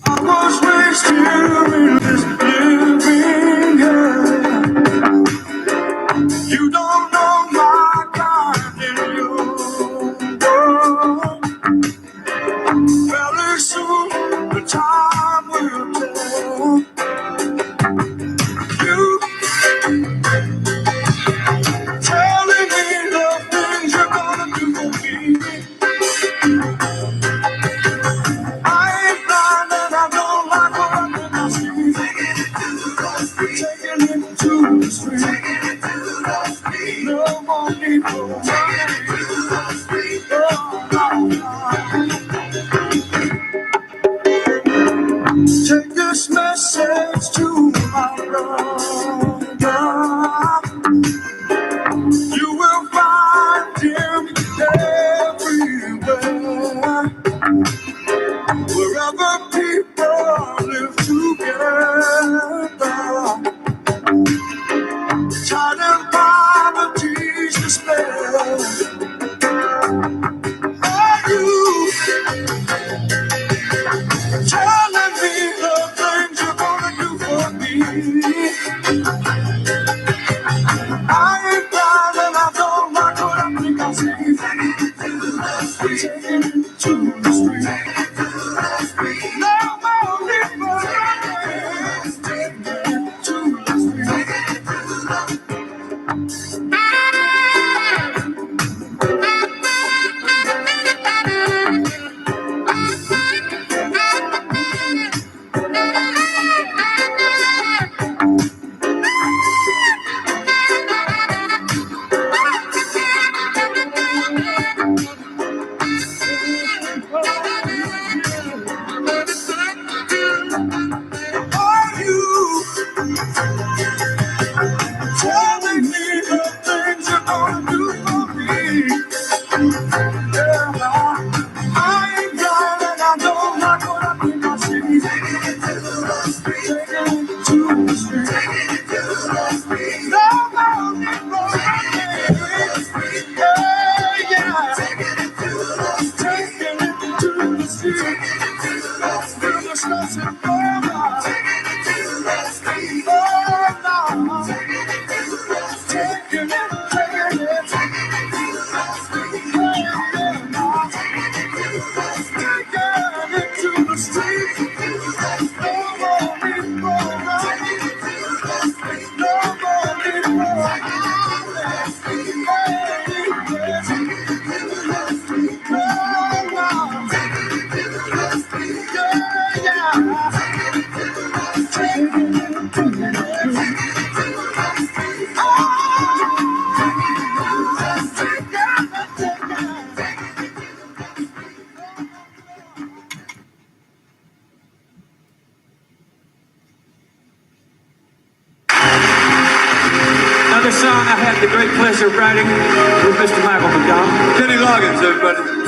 I was raised here in this living hell. You don't know my God in your world. Very soon the time will tell. You telling me the things you're gonna do for me. I ain't blind and I don't like what I think I see. Taking it to the street. No more need for money. Take this message to my brother. You will find him everywhere. Wherever people live together. Tired of poverty's despair. Are you telling me the things you're gonna do for me? I ain't blind and I don't like what I think I see. Taking it to the street. No more living. Taking it to the street. Are you telling me the things you're gonna do for me? Yeah, I ain't blind and I don't like what I think I see. Taking it to the street. No more need for money. Yeah, yeah. Taking it to the street. We're discussing further. Oh, no. Taking it. To the street. No more need for money. No more need for Another song I had the great pleasure of writing with Mr. Michael McDonald. Kenny Loggins, everybody.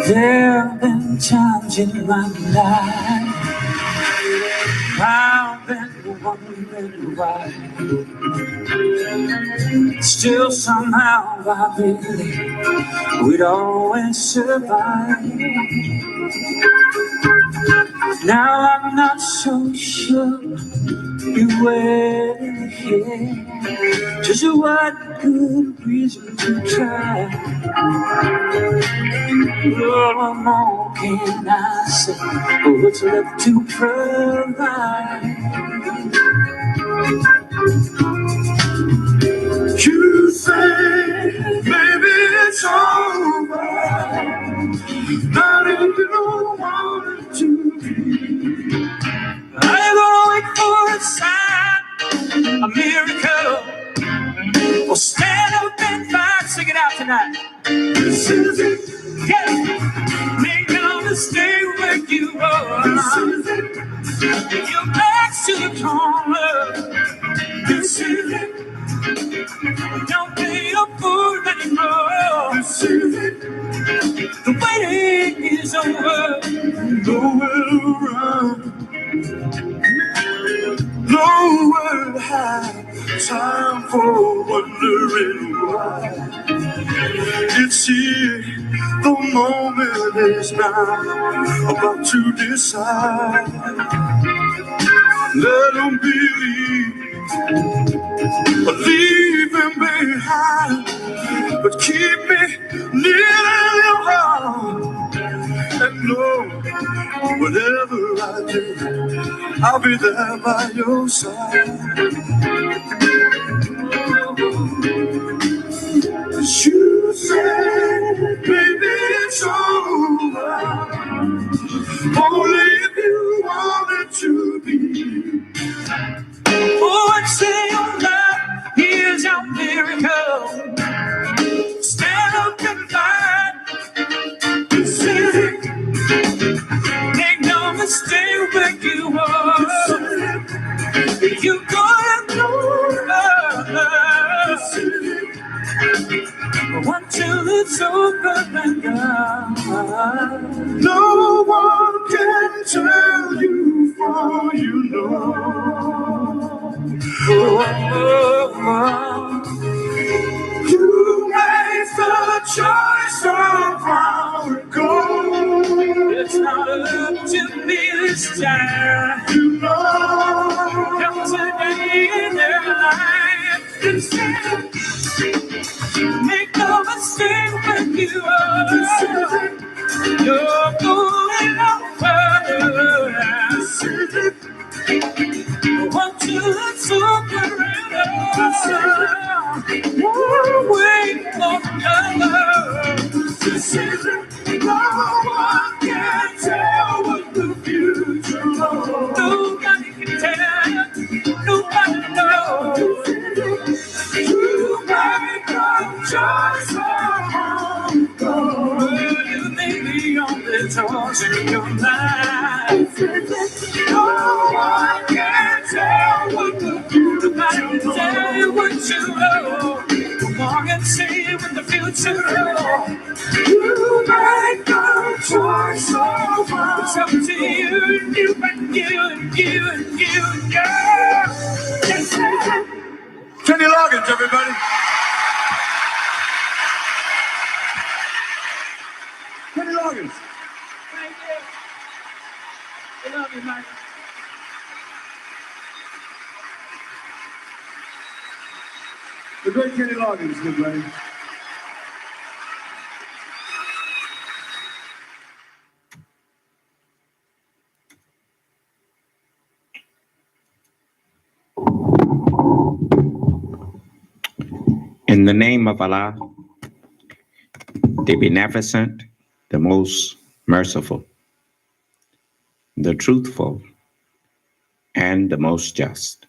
There have been times in my life I've been wondering why. Still somehow I believe we'd always survive. Now I'm not so sure you waiting here. Just what good reason to try. What more can I say? What's left to provide? You say, maybe it's over. Not if you don't want it to be. I'm gonna wait for a sign, a miracle. We'll stand up and fight, sing it out tonight. This is it. Yeah, make no mistake where you are. This is it. With your back's to the corner. This is it. Don't pay your for wondering why. It's here, the moment is now, about to decide. Let them leave him behind, but keep me near your heart. And know, whatever I do, I'll be there by your side. You said, baby, it's over. Only if you want it to be. Oh, and say your love, here's your miracle. Stand up and fight. You said, make no mistake where you are. You're gonna know love. Until it's over and done. No one can tell you for you know. You made the choice of how it goes. It's not up to me this time. You know, come today in their life instead. Make no mistake when you are. You're going over. Want to surrender. Wait for love. No one can tell what the future holds. Nobody can tell. Nobody knows. You make a choice. You may be on the choice in your life. No one can tell what the future. Nobody can tell what you know. Come on and see what the future holds. You make a choice. It's up to you and you and you and you and you and you. Yes, Kenny Loggins, everybody. Kenny Loggins. Thank you. I love you, Mike. The great Kenny Loggins, good man. In the name of Allah, the beneficent, the most merciful, the truthful, and the most just.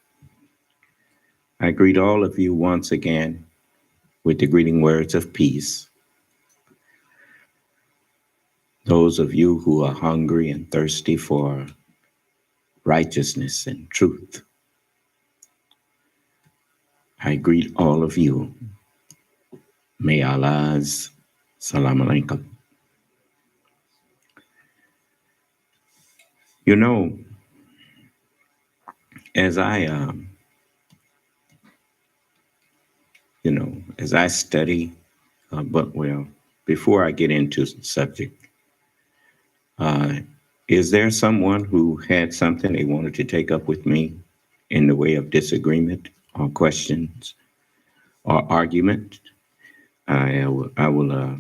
I greet all of you once again with the greeting words of peace. Those of you who are hungry and thirsty for righteousness and truth, I greet all of you. May Allah's salam alaikum. You know, as I study, before I get into the subject, is there someone who had something they wanted to take up with me in the way of disagreement or questions or argument? I will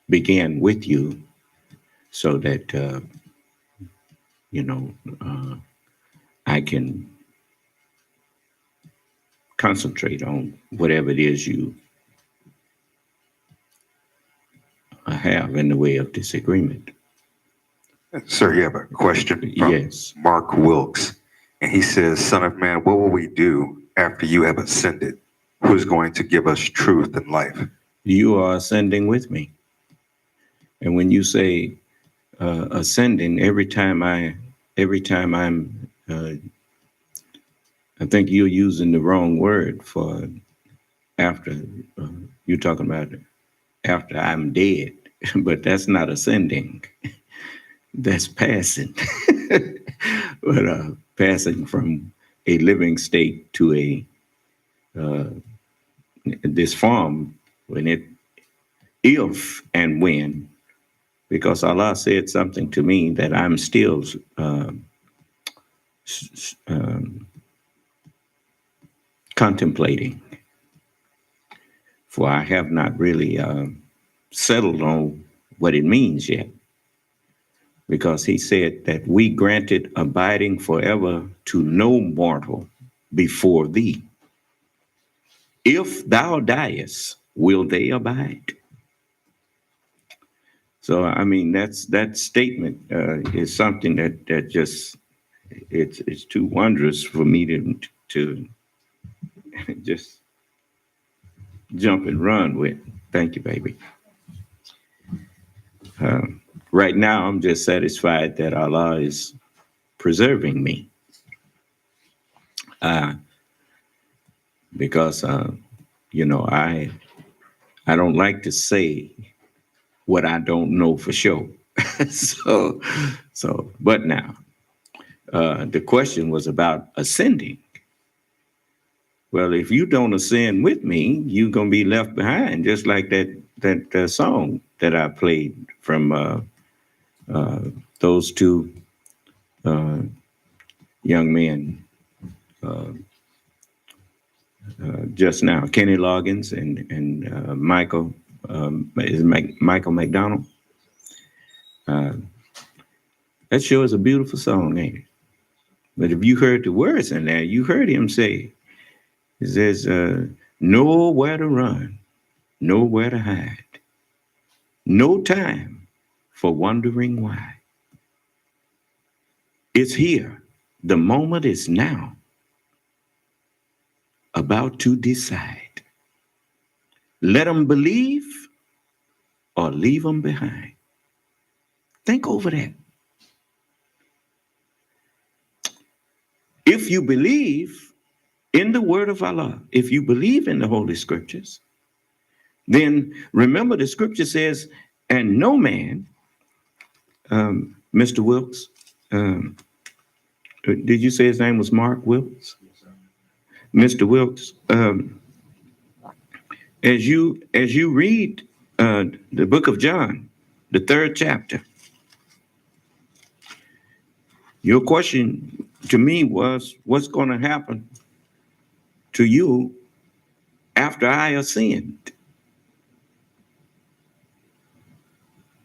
begin with you so that, I can concentrate on whatever it is you have in the way of disagreement. Sir, you have a question from Yes. Mark Wilkes, and he says, "Son of man, what will we do after you have ascended? Who's going to give us truth and life?" You are ascending with me. And when you say ascending, every time I'm, I think you're using the wrong word for after. You're talking about after I'm dead, but that's not ascending. That's passing. But passing from a living state to a this form when it, if and when, because Allah said something to me that I'm still contemplating, for I have not really settled on what it means yet. Because he said that we granted abiding forever to no mortal before thee. If thou diest, will they abide? So, I mean, that statement is something that just, it's too wondrous for me to just jump and run with. Thank you, baby. Right now, I'm just satisfied that Allah is preserving me. Because, you know, I don't like to say what I don't know for sure. But now, the question was about ascending. Well, if you don't ascend with me, you're going to be left behind, just like that song that I played from those two young men just now, Kenny Loggins and Michael, Michael McDonald. That sure is a beautiful song, ain't it? But if you heard the words in there, you heard him say, it says, nowhere to run, nowhere to hide, no time for wondering why. It's here. The moment is now. About to decide. Let them believe or leave them behind. Think over that. If you believe in the word of Allah, if you believe in the Holy Scriptures, then remember the scripture says, and no man, Mr. Wilkes, did you say his name was Mark Wilkes? Mr. Wilkes, as you read the book of John, the 3rd chapter, your question to me was, what's going to happen to you after I ascend?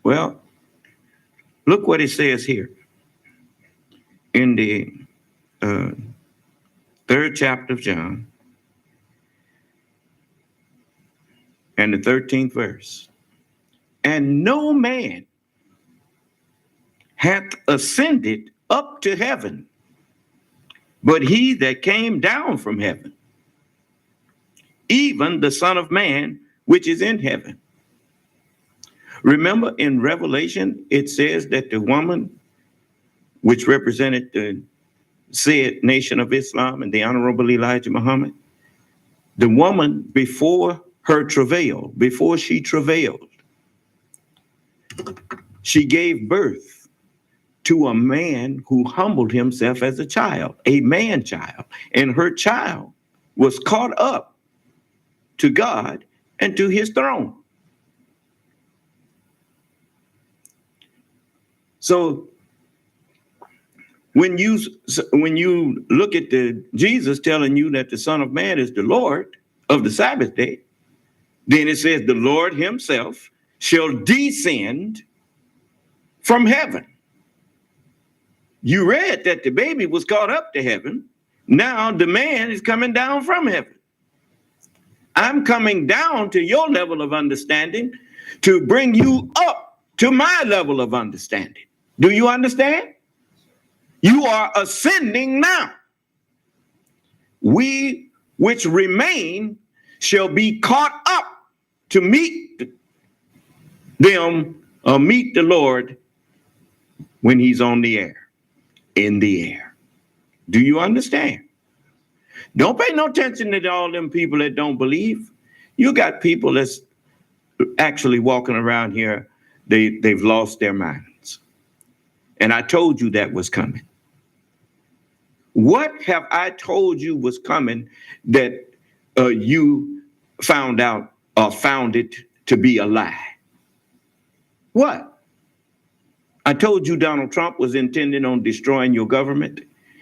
Well, look what it says here in the 3rd chapter of John and the 13th verse. And no man hath ascended up to heaven, but he that came down from heaven, even the Son of Man, which is in heaven. Remember in Revelation, it says that the woman, which represented the said Nation of Islam and the Honorable Elijah Muhammad, the woman before her travail, before she travailed, she gave birth to a man who humbled himself as a child, a man child, and her child was caught up to God and to his throne. So when you look at Jesus telling you that the Son of Man is the Lord of the Sabbath day, then it says the Lord himself shall descend from heaven. You read that the baby was caught up to heaven. Now the man is coming down from heaven. I'm coming down to your level of understanding to bring you up to my level of understanding. Do you understand? You are ascending now. We which remain shall be caught up to meet them or meet the Lord when he's on the air, in the air. Do you understand? Don't pay no attention to all them people that don't believe. You got people that's actually walking around here, they've lost their minds. And I told you that was coming. What have I told you was coming that you found out or found it to be a lie? What? I told you Donald Trump was intending on destroying your government,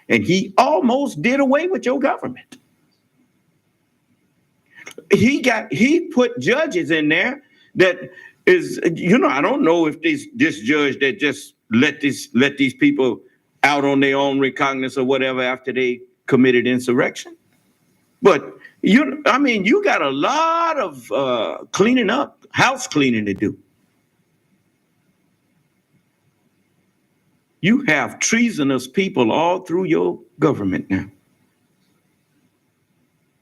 and he almost did away with your government. He put judges in there that is, I don't know if this judge that just let these people out on their own recognizance or whatever after they committed insurrection. But you got a lot of cleaning up, house cleaning to do. You have treasonous people all through your government now.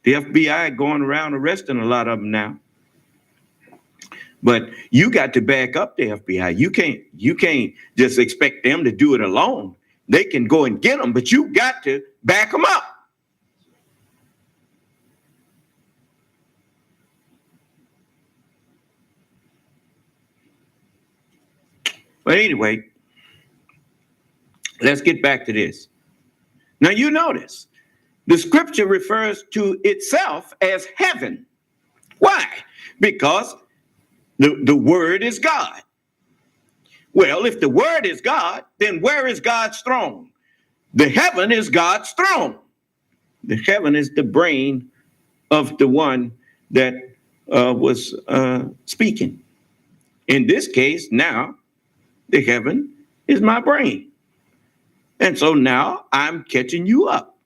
The FBI going around arresting a lot of them now. But you got to back up the FBI. You can't just expect them to do it alone. They can go and get them, but you got to back them up. But anyway, let's get back to this. Now you notice the scripture refers to itself as heaven. Why? Because the word is God. Well, if the word is God, then where is God's throne? The heaven is God's throne. The heaven is the brain of the one that was speaking. In this case, now, the heaven is my brain. And so now I'm catching you up.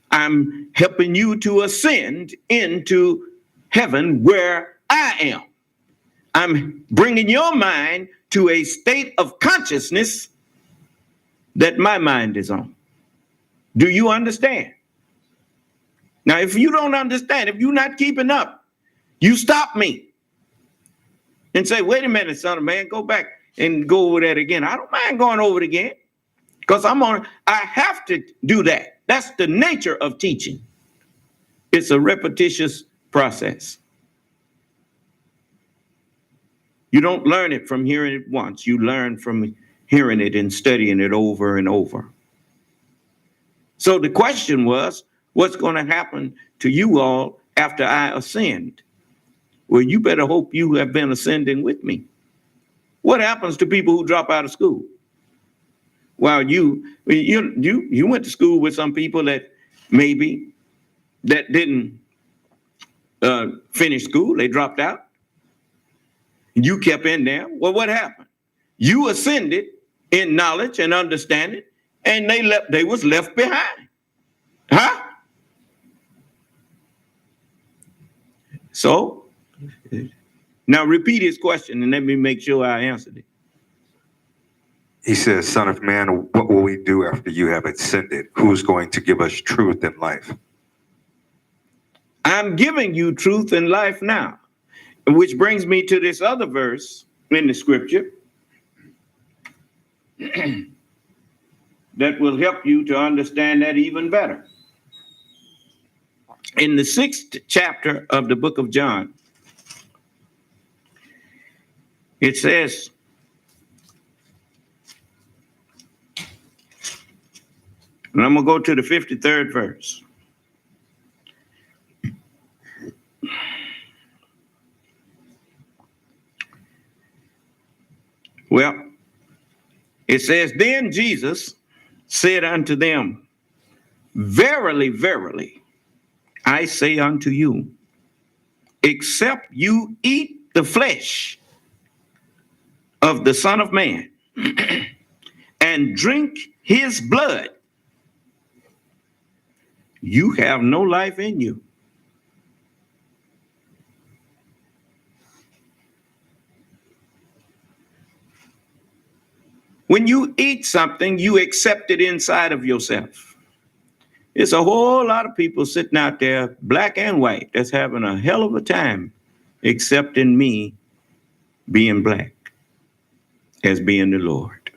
I'm helping you to ascend into heaven where I am. I'm bringing your mind to a state of consciousness that my mind is on. Do you understand? Now, if you don't understand, if you're not keeping up, you stop me and say, wait a minute, son of man, go back and go over that again. I don't mind going over it again because I have to do that. That's the nature of teaching. It's a repetitious process. You don't learn it from hearing it once. You learn from hearing it and studying it over and over. So the question was, what's going to happen to you all after I ascend? Well, you better hope you have been ascending with me. What happens to people who drop out of school? Well, you went to school with some people that didn't finish school. They dropped out. You kept in there. Well, what happened? You ascended in knowledge and understanding, and they was left behind. Huh? So now repeat his question and let me make sure I answered it. He says, Son of man, what will we do after you have ascended? Who's going to give us truth and life? I'm giving you truth and life now. Which brings me to this other verse in the scripture that will help you to understand that even better. In the 6th chapter of the book of John, it says, and I'm going to go to the 53rd verse. Well, it says, then Jesus said unto them, verily, verily, I say unto you, except you eat the flesh of the Son of Man and drink his blood, you have no life in you. When you eat something, you accept it inside of yourself. It's a whole lot of people sitting out there, black and white, that's having a hell of a time accepting me being black as being the Lord.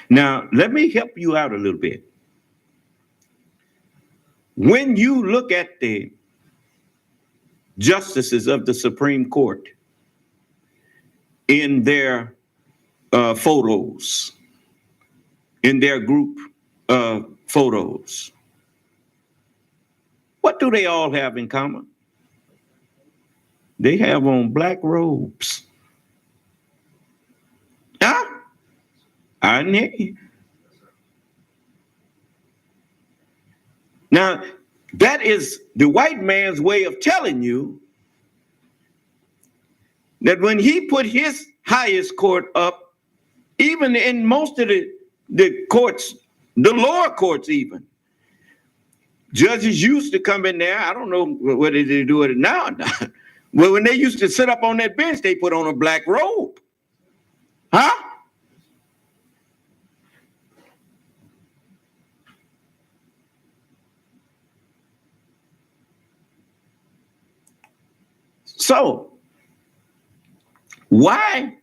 Now, let me help you out a little bit. When you look at the justices of the Supreme Court in their photos in their group photos. What do they all have in common? They have on black robes. Huh? I know. Now, that is the white man's way of telling you that when he put his highest court up, even in most of the courts, the lower courts even, judges used to come in there. I don't know whether they do it now or not. Well, when they used to sit up on that bench, they put on a black robe. Huh? So, why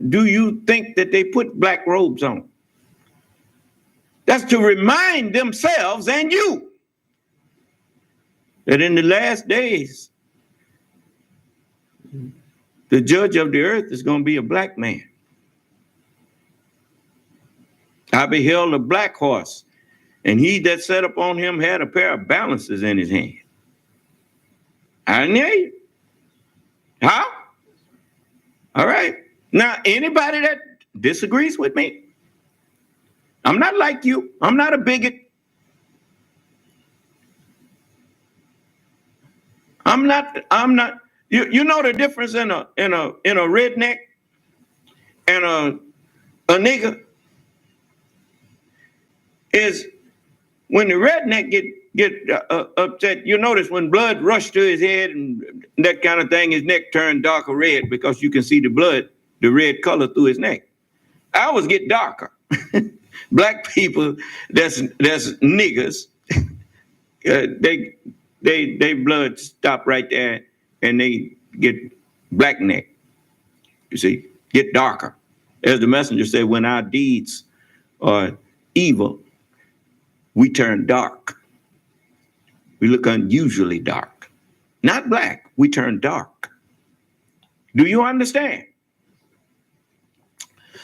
do you think that they put black robes on? That's to remind themselves and you that in the last days, the judge of the earth is going to be a black man. I beheld a black horse, and he that sat upon him had a pair of balances in his hand. I knew you. Huh? All right. Now, anybody that disagrees with me, I'm not like you. I'm not a bigot. I'm not. You know the difference in a redneck and a nigger is when the redneck get upset. You notice when blood rushed to his head and that kind of thing, his neck turned darker red because you can see the blood, the red color through his neck. Ours get darker. Black people, that's niggers. They blood stop right there and they get black neck. You see, get darker. As the messenger said, when our deeds are evil, we turn dark. We look unusually dark. Not black, we turn dark. Do you understand?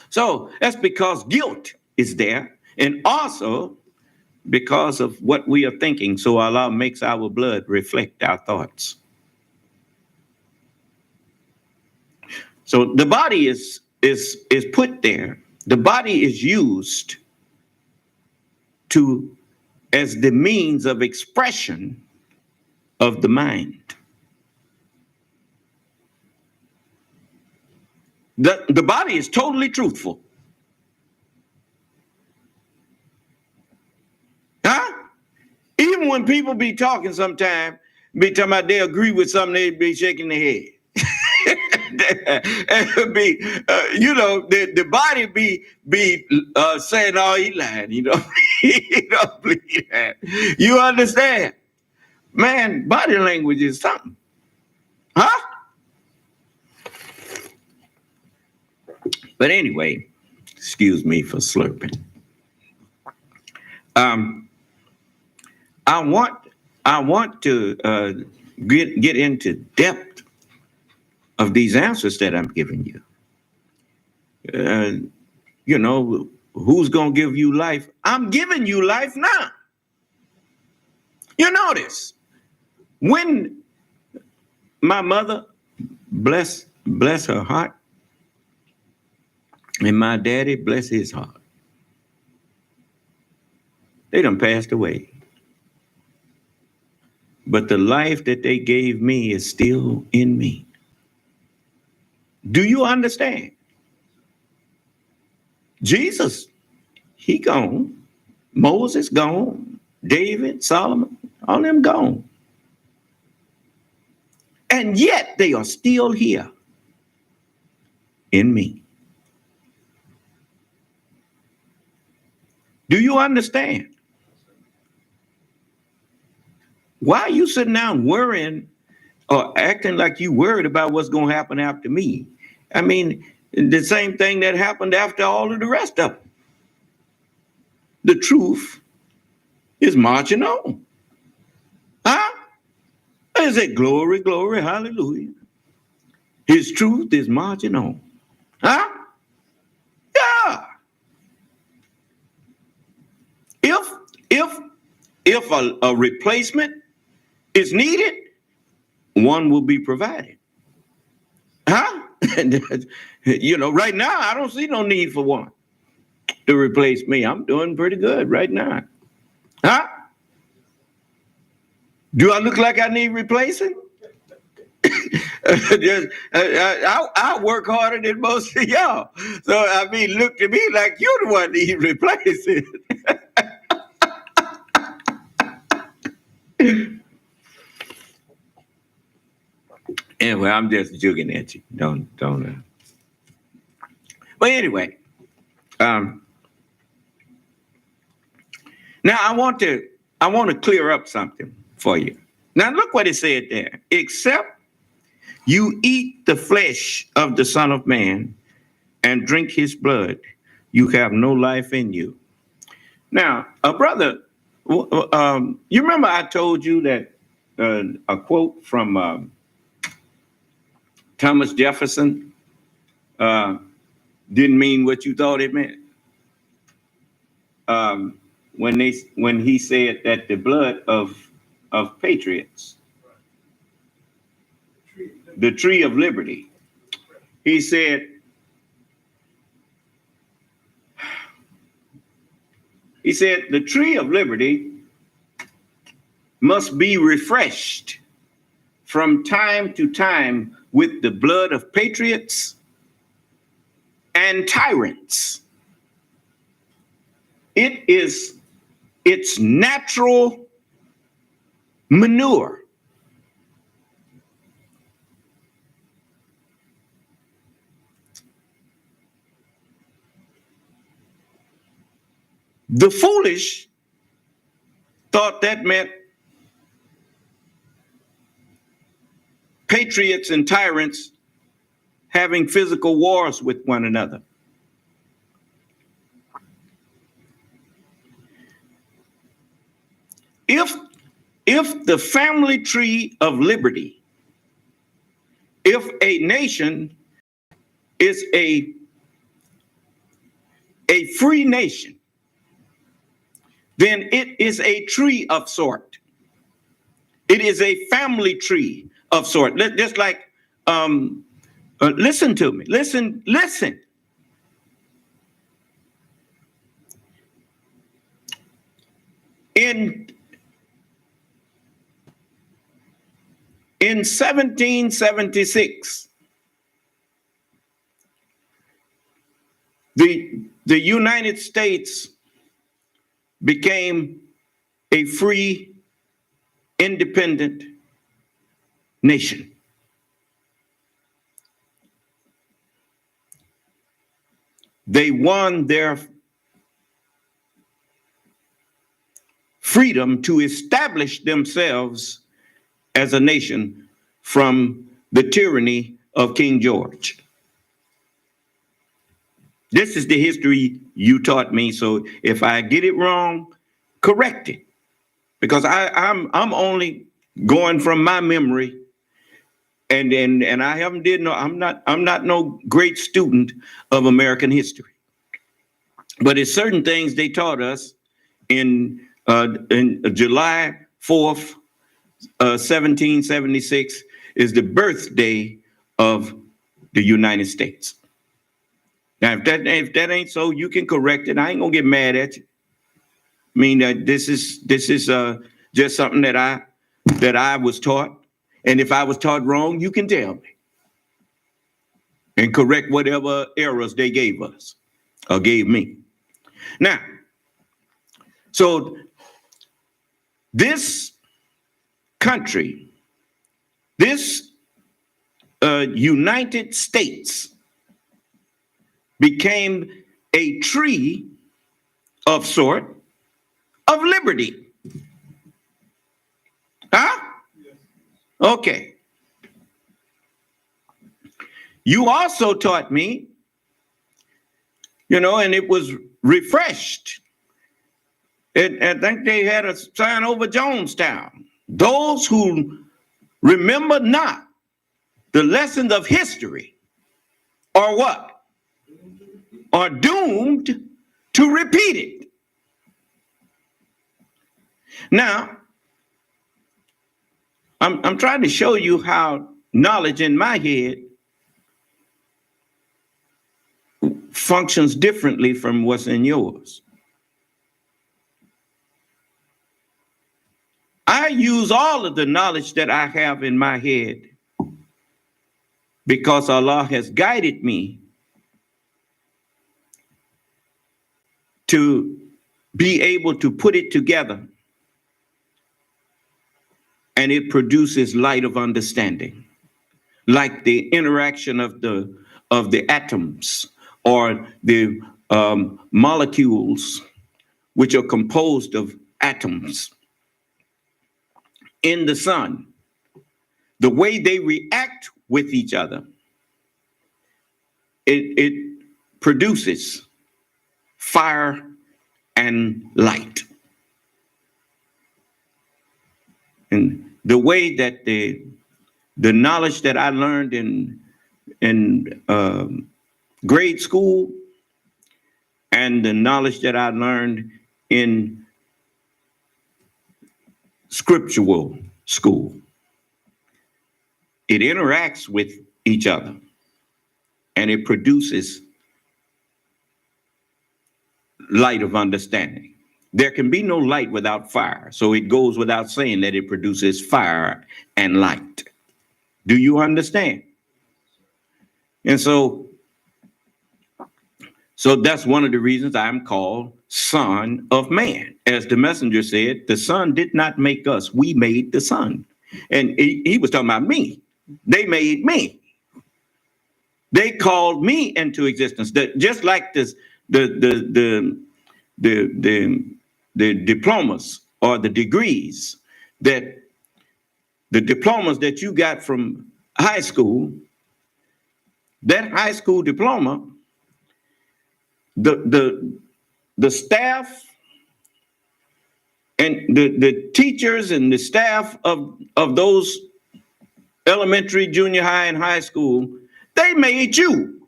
So that's because guilt is there, and also because of what we are thinking. So Allah makes our blood reflect our thoughts. So the body is put there. The body is used as the means of expression of the mind. The body is totally truthful. Huh? Even when people be talking sometime, be talking about they agree with something, they be shaking their head. And be, the body be saying, "Oh, he lying," he don't believe that. You understand? Man, body language is something. Huh? But anyway, excuse me for slurping. I want to get into depth of these answers that I'm giving you. Who's going to give you life? I'm giving you life now. You notice, when my mother, bless her heart, and my daddy, bless his heart, they done passed away. But the life that they gave me is still in me. Do you understand? Jesus, he gone. Moses gone. David, Solomon, all them gone. And yet they are still here in me. Do you understand? Why are you sitting down worrying or acting like you worried about what's going to happen after me? I mean, the same thing that happened after all of the rest of them. The truth is marching on. Huh? I say, glory, glory, hallelujah. His truth is marching on. Huh? Yeah. If a replacement is needed, one will be provided. Huh? Right now, I don't see no need for one to replace me. I'm doing pretty good right now. Huh? Do I look like I need replacing? I work harder than most of y'all. So, I mean, look to me like you're the one need replacing. Anyway, I'm just joking at you. Don't. But anyway, now I want to clear up something for you. Now look what it said there. Except you eat the flesh of the Son of Man and drink his blood, you have no life in you. Now, brother, you remember I told you that a quote from Thomas Jefferson didn't mean what you thought it meant. When he said that the blood of patriots, the tree of liberty, he said the tree of liberty must be refreshed from time to time with the blood of patriots and tyrants. It is its natural manure. The foolish thought that meant patriots and tyrants having physical wars with one another. If the family tree of liberty, if a nation is a free nation, then it is a tree of sort. It is a family tree of sort. Just like, listen to me. Listen. In 1776, the United States became a free, independent nation. They won their freedom to establish themselves as a nation from the tyranny of King George. This is the history you taught me, so if I get it wrong, correct it. Because I'm only going from my memory, and I haven't I'm not no great student of American history. But it's certain things they taught us in July 4th, 1776 is the birthday of the United States. Now, if that ain't so, you can correct it. I ain't gonna get mad at you. I mean, this is just something that I was taught, and if I was taught wrong, you can tell me and correct whatever errors they gave us or gave me. Now, so this country, this United States became a tree of sort of liberty. Huh? Okay. You also taught me, and it was refreshed. I think they had a sign over Jonestown. Those who remember not the lessons of history are what? Are doomed to repeat it. Now, I'm trying to show you how knowledge in my head functions differently from what's in yours. I use all of the knowledge that I have in my head because Allah has guided me to be able to put it together, and it produces light of understanding, like the interaction of the atoms or the molecules, which are composed of atoms in the sun. The way they react with each other, it produces fire and light. And the way that the knowledge that I learned in grade school and the knowledge that I learned in scriptural school, it interacts with each other and it produces light of understanding. There can be no light without fire. So it goes without saying that it produces fire and light. Do you understand? And so that's one of the reasons I'm called Son of Man. As the messenger said, the Son did not make us. We made the Son. And he was talking about me. They made me. They called me into existence. Just like this, the diplomas or the degrees that the diplomas that you got from high school, that high school diploma, the staff and the teachers and the staff of those elementary, junior high, and high school, they made you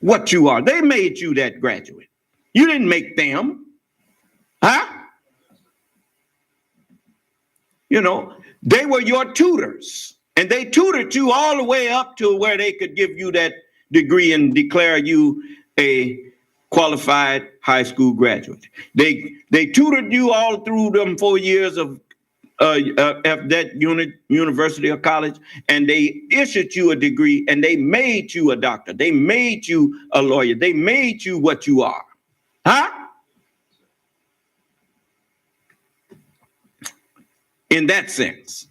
what you are. They made you that graduate. You didn't make them. Huh? You know, they were your tutors, and they tutored you all the way up to where they could give you that degree and declare you a qualified high school graduate. They tutored you all through them 4 years of that university or college, and they issued you a degree, and they made you a doctor. They made you a lawyer. They made you what you are. Huh? In that sense.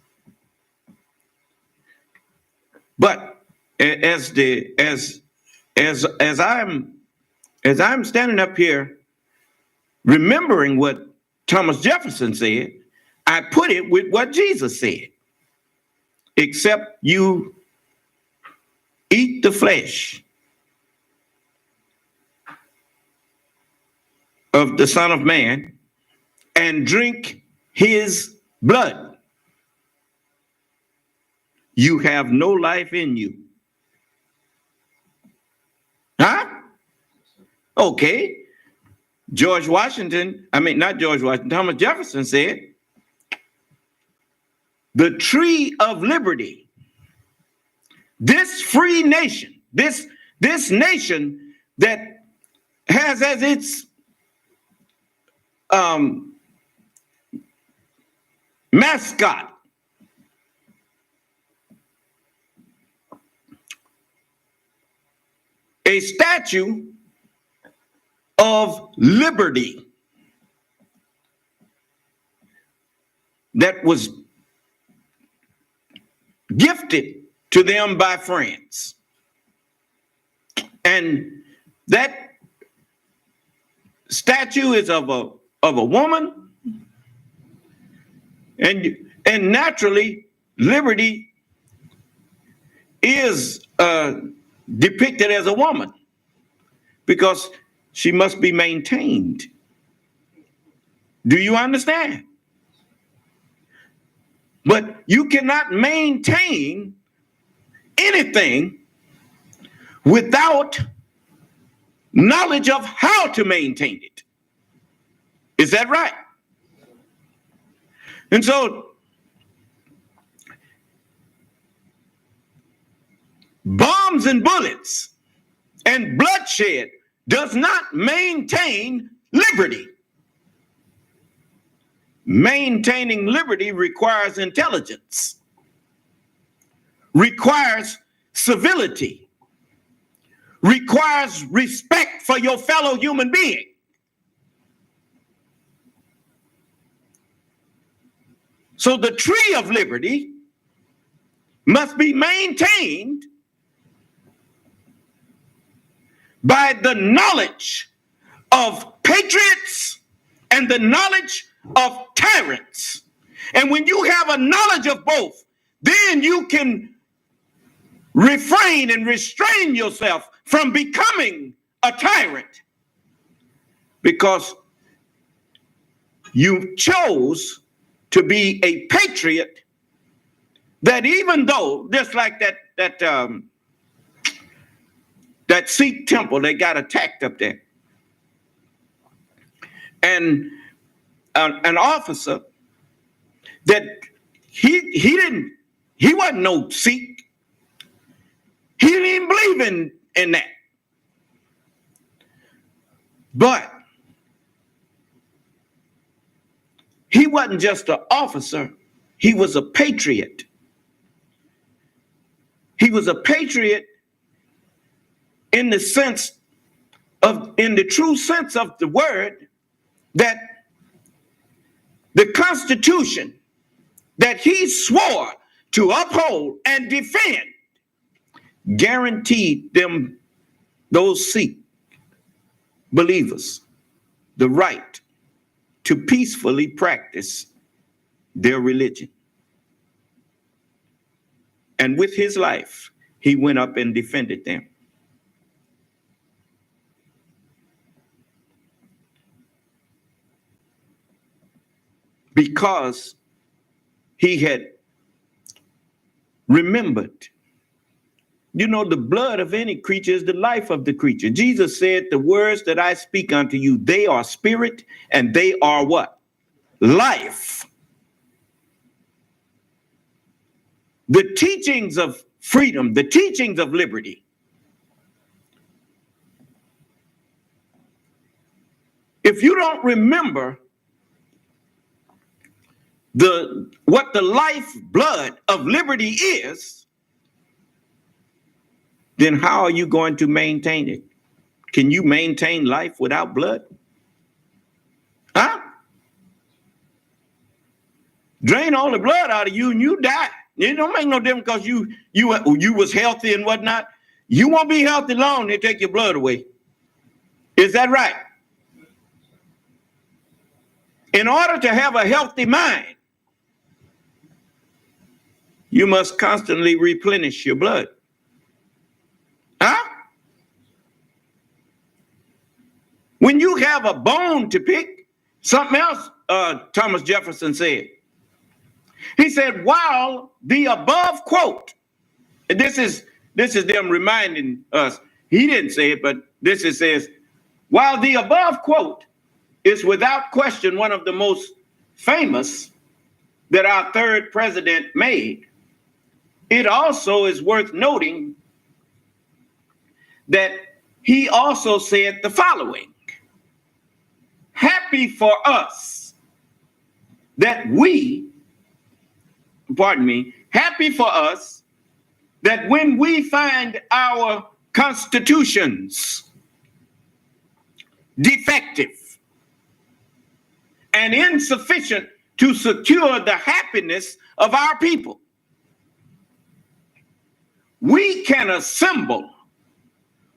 But as I'm standing up here remembering what Thomas Jefferson said, I put it with what Jesus said. Except you eat the flesh of the Son of Man and drink his blood, you have no life in you. Huh? Okay. Thomas Jefferson said, the tree of liberty, this free nation, this nation that has as its mascot a statue of liberty that was gifted to them by France. And that statue is of a woman, and naturally liberty is depicted as a woman because she must be maintained. Do you understand? But you cannot maintain anything without knowledge of how to maintain it. Is that right? And so bombs and bullets and bloodshed does not maintain liberty. Maintaining liberty requires intelligence, requires civility, requires respect for your fellow human being. So the tree of liberty must be maintained by the knowledge of patriots and the knowledge of tyrants. And when you have a knowledge of both, then you can refrain and restrain yourself from becoming a tyrant, because you chose to be a patriot. That even though, just like that Sikh temple, they got attacked up there, and an officer that he wasn't no Sikh. He didn't even believe in that. But he wasn't just an officer, he was a patriot. He was a patriot in the true sense of the word, that the Constitution that he swore to uphold and defend guaranteed them, those Sikh believers, the right to peacefully practice their religion. And with his life, he went up and defended them. Because he had remembered. You know, the blood of any creature is the life of the creature. Jesus said, the words that I speak unto you, they are spirit and they are what? Life. The teachings of freedom, the teachings of liberty. If you don't remember what the life blood of liberty is, then how are you going to maintain it? Can you maintain life without blood? Huh? Drain all the blood out of you and you die. It don't make no difference because you was healthy and whatnot. You won't be healthy long, they take your blood away. Is that right? In order to have a healthy mind, you must constantly replenish your blood. Huh? When you have a bone to pick, something else Thomas Jefferson said. He said, while the above quote, and this is them reminding us, he didn't say it, but says, while the above quote is without question one of the most famous that our third president made, it also is worth noting that he also said the following: happy for us that when we find our constitutions defective and insufficient to secure the happiness of our people, we can assemble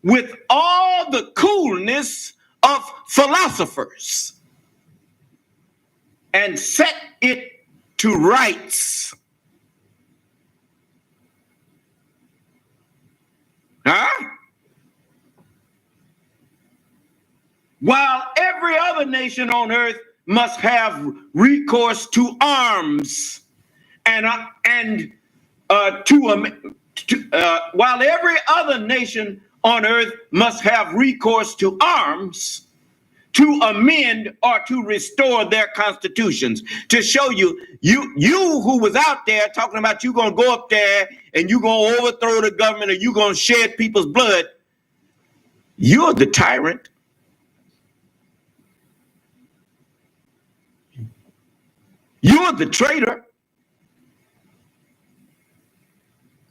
with all the coolness of philosophers and set it to rights. Huh? While every other nation on earth must have recourse to arms while every other nation on earth must have recourse to arms to amend or to restore their constitutions, to show you who was out there talking about you going to go up there and you going to overthrow the government or you going to shed people's blood. You're the tyrant. You're the traitor.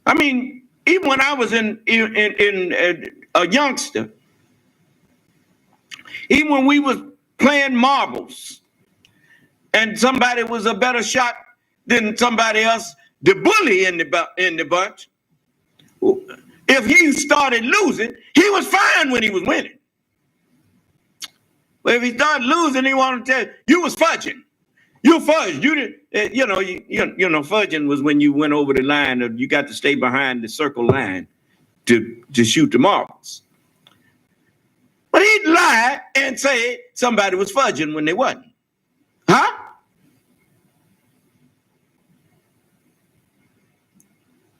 I mean, even when I was in a youngster, even when we was playing marbles and somebody was a better shot than somebody else, the bully in the bunch, if he started losing, he was fine when he was winning. But if he started losing, he wanted to tell you was fudging. You fudged. You didn't. You know, fudging was when you went over the line, or you got to stay behind the circle line to shoot the marbles. But he'd lie and say somebody was fudging when they wasn't. Huh?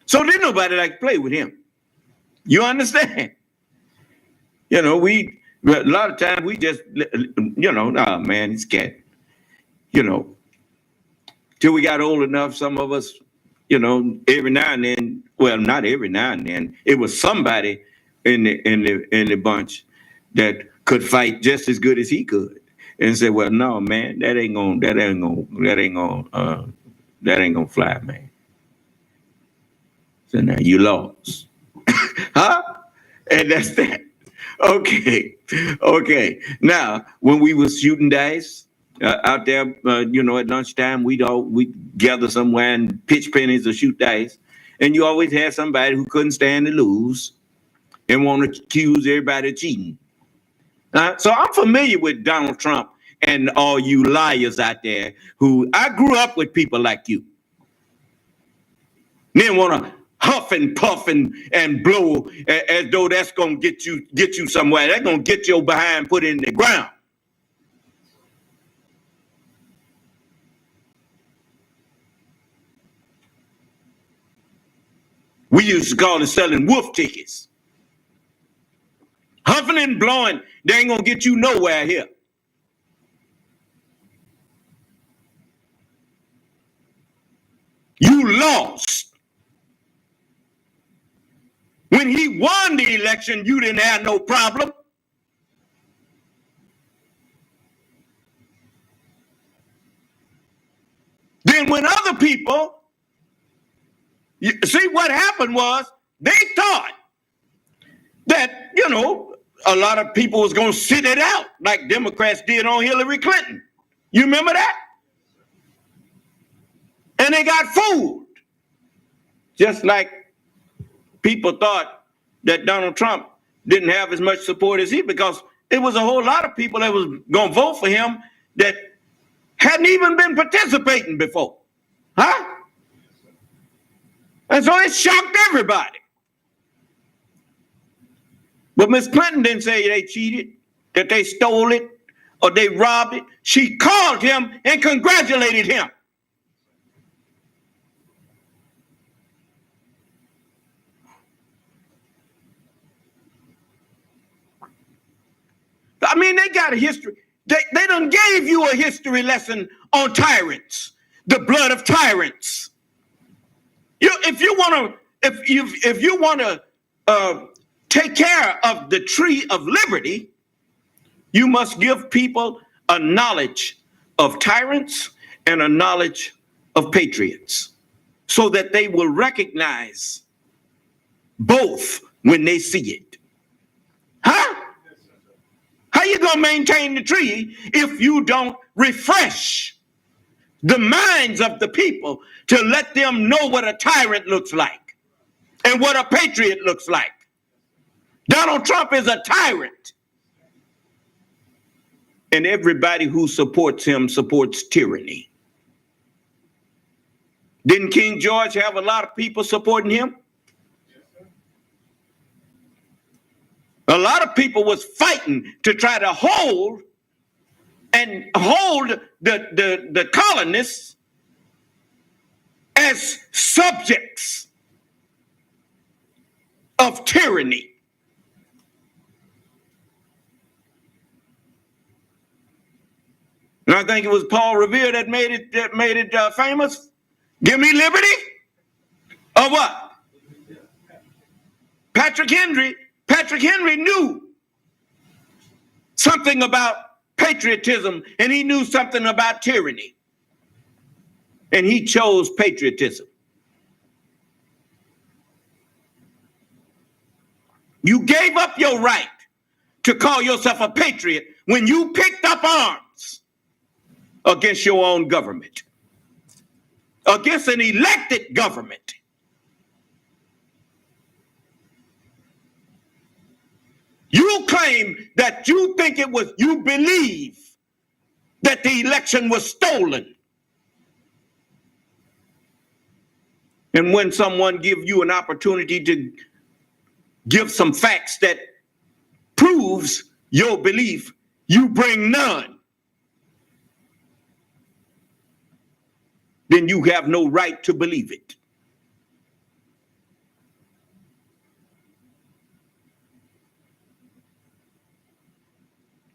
So didn't nobody like to play with him. You understand? You know, a lot of times we just, nah, man, he's cat. You know, till we got old enough, some of us, every now and then, well, not every now and then, it was somebody in the bunch that could fight just as good as he could, and say, "Well, no, man, that ain't gonna fly, man." So now you lost, huh? And that's that. Okay. Now, when we was shooting dice out there, at lunchtime, we'd gather somewhere and pitch pennies or shoot dice, and you always had somebody who couldn't stand to lose and want to accuse everybody of cheating. So I'm familiar with Donald Trump and all you liars out there who I grew up with people like you. Then want to huff and puff and blow as though that's going to get you somewhere. That's going to get your behind put in the ground. We used to call it selling wolf tickets. Huffing and blowing, they ain't going to get you nowhere here. You lost. When he won the election, you didn't have no problem. Then when other people, see what happened was they thought that, a lot of people was going to sit it out like Democrats did on Hillary Clinton. You remember that? And they got fooled. Just like people thought that Donald Trump didn't have as much support as he, because it was a whole lot of people that was going to vote for him that hadn't even been participating before. Huh? And so it shocked everybody. But Miss Clinton didn't say they cheated, that they stole it, or they robbed it. She called him and congratulated him. I mean, they got a history. They done gave you a history lesson on tyrants, the blood of tyrants. If you want to take care of the tree of liberty, you must give people a knowledge of tyrants and a knowledge of patriots, so that they will recognize both when they see it. Huh? How you gonna maintain the tree if you don't refresh the minds of the people to let them know what a tyrant looks like and what a patriot looks like? Donald Trump is a tyrant. And everybody who supports him supports tyranny. Didn't King George have a lot of people supporting him? A lot of people was fighting to try to hold the colonists as subjects of tyranny. And I think it was Paul Revere that made it famous. Give me liberty or what? Patrick Henry knew something about patriotism, and he knew something about tyranny. And he chose patriotism. You gave up your right to call yourself a patriot when you picked up arms against your own government, against an elected government. You claim that you believe that the election was stolen. And when someone gives you an opportunity to give some facts that proves your belief, you bring none. Then you have no right to believe it.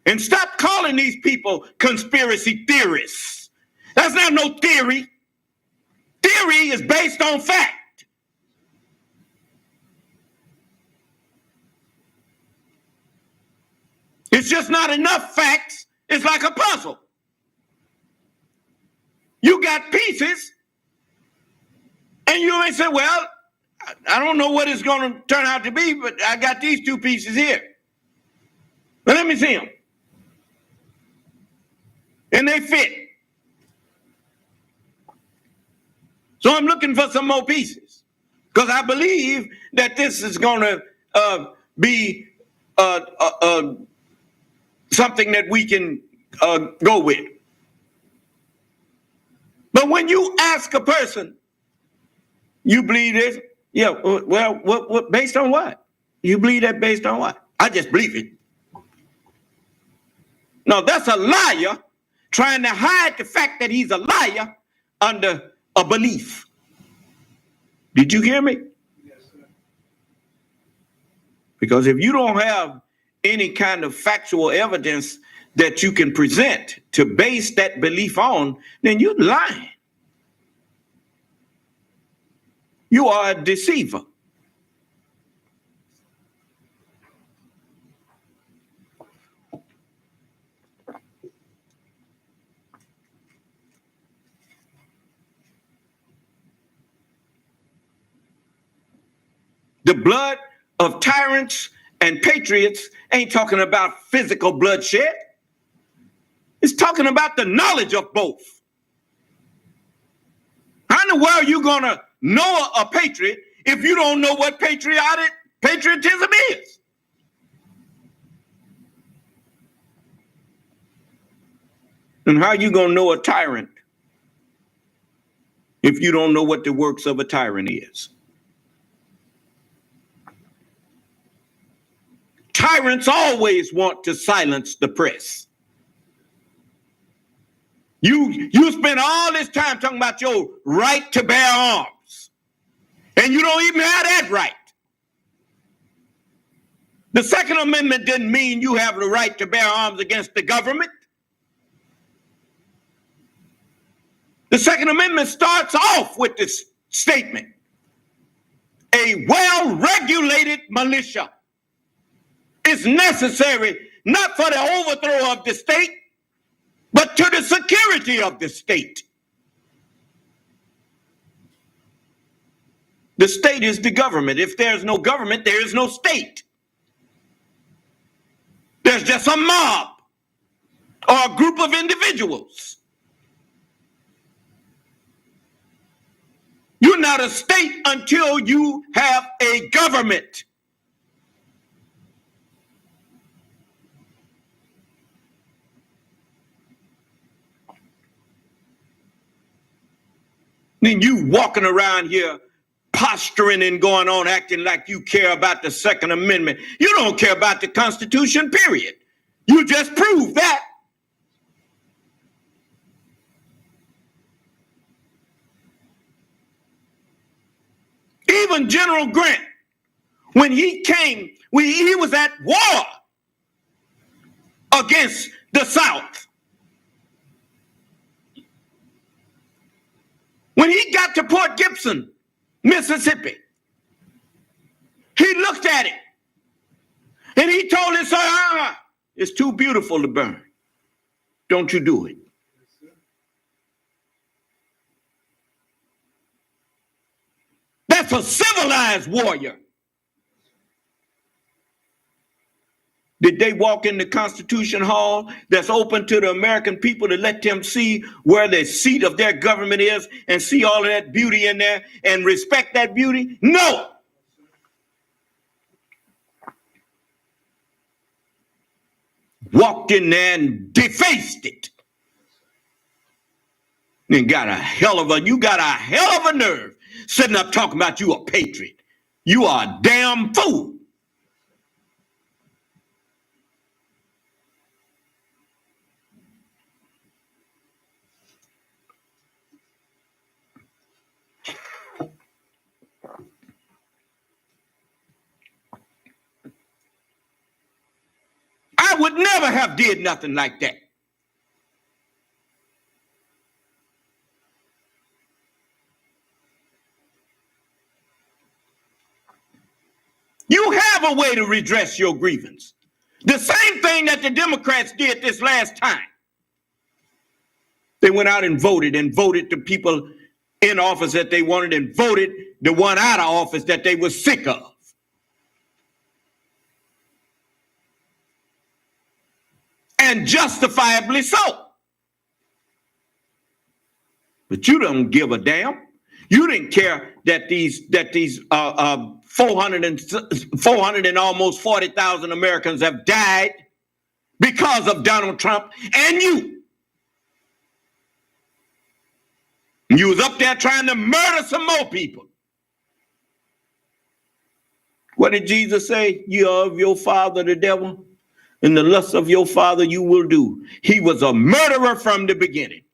And stop calling these people conspiracy theorists. That's not no theory. Theory is based on fact. It's just not enough facts. It's like a puzzle. You got pieces, and you may say, well, I don't know what it's going to turn out to be, but I got these two pieces here. But let me see them. And they fit. So I'm looking for some more pieces because I believe that this is going to be something that we can go with. But when you ask a person, you believe this? Yeah, well, what based on what? You believe that based on what? I just believe it. No, that's a liar trying to hide the fact that he's a liar under a belief. Did you hear me? Yes, sir. Because if you don't have any kind of factual evidence that you can present to base that belief on, then you're lying. You are a deceiver. The blood of tyrants and patriots ain't talking about physical bloodshed. It's talking about the knowledge of both. How in the world are you going to know a patriot if you don't know what patriotism is? And how are you going to know a tyrant if you don't know what the works of a tyrant is? Tyrants always want to silence the press. You spend all this time talking about your right to bear arms, and you don't even have that right. The Second Amendment didn't mean you have the right to bear arms against the government. The Second Amendment starts off with this statement: a well-regulated militia is necessary not for the overthrow of the state, but to the security of the state. The state is the government. If there's no government, there is no state. There's just a mob or a group of individuals. You're not a state until you have a government. Then you walking around here posturing and going on acting like you care about the Second Amendment. You don't care about the Constitution, period. You just proved that. Even General Grant, when he came, he was at war against the South. got to Port Gibson, Mississippi, he looked at it and he told his son, it's too beautiful to burn. Don't you do it. That's a civilized warrior. Did they walk in the Constitution Hall that's open to the American people to let them see where the seat of their government is and see all of that beauty in there and respect that beauty? No. Walked in there and defaced it. And you got a hell of a nerve sitting up talking about you a patriot. You are a damn fool. I would never have did nothing like that. You have a way to redress your grievance. The same thing that the Democrats did this last time. They went out and voted the people in office that they wanted and voted the one out of office that they were sick of. And justifiably so. But you don't give a damn. You didn't care that these 400 and almost 40,000 Americans have died because of Donald Trump and you. You was up there trying to murder some more people. What did Jesus say? You are of your father, the devil, and the lust of your father you will do. He was a murderer from the beginning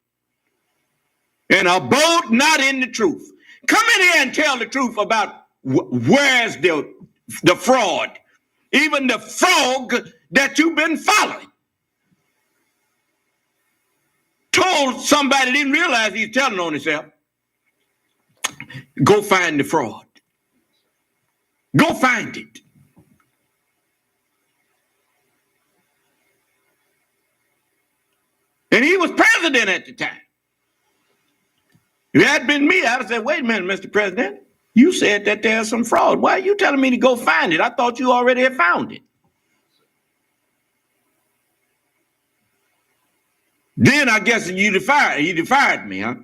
and abode not in the truth. Come in here and tell the truth about where's the fraud, even the frog that you've been following. Told somebody didn't realize he's telling on himself. Go find the fraud. Go find it. And he was president at the time. If it had been me, I'd have said, wait a minute, Mr. President. You said that there's some fraud. Why are you telling me to go find it? I thought you already had found it. Then I guess he defied me, huh?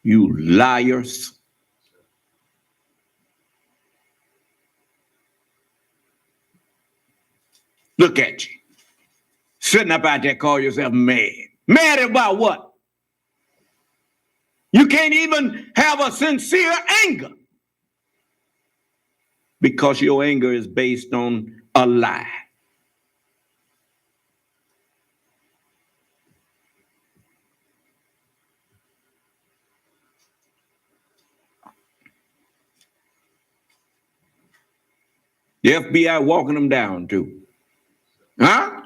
You liars. Look at you. Sitting up out there, call yourself mad. Mad about what? You can't even have a sincere anger because your anger is based on a lie. The FBI walking them down too. Huh?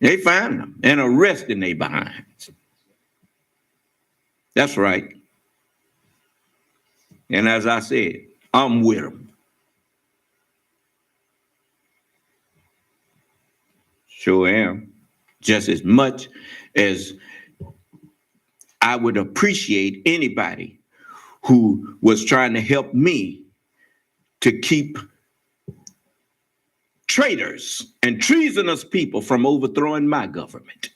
They find them and arresting they behinds. That's right. And as I said, I'm with them. Sure am. Just as much as I would appreciate anybody who was trying to help me to keep traitors and treasonous people from overthrowing my government.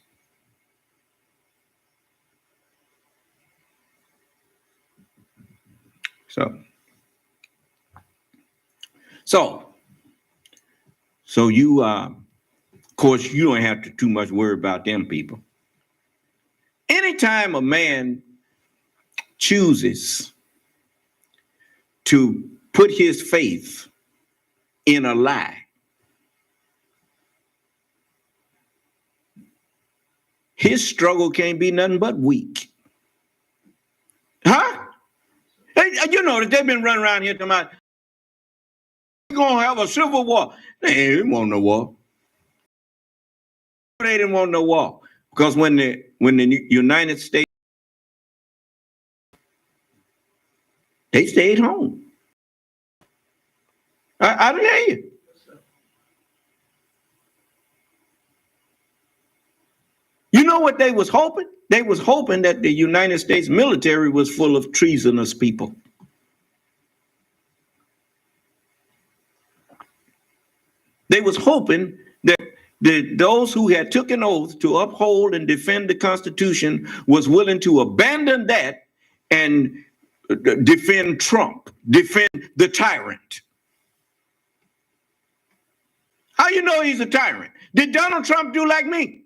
So you, of course, you don't have to too much worry about them people. Anytime a man chooses to put his faith in a lie, his struggle can't be nothing but weak. Huh? Hey, you know that they've been running around here talking about we're going to have a civil war. They didn't want no war. They didn't want no war. Because when the United States, they stayed home. I didn't hear you. You know what they was hoping? They was hoping that the United States military was full of treasonous people. They was hoping that those who had took an oath to uphold and defend the Constitution was willing to abandon that and defend Trump, defend the tyrant. How you know he's a tyrant? Did Donald Trump do like me?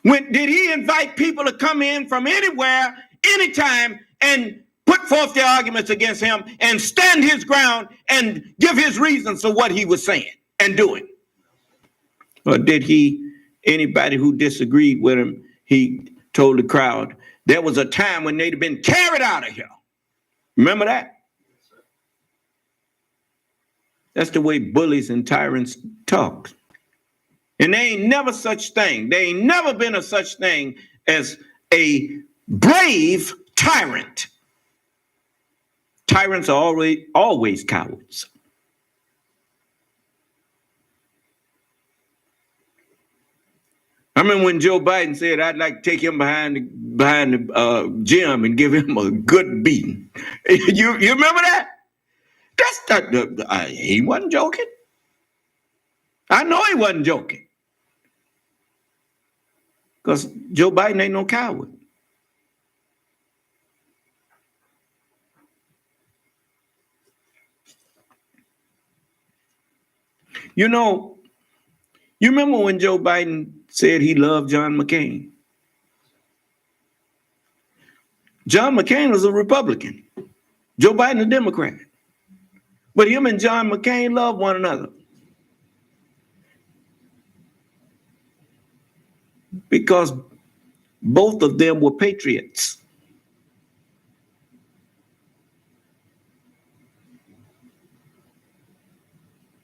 Did he invite people to come in from anywhere, anytime, and put forth their arguments against him and stand his ground and give his reasons for what he was saying and doing? Or did anybody who disagreed with him, he told the crowd, there was a time when they'd have been carried out of here. Remember that? That's the way bullies and tyrants talk. And there ain't never such thing. There ain't never been a such thing as a brave tyrant. Tyrants are always cowards. I remember when Joe Biden said, I'd like to take him behind the gym and give him a good beating. You remember that? That's not, he wasn't joking. I know he wasn't joking. Because Joe Biden ain't no coward. You know, you remember when Joe Biden said he loved John McCain? John McCain was a Republican. Joe Biden a Democrat. But him and John McCain loved one another. Because both of them were patriots.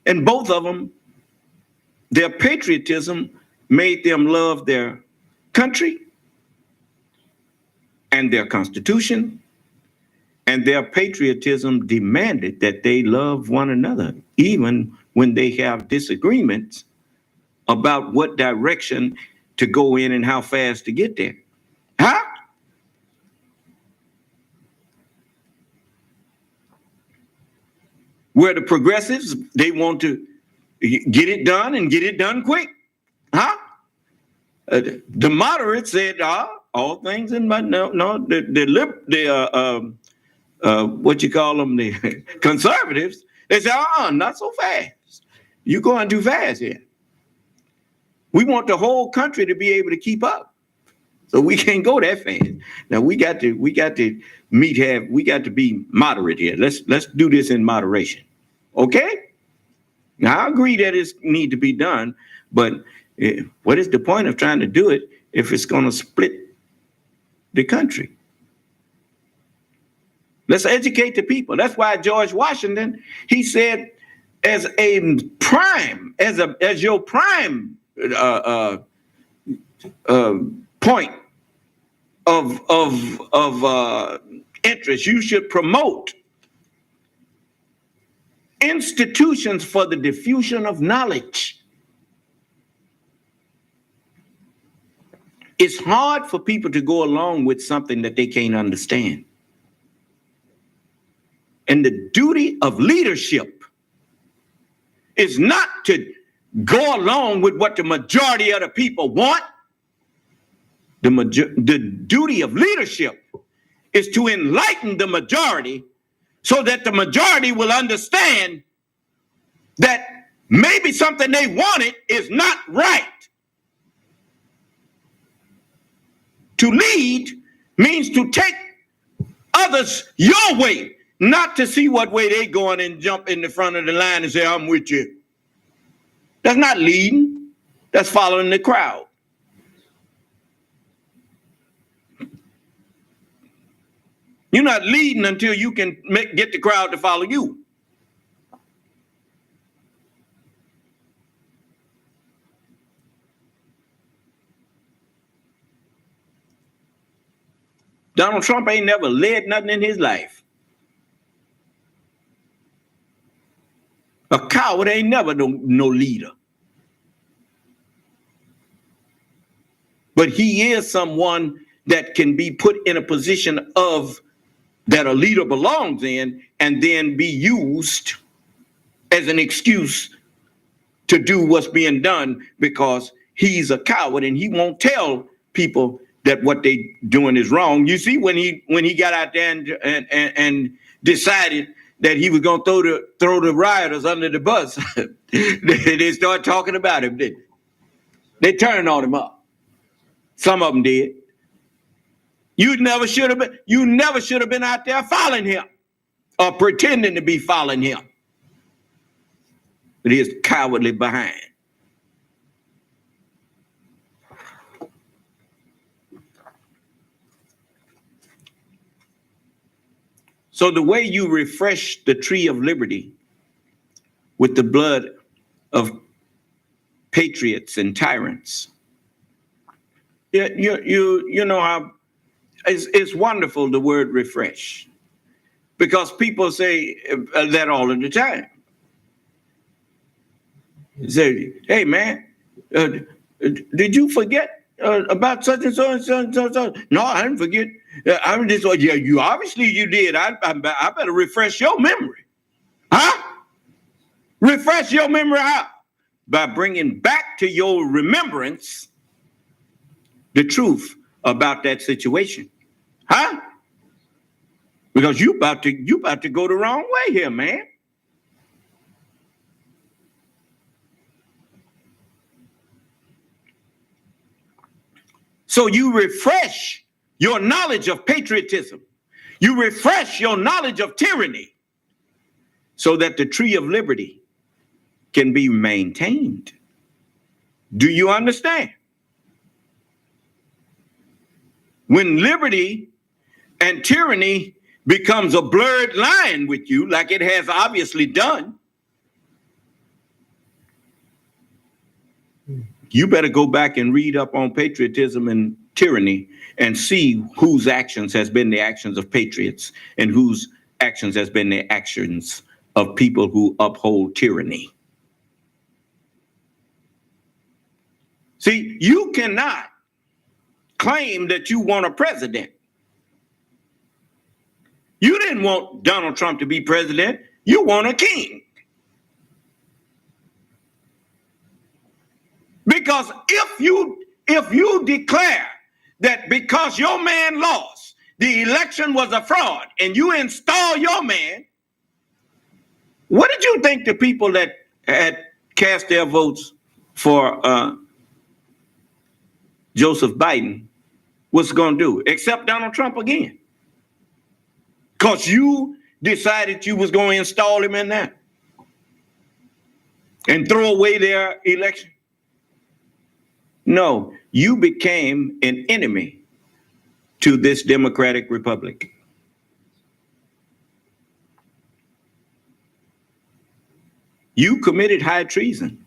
And both of them, their patriotism made them love their country and their Constitution, and their patriotism demanded that they love one another, even when they have disagreements about what direction to go in and how fast to get there. Huh? Where the progressives, they want to get it done and get it done quick. Huh? The moderates said, all things in my, no, what you call them, the conservatives, they said, not so fast. You're going too fast here. We want the whole country to be able to keep up. So we can't go that fast. Now we got to be moderate here. Let's do this in moderation. Okay? Now I agree that it need to be done, but what is the point of trying to do it if it's going to split the country? Let's educate the people. That's why George Washington, he said, as your prime point of interest, you should promote institutions for the diffusion of knowledge. It's hard for people to go along with something that they can't understand. And the duty of leadership is not to go along with what the majority of the people want. The duty of leadership is to enlighten the majority so that the majority will understand that maybe something they wanted is not right. To lead means to take others your way, not to see what way they going and jump in the front of the line and say, I'm with you. That's not leading. That's following the crowd. You're not leading until you can get the crowd to follow you. Donald Trump ain't never led nothing in his life. A coward ain't never no leader. But he is someone that can be put in a position of that a leader belongs in and then be used as an excuse to do what's being done because he's a coward and he won't tell people that what they doing is wrong. You see, when he got out there and decided that he was going to throw the rioters under the bus, they started talking about him, didn't they? They turned on him up. Some of them did. You never should have been out there following him or pretending to be following him. But he is cowardly behind. So the way you refresh the tree of liberty with the blood of patriots and tyrants, you know how it's wonderful, the word refresh, because people say that all of the time. Say, hey man, did you forget about such and so and so and so and so? No, I didn't forget. I'm just, yeah, you obviously you did. I better refresh your memory, huh? Refresh your memory how? By bringing back to your remembrance the truth about that situation, huh? Because you about to go the wrong way here, man. So you refresh your knowledge of patriotism. You refresh your knowledge of tyranny so that the tree of liberty can be maintained. Do you understand? When liberty and tyranny becomes a blurred line with you, like it has obviously done, you better go back and read up on patriotism and tyranny and see whose actions has been the actions of patriots and whose actions has been the actions of people who uphold tyranny. See, you cannot claim that you want a president. You didn't want Donald Trump to be president. You want a king. Because if you declare that because your man lost, the election was a fraud, and you install your man, what did you think the people that had cast their votes for Joseph Biden was going to do? Accept Donald Trump again? Because you decided you was going to install him in there and throw away their election? No, you became an enemy to this democratic republic. You committed high treason.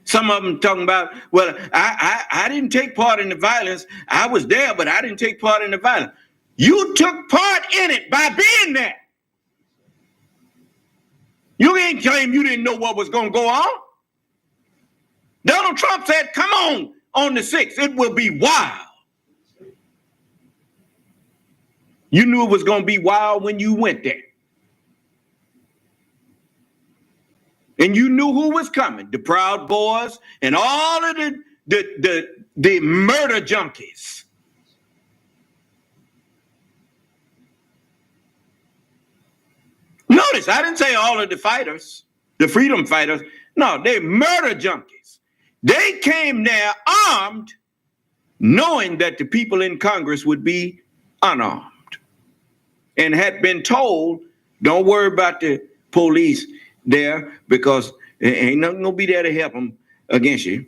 Some of them talking about, well, I didn't take part in the violence. I was there, but I didn't take part in the violence. You took part in it by being there. You ain't claim you didn't know what was going to go on. Donald Trump said, come on the 6th, it will be wild. You knew it was going to be wild when you went there. And you knew who was coming, the Proud Boys and all of the murder junkies. Notice, I didn't say all of the fighters, the freedom fighters. No, they murder junkies. They came there armed, knowing that the people in Congress would be unarmed and had been told, don't worry about the police there because there ain't nothing gonna be there to help them against you.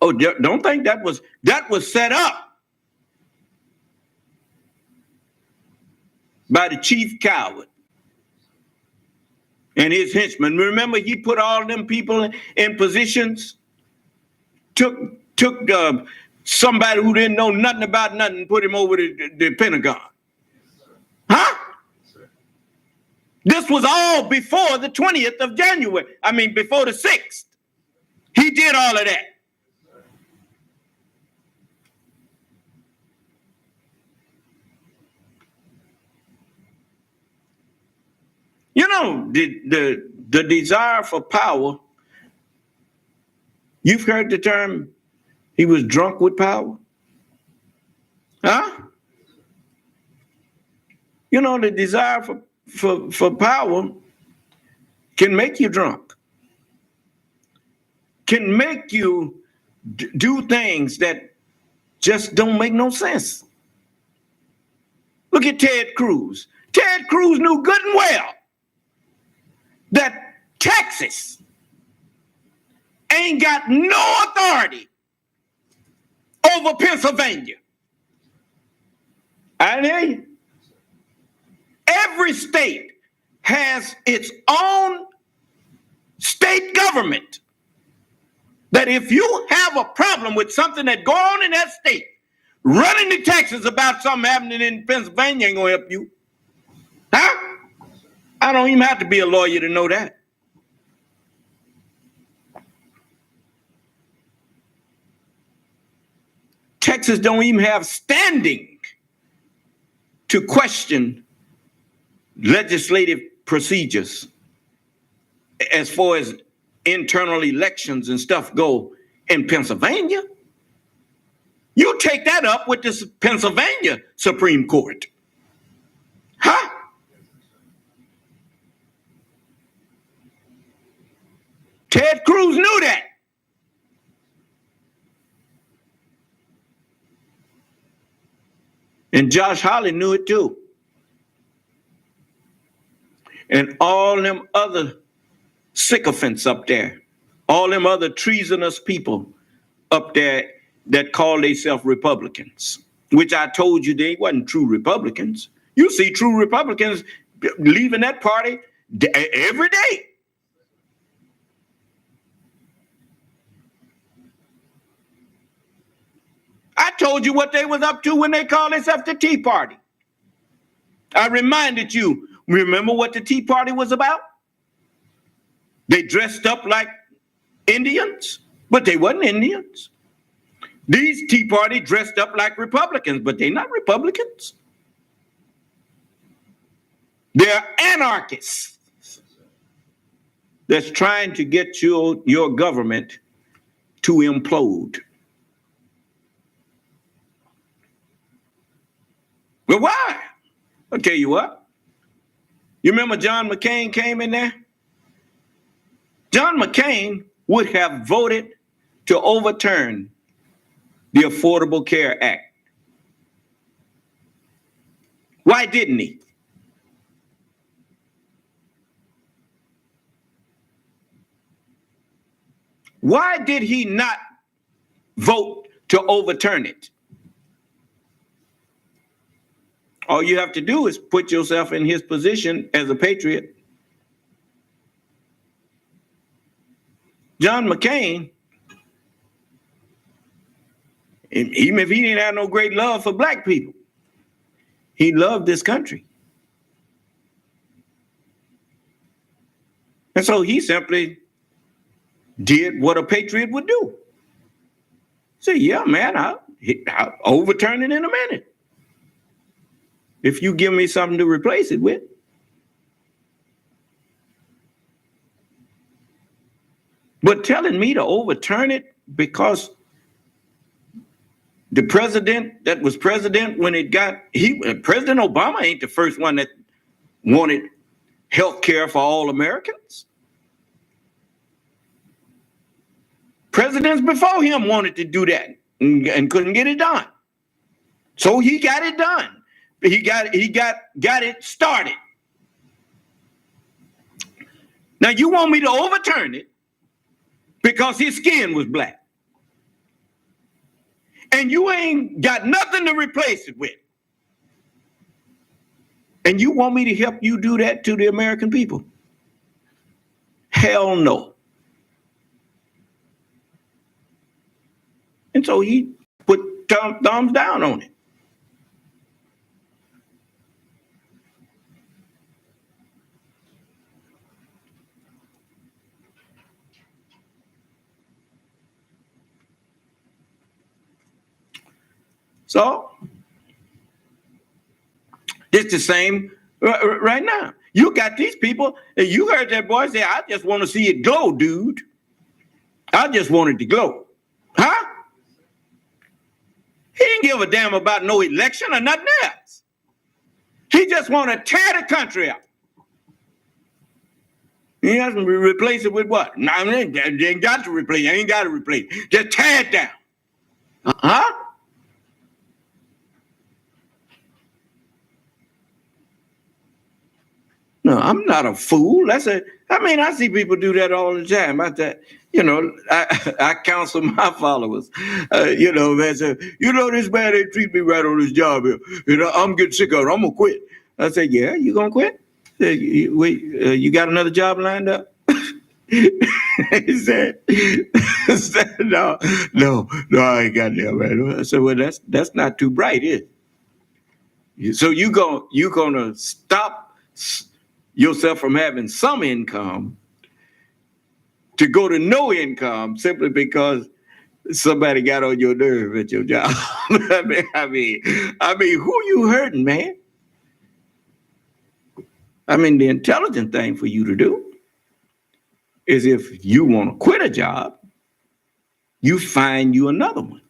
Oh, don't think that was set up by the chief coward and his henchmen. Remember, he put all them people in positions, took somebody who didn't know nothing about nothing and put him over the Pentagon? Huh? This was all before the 20th of January. I mean, before the 6th. He did all of that. You know, the desire for power, you've heard the term, he was drunk with power? Huh? You know, the desire for power can make you drunk, can make you do things that just don't make no sense. Look at Ted Cruz. Ted Cruz knew good and well that Texas ain't got no authority over Pennsylvania. I tell you, every state has its own state government that if you have a problem with something that go on in that state, running to Texas about something happening in Pennsylvania ain't gonna help you. Huh? I don't even have to be a lawyer to know that. Texas don't even have standing to question legislative procedures as far as internal elections and stuff go in Pennsylvania. You take that up with the Pennsylvania Supreme Court. Huh? Ted Cruz knew that. And Josh Hawley knew it too. And all them other sycophants up there, all them other treasonous people up there that call themselves Republicans, which I told you they wasn't true Republicans. You see true Republicans leaving that party every day. I told you what they was up to when they called themselves the Tea Party. I reminded you, remember what the Tea Party was about? They dressed up like Indians, but they wasn't Indians. These Tea Party dressed up like Republicans, but they're not Republicans. They're anarchists that's trying to get your government to implode. Well, why? I'll tell you what. You remember John McCain came in there? John McCain would have voted to overturn the Affordable Care Act. Why didn't he? Why did he not vote to overturn it? All you have to do is put yourself in his position as a patriot. John McCain, even if he didn't have no great love for black people, he loved this country. And so he simply did what a patriot would do. Say, yeah, man, I'll overturn it in a minute if you give me something to replace it with. But telling me to overturn it because the president that was president when it got, President Obama ain't the first one that wanted health care for all Americans. Presidents before him wanted to do that and couldn't get it done. So he got it done. He got it started. Now you want me to overturn it because his skin was black. And you ain't got nothing to replace it with. And you want me to help you do that to the American people? Hell no. And so he put thumbs down on it. So it's the same right now. You got these people, and you heard that boy say, I just want to see it glow, dude. I just want it to glow. Huh? He didn't give a damn about no election or nothing else. He just want to tear the country up. He has to replace it with what? No, they ain't got to replace it. Ain't got to replace it. Just tear it down. Huh? No, I'm not a fool. I see people do that all the time. I counsel my followers. They say, this man ain't treat me right on his job here. I'm getting sick of it. I'm gonna quit. I say, yeah, you gonna quit? You got another job lined up? He said, no, I ain't got that, man. I said, well, that's not too bright, is it? So you gonna stop yourself from having some income to go to no income simply because somebody got on your nerve at your job. I mean, who you hurting, man? The intelligent thing for you to do is if you want to quit a job, you find you another one.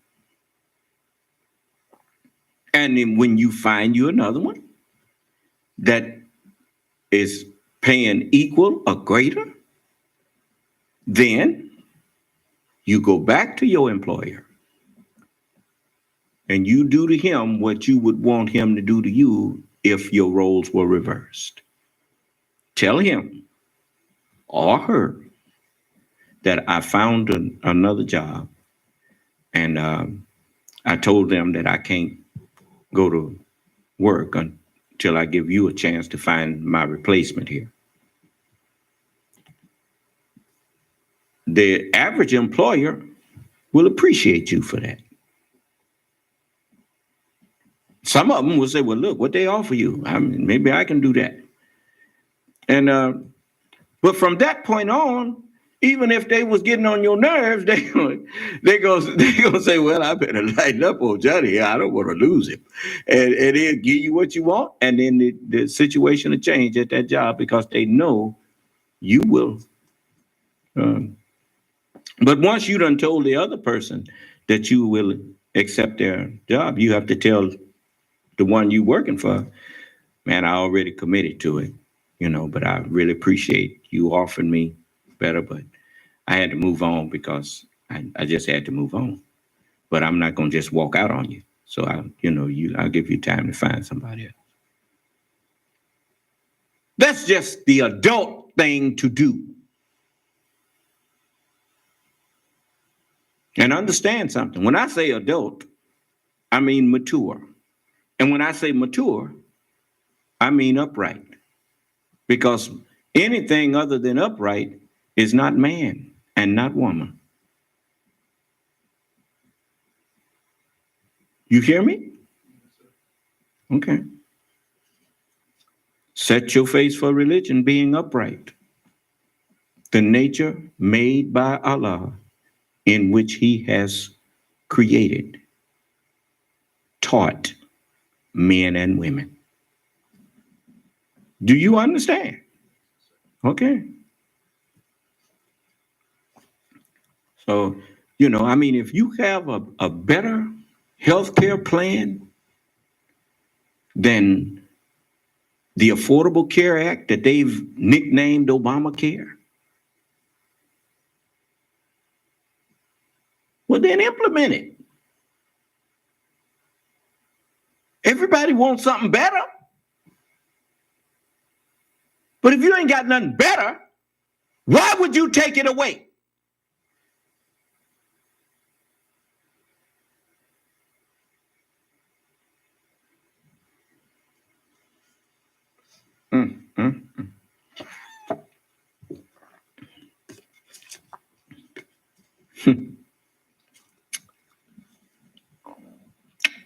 And then when you find you another one that is paying equal or greater, then you go back to your employer and you do to him what you would want him to do to you if your roles were reversed. Tell him or her that I found another job, and I told them that I can't go to work until I give you a chance to find my replacement here. The average employer will appreciate you for that. Some of them will say, well, look, what they offer you, maybe I can do that. And but from that point on, even if they was getting on your nerves, they gonna say, well, I better lighten up on Johnny. I don't want to lose him. And he'll give you what you want, and then the situation will change at that job because they know you will. But once you done told the other person that you will accept their job, you have to tell the one you working for, man, I already committed to it, but I really appreciate you offering me better, but I had to move on because I just had to move on. But I'm not going to just walk out on you. So I'll give you time to find somebody else. That's just the adult thing to do. And understand something. When I say adult, I mean mature. And when I say mature, I mean upright. Because anything other than upright is not man and not woman. You hear me? Okay. Set your face for religion being upright. The nature made by Allah in which he has created, taught men and women. Do you understand? Okay. So, if you have a better healthcare plan than the Affordable Care Act that they've nicknamed Obamacare, well, then implement it. Everybody wants something better. But if you ain't got nothing better, why would you take it away?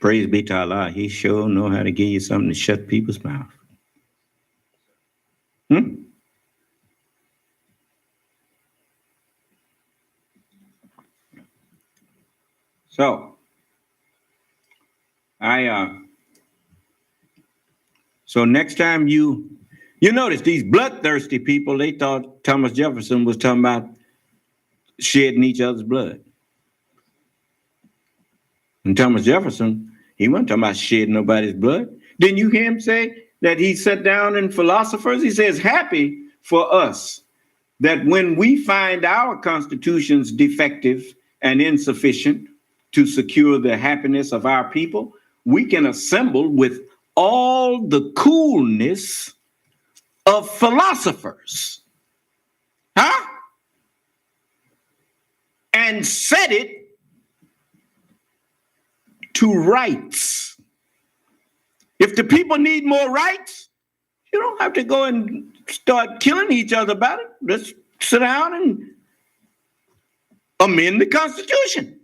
Praise be to Allah. He sure know how to give you something to shut people's mouth. So, so next time you notice these bloodthirsty people, they thought Thomas Jefferson was talking about shedding each other's blood. And Thomas Jefferson, he wasn't talking about shedding nobody's blood. Didn't you hear him say that he sat down in Philosophers? He says, happy for us that when we find our constitutions defective and insufficient to secure the happiness of our people, we can assemble with all the coolness of philosophers, and set it to rights. If the people need more rights, you don't have to go and start killing each other about it. Let's sit down and amend the Constitution.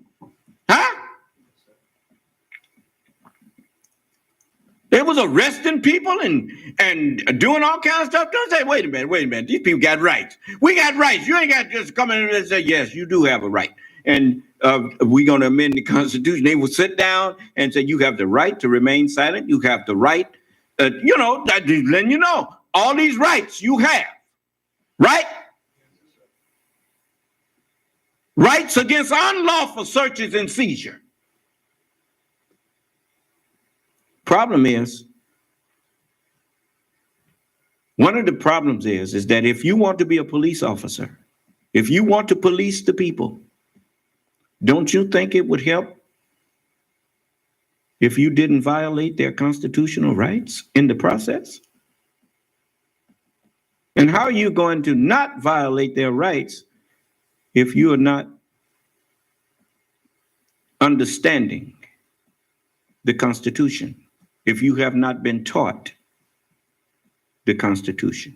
They was arresting people and doing all kinds of stuff. Don't say, wait a minute. These people got rights. We got rights. You ain't got to just come in and say, yes, you do have a right. And we're going to amend the Constitution. They will sit down and say, you have the right to remain silent. You have the right, letting you know, all these rights you have, right? Rights against unlawful searches and seizure. Problem is, one of the problems is that if you want to be a police officer, if you want to police the people, don't you think it would help if you didn't violate their constitutional rights in the process? And how are you going to not violate their rights if you are not understanding the Constitution? If you have not been taught the Constitution?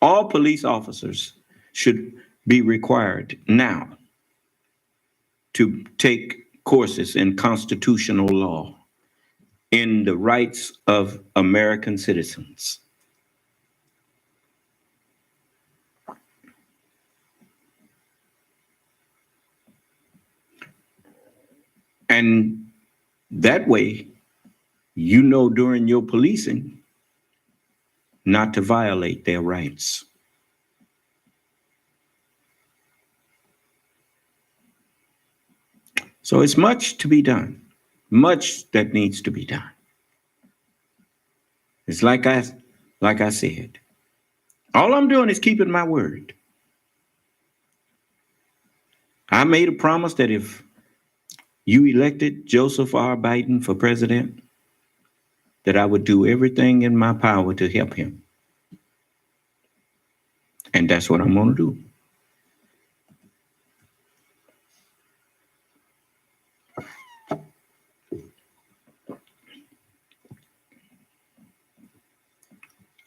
All police officers should be required now to take courses in constitutional law in the rights of American citizens. And that way, during your policing, not to violate their rights. So it's much to be done, much that needs to be done. It's like I said, all I'm doing is keeping my word. I made a promise that if you elected Joseph R. Biden for president, that I would do everything in my power to help him. And that's what I'm going to do.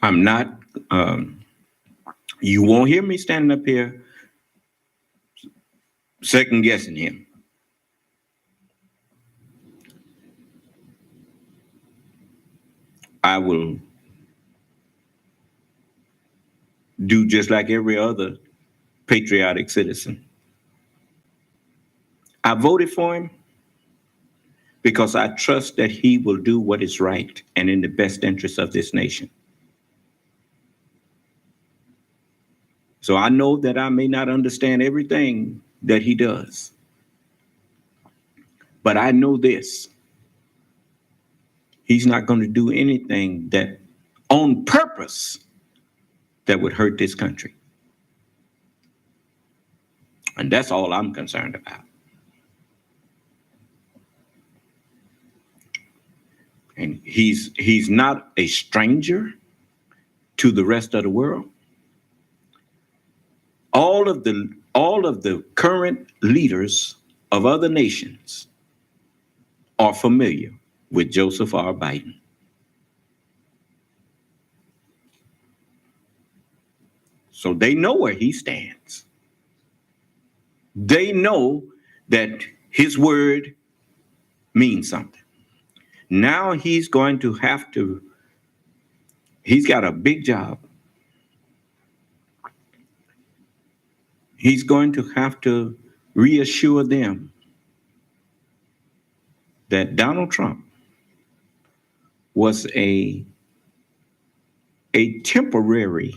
I'm not, you won't hear me standing up here second guessing him. I will do just like every other patriotic citizen. I voted for him because I trust that he will do what is right and in the best interest of this nation. So I know that I may not understand everything that he does, but I know this. He's not going to do anything that on purpose that would hurt this country. And that's all I'm concerned about. And he's not a stranger to the rest of the world. All of the current leaders of other nations are familiar with Joseph R. Biden. So they know where he stands. They know that his word means something. Now he's got a big job. He's going to have to reassure them that Donald Trump was a temporary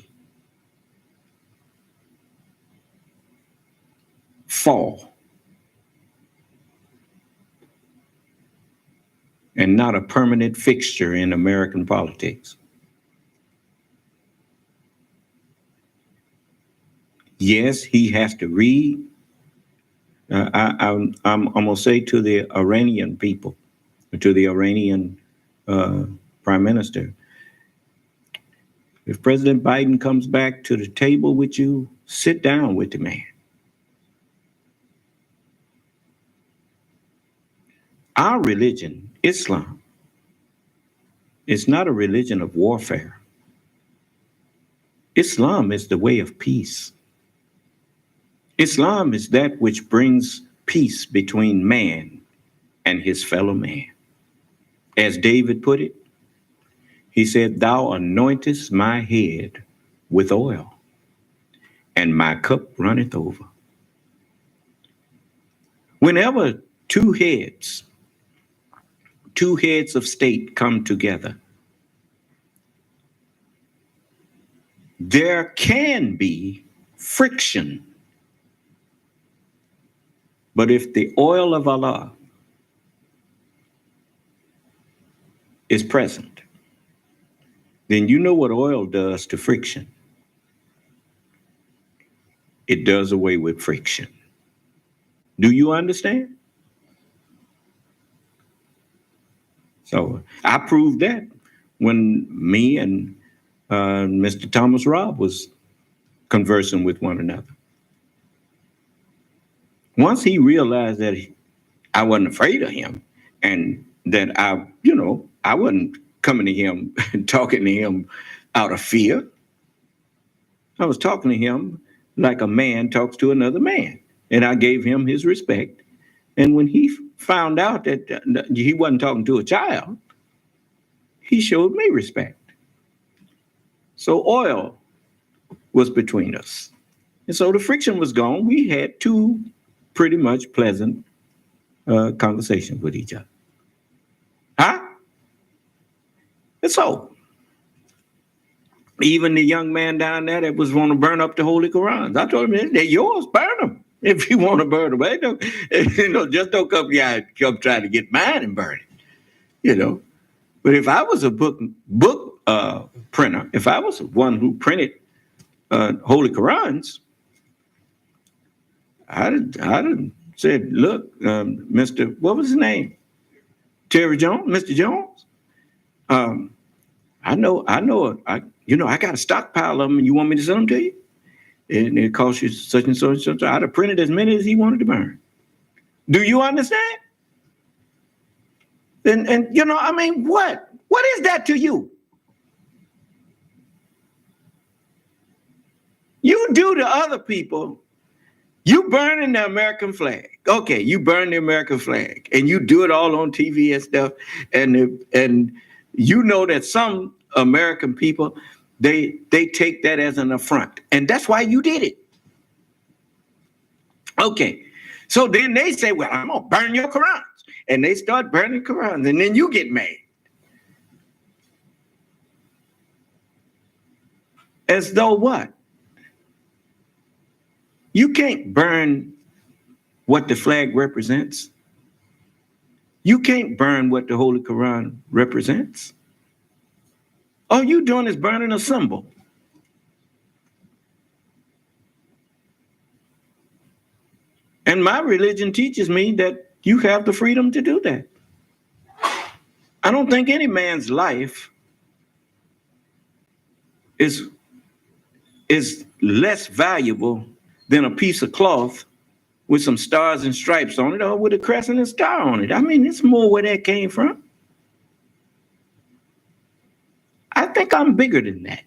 fall and not a permanent fixture in American politics. Yes, he has to read. I'm gonna say to the Iranian people, to the Iranian prime minister, if President Biden comes back to the table with you, sit down with the man. Our religion, Islam, is not a religion of warfare. Islam is the way of peace. Islam is that which brings peace between man and his fellow man. As David put it, he said, "Thou anointest my head with oil, and my cup runneth over." Whenever two heads of state come together, there can be friction. But if the oil of Allah is present, then you know what oil does to friction. It does away with friction. Do you understand? So I proved that when me and Mr. Thomas Robb was conversing with one another. Once he realized that I wasn't afraid of him and that I wasn't coming to him and talking to him out of fear. I was talking to him like a man talks to another man. And I gave him his respect. And when he found out that he wasn't talking to a child, he showed me respect. So oil was between us. And so the friction was gone. We had two pretty much pleasant conversations with each other. Huh? And so even the young man down there that was want to burn up the Holy Qurans, I told him, they're yours, burn them. If you want to burn them, just don't come try to get mine and burn it, But if I was a book printer, if I was one who printed Holy Qurans, I'd said, look, Mr. What was his name? Terry Jones, Mr. Jones. I got a stockpile of them, and you want me to send them to you? And it costs you such and such. I'd have printed as many as he wanted to burn. Do you understand? And what is that to you? You do to other people, you burning the American flag. Okay, you burn the American flag, and you do it all on TV and stuff, and you know that some American people, they take that as an affront, and that's why you did it. Okay, so then they say, well, I'm gonna burn your Qurans, and they start burning Qurans, and then you get mad. As though what? You can't burn what the flag represents. You can't burn what the Holy Quran represents. All you doing is burning a symbol. And my religion teaches me that you have the freedom to do that. I don't think any man's life is less valuable than a piece of cloth with some stars and stripes on it, or with a crescent and star on it. I mean, it's more where that came from. I think I'm bigger than that.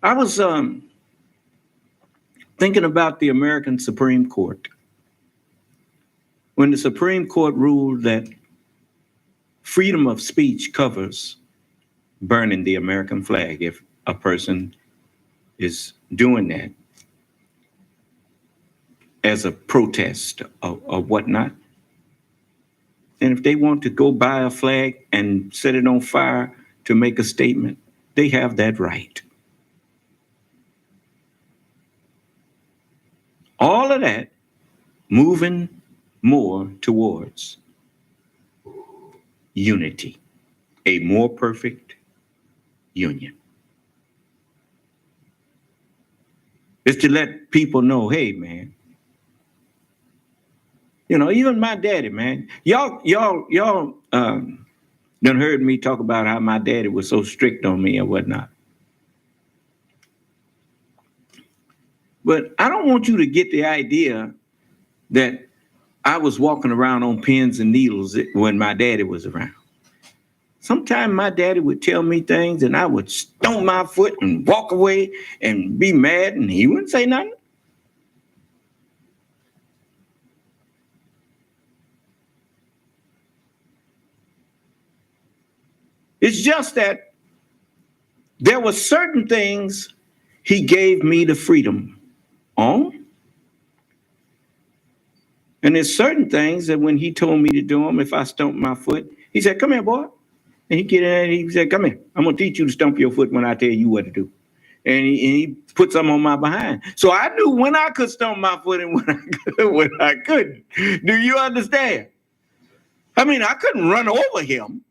I was thinking about the American Supreme Court. When the Supreme Court ruled that freedom of speech covers burning the American flag if a person is doing that as a protest or whatnot. And if they want to go buy a flag and set it on fire to make a statement, they have that right. All of that moving more towards unity, a more perfect union. It's to let people know, hey, man, you know, even my daddy, man, y'all done heard me talk about how my daddy was so strict on me or whatnot. But I don't want you to get the idea that I was walking around on pins and needles when my daddy was around. Sometimes my daddy would tell me things and I would stomp my foot and walk away and be mad and he wouldn't say nothing. It's just that there were certain things he gave me the freedom on. And there's certain things that when he told me to do them, if I stomped my foot, he said, come here, boy. And he get in and he said, come here. I'm going to teach you to stomp your foot when I tell you what to do. And he put some on my behind. So I knew when I could stomp my foot and when I couldn't. Do you understand? I mean, I couldn't run over him.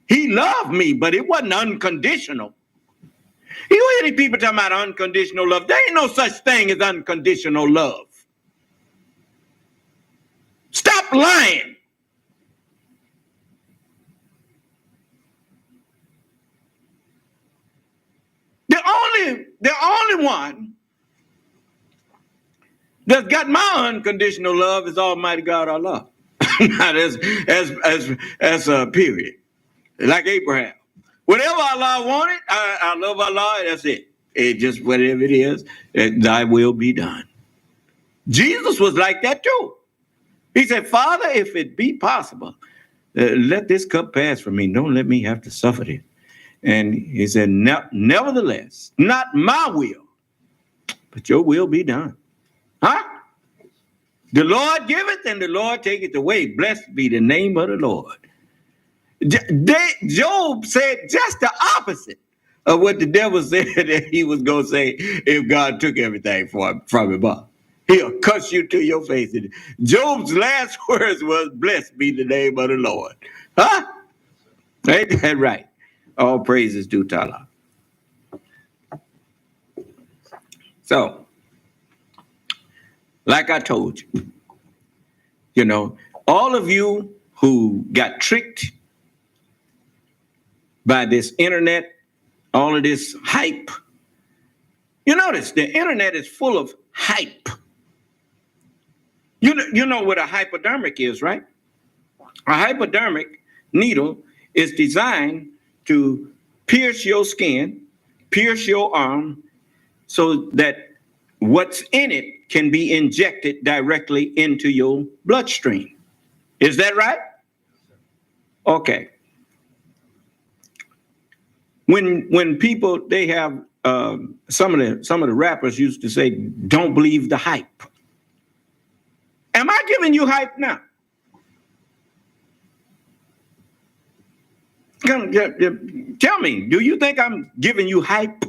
He loved me, but it wasn't unconditional. You hear these people talking about unconditional love. There ain't no such thing as unconditional love. Stop lying. The only one that's got my unconditional love is Almighty God Allah. Not as a period. Like Abraham. Whatever Allah wanted, I love Allah, that's it. It just whatever it is, thy will be done. Jesus was like that too. He said, Father, if it be possible, let this cup pass from me. Don't let me have to suffer it. And he said, nevertheless, not my will, but your will be done. Huh? The Lord giveth and the Lord taketh away. Blessed be the name of the Lord. Job said just the opposite of what the devil said that he was going to say if God took everything from him. He'll cuss you to your face. Job's last words was, blessed be the name of the Lord. Huh? Ain't that right? All praises due to Allah. So, like I told you, you know, all of you who got tricked by this internet, all of this hype. You notice the internet is full of hype. You know what a hypodermic is, right? A hypodermic needle is designed to pierce your skin, pierce your arm, so that what's in it can be injected directly into your bloodstream. Is that right? Okay. When people, they have some of the rappers used to say, don't believe the hype. Am I giving you hype now? Tell me, do you think I'm giving you hype?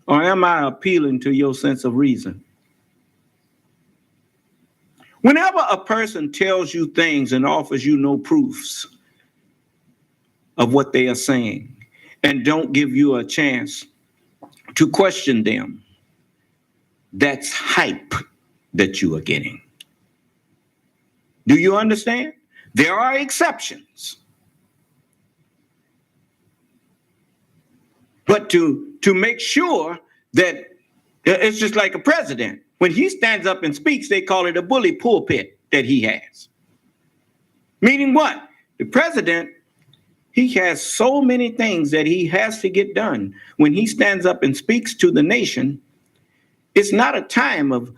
Or am I appealing to your sense of reason? Whenever a person tells you things and offers you no proofs of what they are saying and don't give you a chance to question them, that's hype that you are getting. Do you understand? There are exceptions. But to make sure that it's just like a president. When he stands up and speaks, they call it a bully pulpit that he has. Meaning what? The president, He has so many things that he has to get done. When he stands up and speaks to the nation, it's not a time of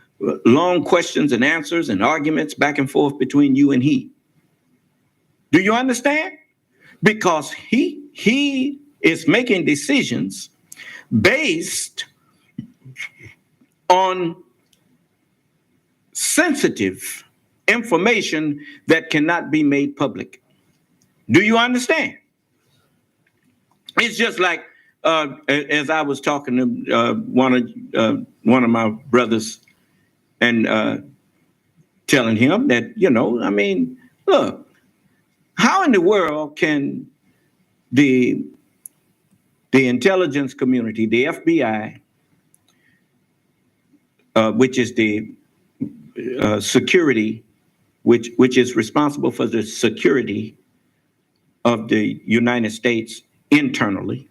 long questions and answers and arguments back and forth between you and he. Do you understand? Because he is making decisions based on sensitive information that cannot be made public. Do you understand? It's just like as I was talking to one of my brothers and telling him that, I mean, look, how in the world can the intelligence community, the FBI, which is the security, which is responsible for the security of the United States internally,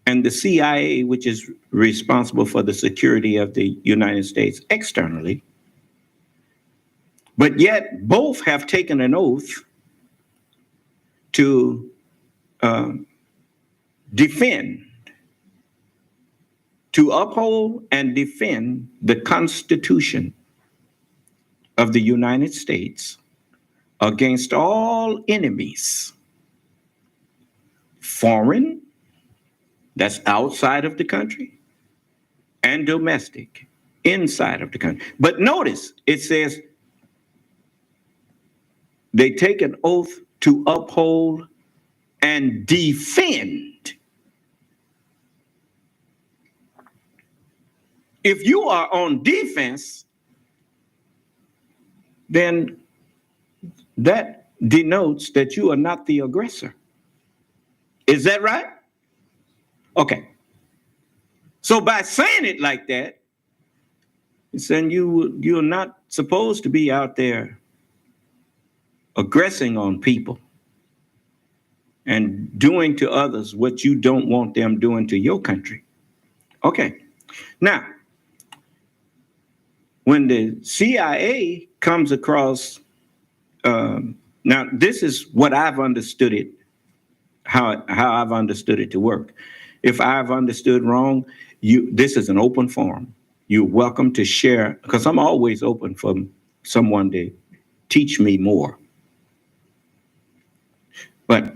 and the CIA, which is responsible for the security of the United States externally, but yet both have taken an oath to defend, to uphold and defend the Constitution of the United States against all enemies, foreign, that's outside of the country, and domestic, inside of the country. But notice, it says they take an oath to uphold and defend. If you are on defense, then that denotes that you are not the aggressor. Is that right? Okay. So by saying it like that, it's saying you're not supposed to be out there aggressing on people and doing to others what you don't want them doing to your country. Okay. Now, when the CIA comes across, now this is what I've understood it, how I've understood it to work. If I've understood wrong, this is an open forum. You're welcome to share, because I'm always open for someone to teach me more. But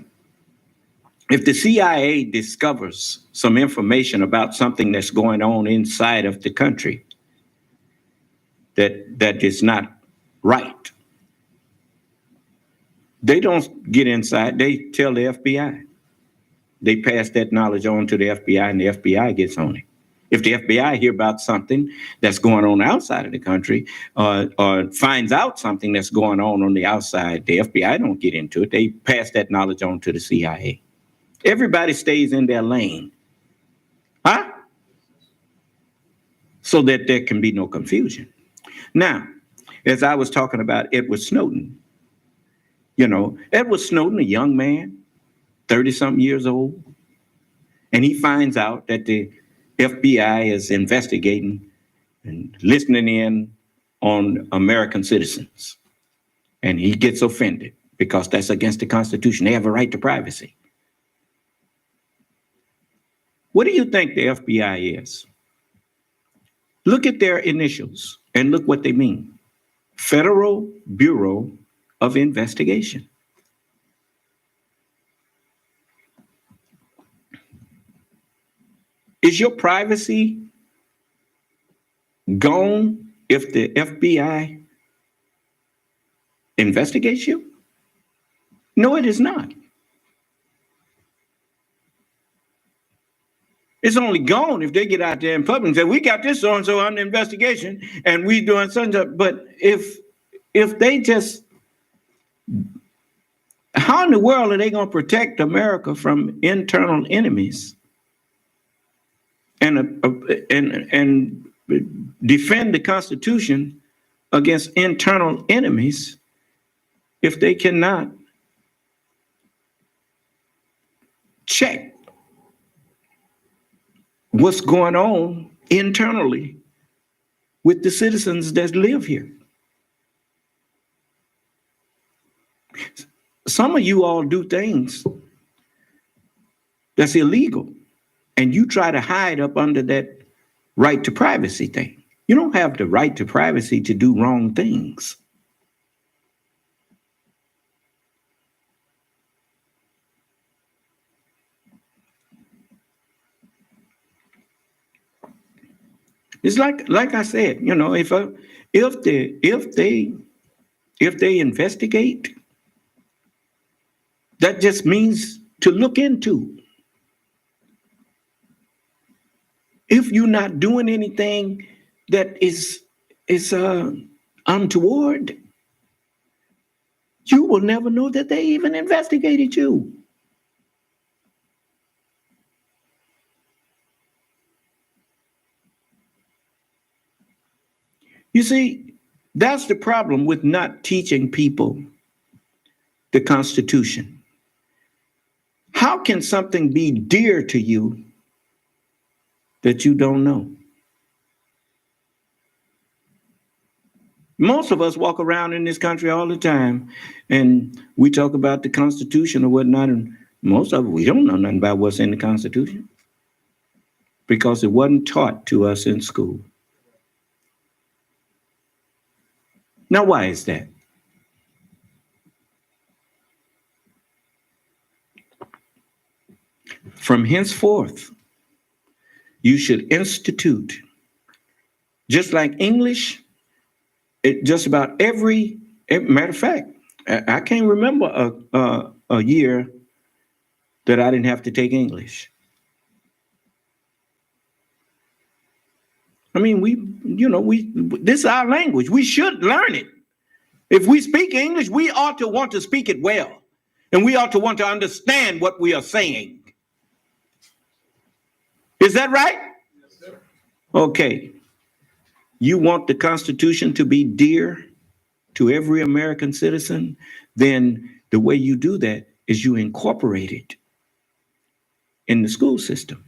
if the CIA discovers some information about something that's going on inside of the country that is not right, they don't get inside. They tell the FBI. They pass that knowledge on to the FBI, and the FBI gets on it. If the FBI hear about something that's going on outside of the country, or finds out something that's going on the outside, the FBI don't get into it. They pass that knowledge on to the CIA. Everybody stays in their lane. Huh? So that there can be no confusion. Now, as I was talking about Edward Snowden, Edward Snowden, a young man, 30-something years old, and he finds out that the FBI is investigating and listening in on American citizens. And he gets offended because that's against the Constitution. They have a right to privacy. What do you think the FBI is? Look at their initials and look what they mean. Federal Bureau of Investigation. Is your privacy gone if the FBI investigates you? No, it is not. It's only gone if they get out there in public and say, we got this so-and-so under investigation and we doing something. But if they just, how in the world are they going to protect America from internal enemies and defend the Constitution against internal enemies if they cannot check what's going on internally with the citizens that live here? Some of you all do things That's illegal. And you try to hide up under that right to privacy thing. You don't have the right to privacy to do wrong things. It's like I said, you know, if they investigate, that just means to look into. If you're not doing anything that is untoward, you will never know that they even investigated you. You see, that's the problem with not teaching people the Constitution. How can something be dear to you that you don't know? Most of us walk around in this country all the time and we talk about the Constitution or whatnot, and most of it, we don't know nothing about what's in the Constitution because it wasn't taught to us in school. Now, why is that? From henceforth, you should institute, just like English, just about every matter of fact, I can't remember a year that I didn't have to take English. I mean, this is our language. We should learn it. If we speak English, we ought to want to speak it well. And we ought to want to understand what we are saying. Is that right? Yes, sir. Okay. You want the Constitution to be dear to every American citizen, then the way you do that is you incorporate it in the school system.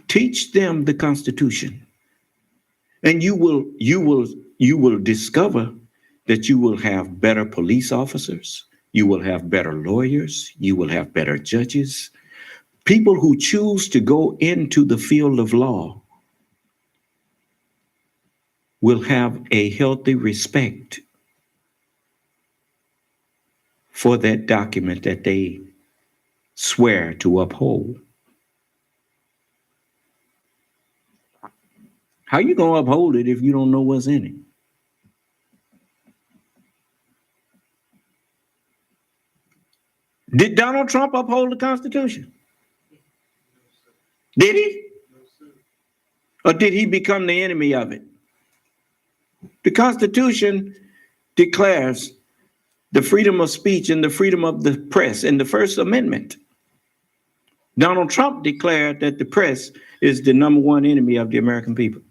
Teach them the Constitution, and you will discover that you will have better police officers, you will have better lawyers, you will have better judges. People who choose to go into the field of law will have a healthy respect for that document that they swear to uphold. How you going to uphold it if you don't know what's in it? Did Donald Trump uphold the Constitution? Did he? Or did he become the enemy of it? The Constitution declares the freedom of speech and the freedom of the press in the First Amendment. Donald Trump declared that the press is the number one enemy of the American people.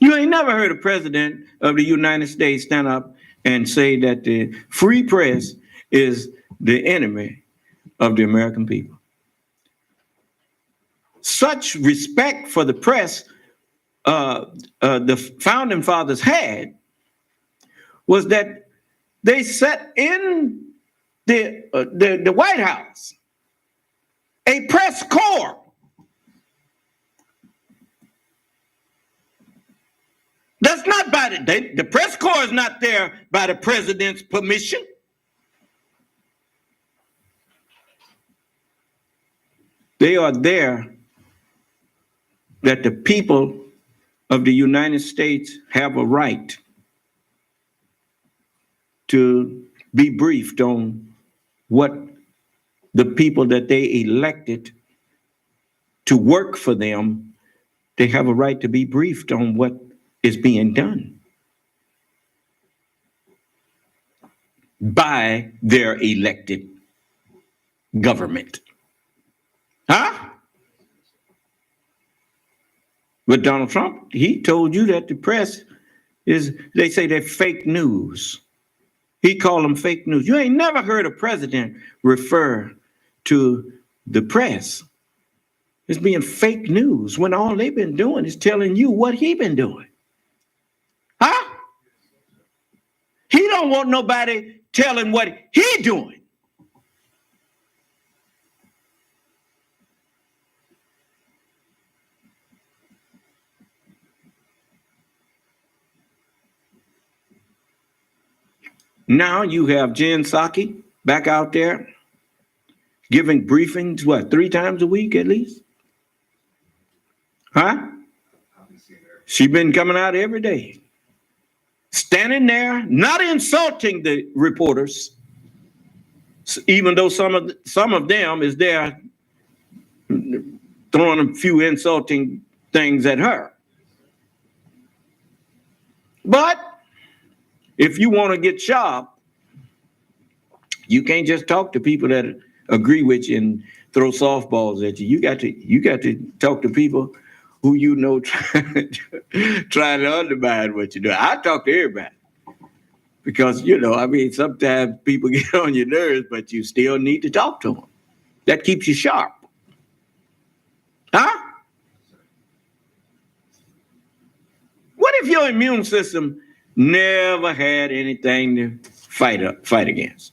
You ain't never heard a president of the United States stand up and say that the free press is the enemy of the American people. Such respect for the press the founding fathers had was that they set in the White House a press corps. That's not by the press corps is not there by the president's permission. They are there that the people of the United States have a right to be briefed on what the people that they elected to work for them, they have a right to be briefed on what is being done by their elected government. Huh? But Donald Trump, he told you that the press is, they say they're fake news. He called them fake news. You ain't never heard a president refer to the press as being fake news when all they've been doing is telling you what he been doing. don't want nobody telling what he doing. Now you have Jen Psaki back out there giving briefings, what, 3 times a week at least? Huh? She been coming out every day, standing there, not insulting the reporters, even though some of them is there throwing a few insulting things at her. But if you want to get sharp, you can't just talk to people that agree with you and throw softballs at you. You got to talk to people who you know trying to undermine what you do. I talk to everybody because, sometimes people get on your nerves, but you still need to talk to them. That keeps you sharp. Huh? What if your immune system never had anything to fight against?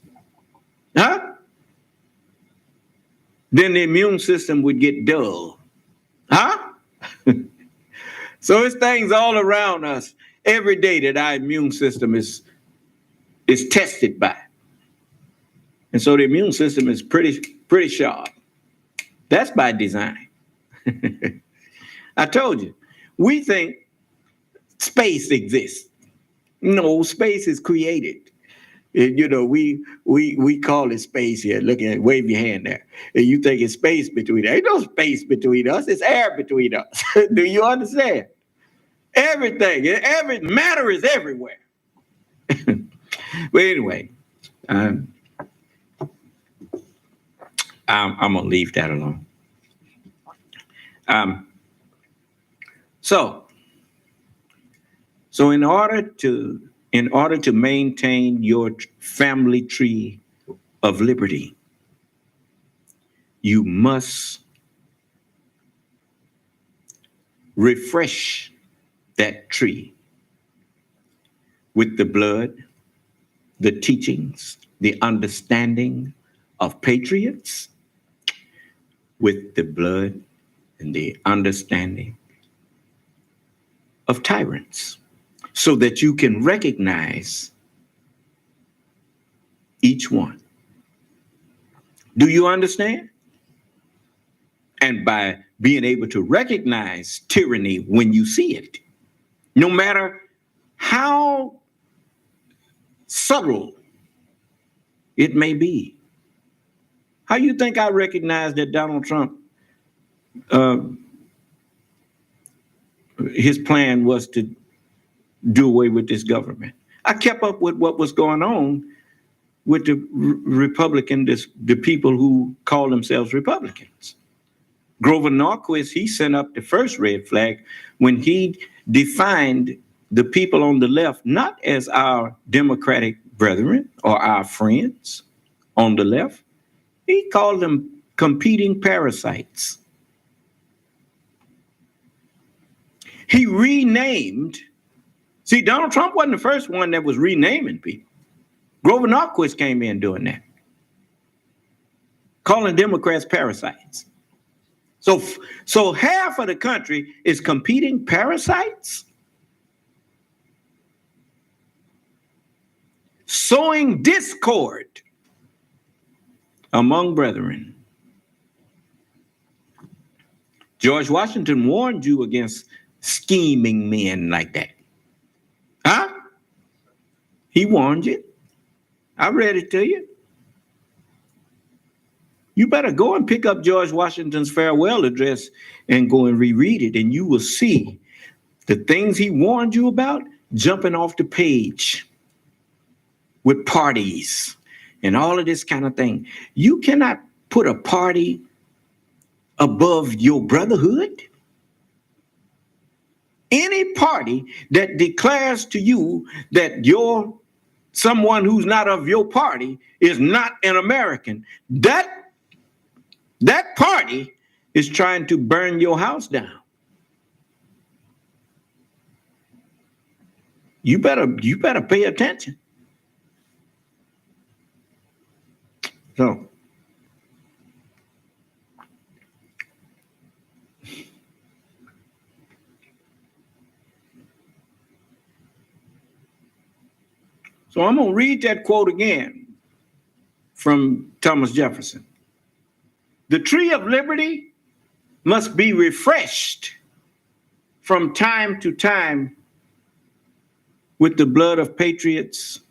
Huh? Then the immune system would get dull. Huh? So it's things all around us every day that our immune system is tested by. And so the immune system is pretty sharp. That's by design. I told you, we think space exists. No, space is created. We call it space here. Look at it, wave your hand there. And you think it's space between us. Ain't no space between us. It's air between us. Do you understand? Everything, every matter is everywhere. But anyway, I'm gonna leave that alone. So in order to maintain your family tree of liberty, you must refresh that tree with the blood, the teachings, the understanding of patriots, with the blood and the understanding of tyrants, so that you can recognize each one. Do you understand? And by being able to recognize tyranny when you see it, no matter how subtle it may be. How you think I recognize that Donald Trump, his plan was to do away with this government? I kept up with what was going on with the the people who call themselves Republicans. Grover Norquist, he sent up the first red flag when he defined the people on the left not as our Democratic brethren or our friends on the left. He called them competing parasites. He renamed. See, Donald Trump wasn't the first one that was renaming people. Grover Norquist came in doing that, calling Democrats parasites. So half of the country is competing parasites, sowing discord among brethren. George Washington warned you against scheming men like that. Huh? He warned you. I read it to you. You better go and pick up George Washington's farewell address and go and reread it, and you will see the things he warned you about jumping off the page with parties and all of this kind of thing. You cannot put a party above your brotherhood. Any party that declares to you that someone who's not of your party is not an American, that party is trying to burn your house down. You better pay attention. So I'm going to read that quote again from Thomas Jefferson. The tree of liberty must be refreshed from time to time with the blood of patriots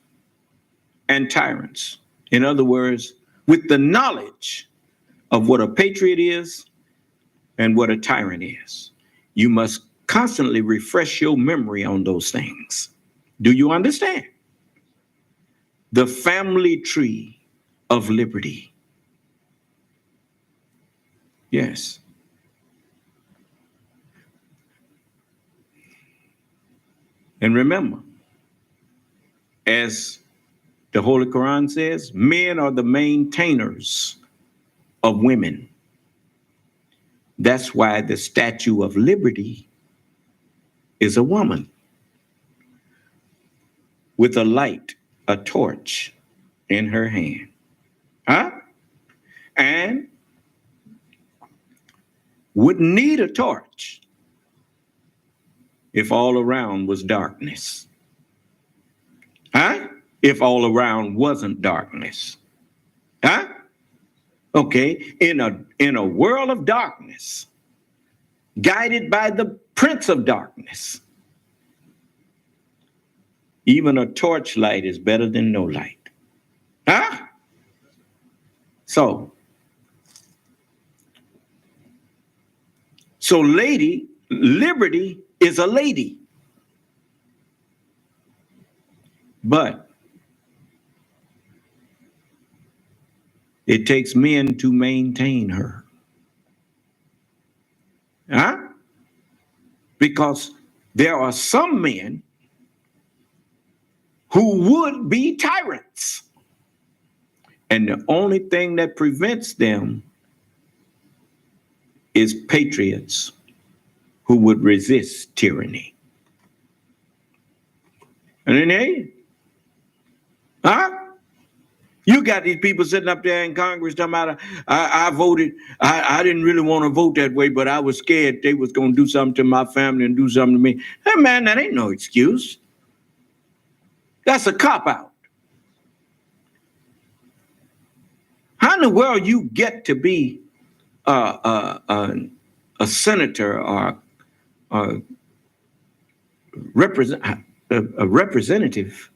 and tyrants. In other words, with the knowledge of what a patriot is and what a tyrant is. You must constantly refresh your memory on those things. Do you understand? The family tree of liberty. Yes. And remember, as the Holy Quran says, men are the maintainers of women. That's why the Statue of Liberty is a woman with a light, a torch in her hand. Huh? And wouldn't need a torch if all around was darkness. Huh? If all around wasn't darkness. Huh? Okay, in a world of darkness, guided by the prince of darkness, even a torchlight is better than no light. Huh? So lady, liberty is a lady. But it takes men to maintain her. Huh? Because there are some men who would be tyrants. And the only thing that prevents them is patriots who would resist tyranny. And then, hey, huh? You got these people sitting up there in Congress talking about, I voted, I didn't really want to vote that way, but I was scared they was going to do something to my family and do something to me. Hey, man, that ain't no excuse. That's a cop-out. How in the world you get to be a senator or a representative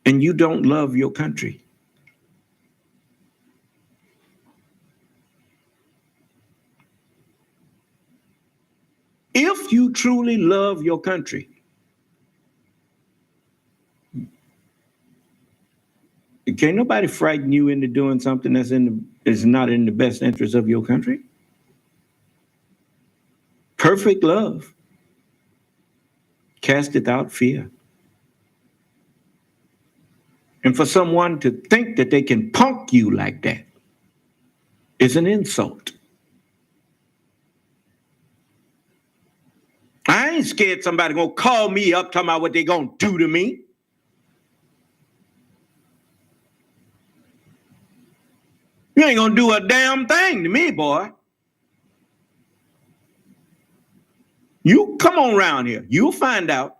and you don't love your country? If you truly love your country, can't nobody frighten you into doing something that's is not in the best interest of your country. Perfect love casteth out fear. And for someone to think that they can punk you like that is an insult. I ain't scared somebody gonna call me up talking about what they gonna do to me. You ain't gonna do a damn thing to me, boy. You come on around here. You'll find out.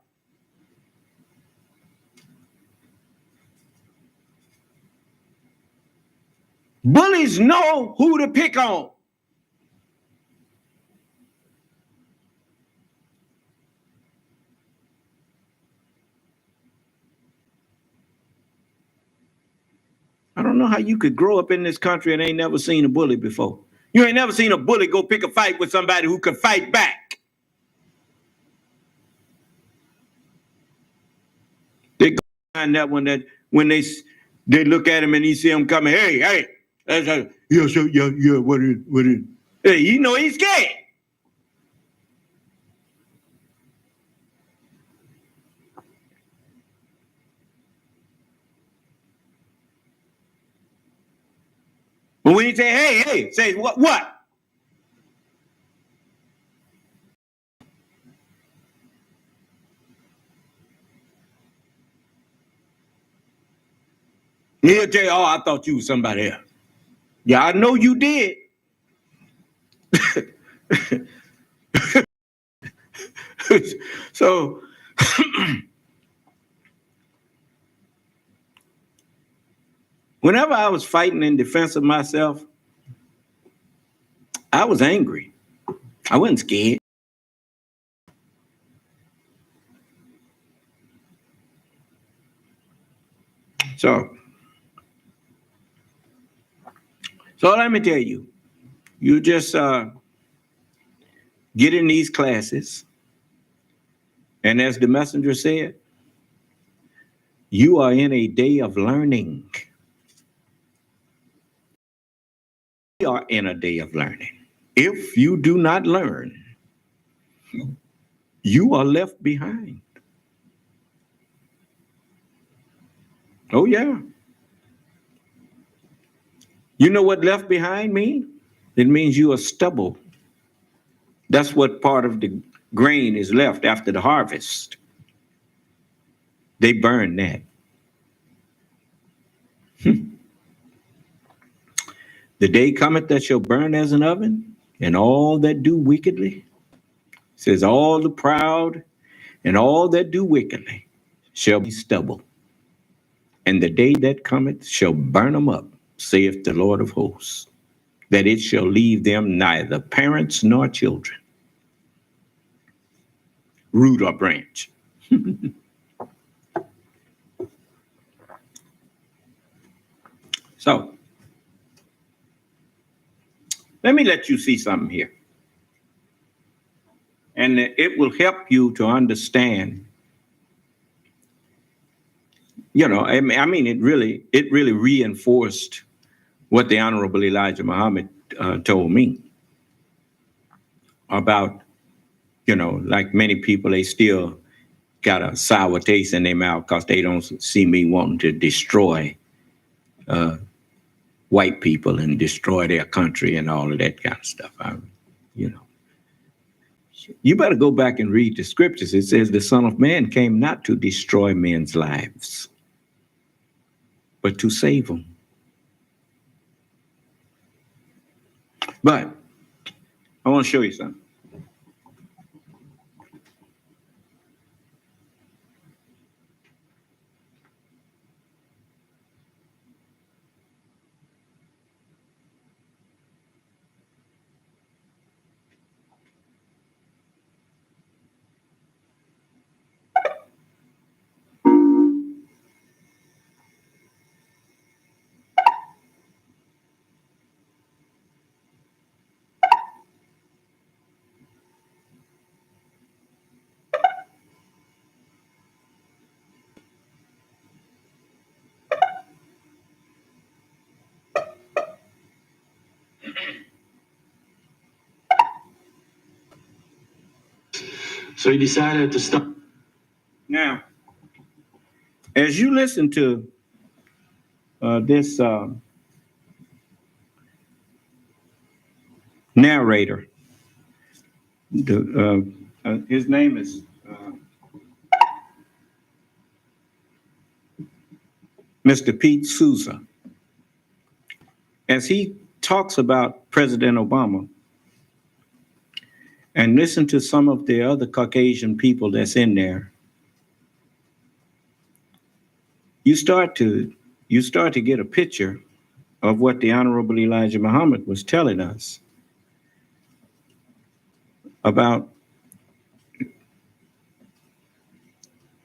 Bullies know who to pick on. I don't know how you could grow up in this country and ain't never seen a bully before. You ain't never seen a bully go pick a fight with somebody who could fight back. They go behind that one that when they look at him and he see him coming, hey, yeah, what is? Hey, you know he's scared. But when he say, hey, say what? He'll tell you, oh, I thought you was somebody else. Yeah, I know you did. So, whenever I was fighting in defense of myself, I was angry. I wasn't scared. So let me tell you, you just get in these classes, and as the messenger said, you are in a day of learning. We are in a day of learning. If you do not learn, you are left behind. Oh, yeah. You know what left behind means? It means you are stubble. That's what part of the grain is left after the harvest. They burn that. The day cometh that shall burn as an oven, and all that do wickedly, says all the proud and all that do wickedly shall be stubble. And the day that cometh shall burn them up, saith the Lord of hosts, that it shall leave them neither parents nor children, root or branch. So, let me let you see something here. And it will help you to understand. You know, I mean, it really reinforced what the Honorable Elijah Muhammad told me about, you know, like many people, they still got a sour taste in their mouth because they don't see me wanting to destroy white people and destroy their country and all of that kind of stuff. You know, you better go back and read the scriptures. It says the Son of Man came not to destroy men's lives, but to save them. But I want to show you something. So he decided to stop. Now, as you listen to this narrator, his name is Mr. Pete Souza. As he talks about President Obama, and listen to some of the other Caucasian people that's in there, you start to get a picture of what the Honorable Elijah Muhammad was telling us about.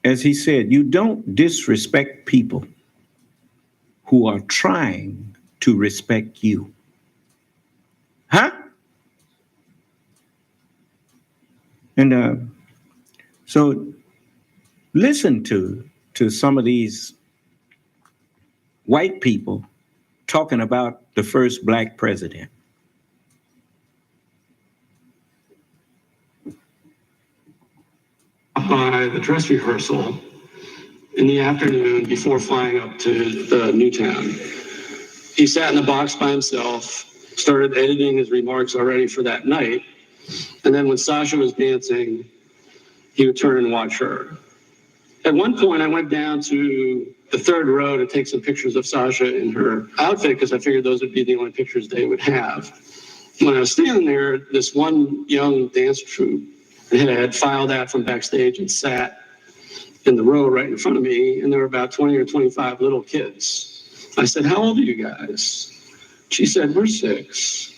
As he said, you don't disrespect people who are trying to respect you. Huh? And so listen to some of these white people talking about the first black president. By the dress rehearsal in the afternoon before flying up to Newtown. He sat in the box by himself, started editing his remarks already for that night. And then when Sasha was dancing, he would turn and watch her. At one point, I went down to the third row to take some pictures of Sasha in her outfit because I figured those would be the only pictures they would have. When I was standing there, this one young dance troupe had filed out from backstage and sat in the row right in front of me, and there were about 20 or 25 little kids. I said, "How old are you guys?" She said, "We're 6.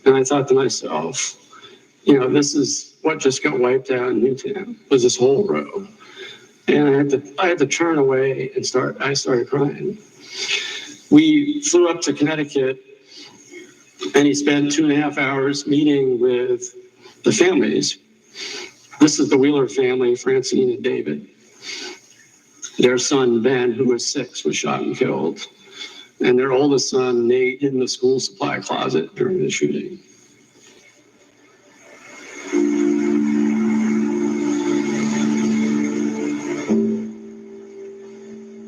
And I thought to myself, you know, this is what just got wiped out in Newtown, was this whole row. And I had to turn away and I started crying. We flew up to Connecticut, and he spent 2.5 hours meeting with the families. This is the Wheeler family, Francine and David. Their son, Ben, who was 6, was shot and killed. And their oldest son, Nate, hid in the school supply closet during the shooting.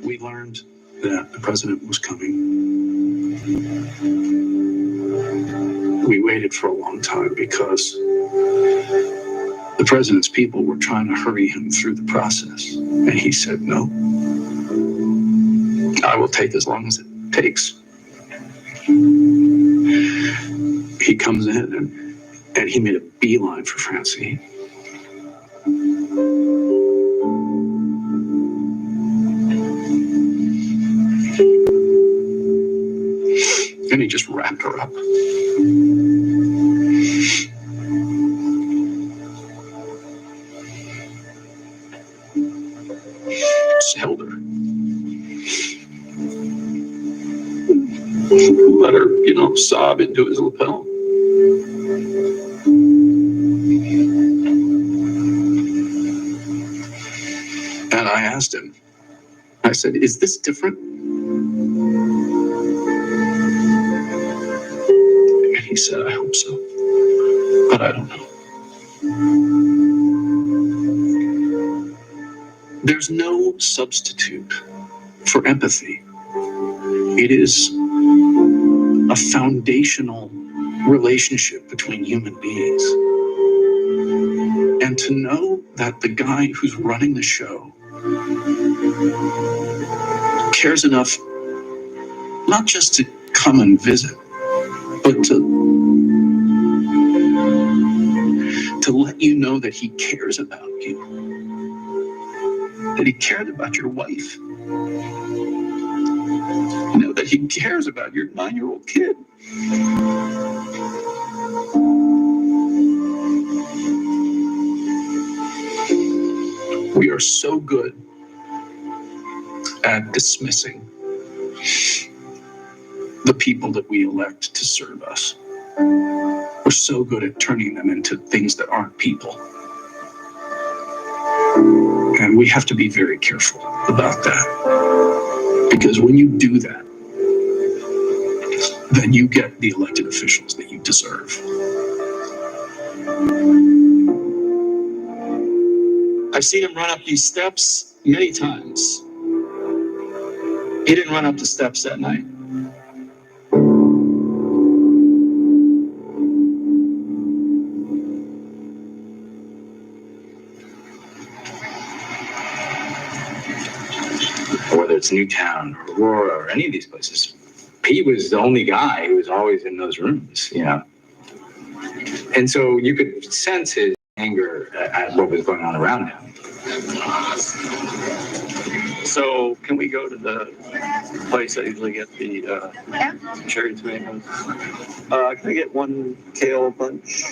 We learned that the president was coming. We waited for a long time because the president's people were trying to hurry him through the process. And he said, "No, I will take as long as it takes." He comes in and he made a beeline for Francine. And he just wrapped her up. Just held her. Let her, sob into his lapel. And I asked him, I said, "Is this different?" And he said, "I hope so, but I don't know." There's no substitute for empathy. It is a foundational relationship between human beings. And to know that the guy who's running the show cares enough not just to come and visit, but to let you know that he cares about you, that he cared about your wife, that he cares about your 9-year-old kid. We are so good at dismissing the people that we elect to serve us. We're so good at turning them into things that aren't people. And we have to be very careful about that. Because when you do that, then you get the elected officials that you deserve. I've seen him run up these steps many times. He didn't run up the steps that night. Whether it's Newtown or Aurora or any of these places, he was the only guy who was always in those rooms, And so you could sense his anger at what was going on around him. So can we go to the place I usually get the cherry tomatoes? Can I get one kale bunch?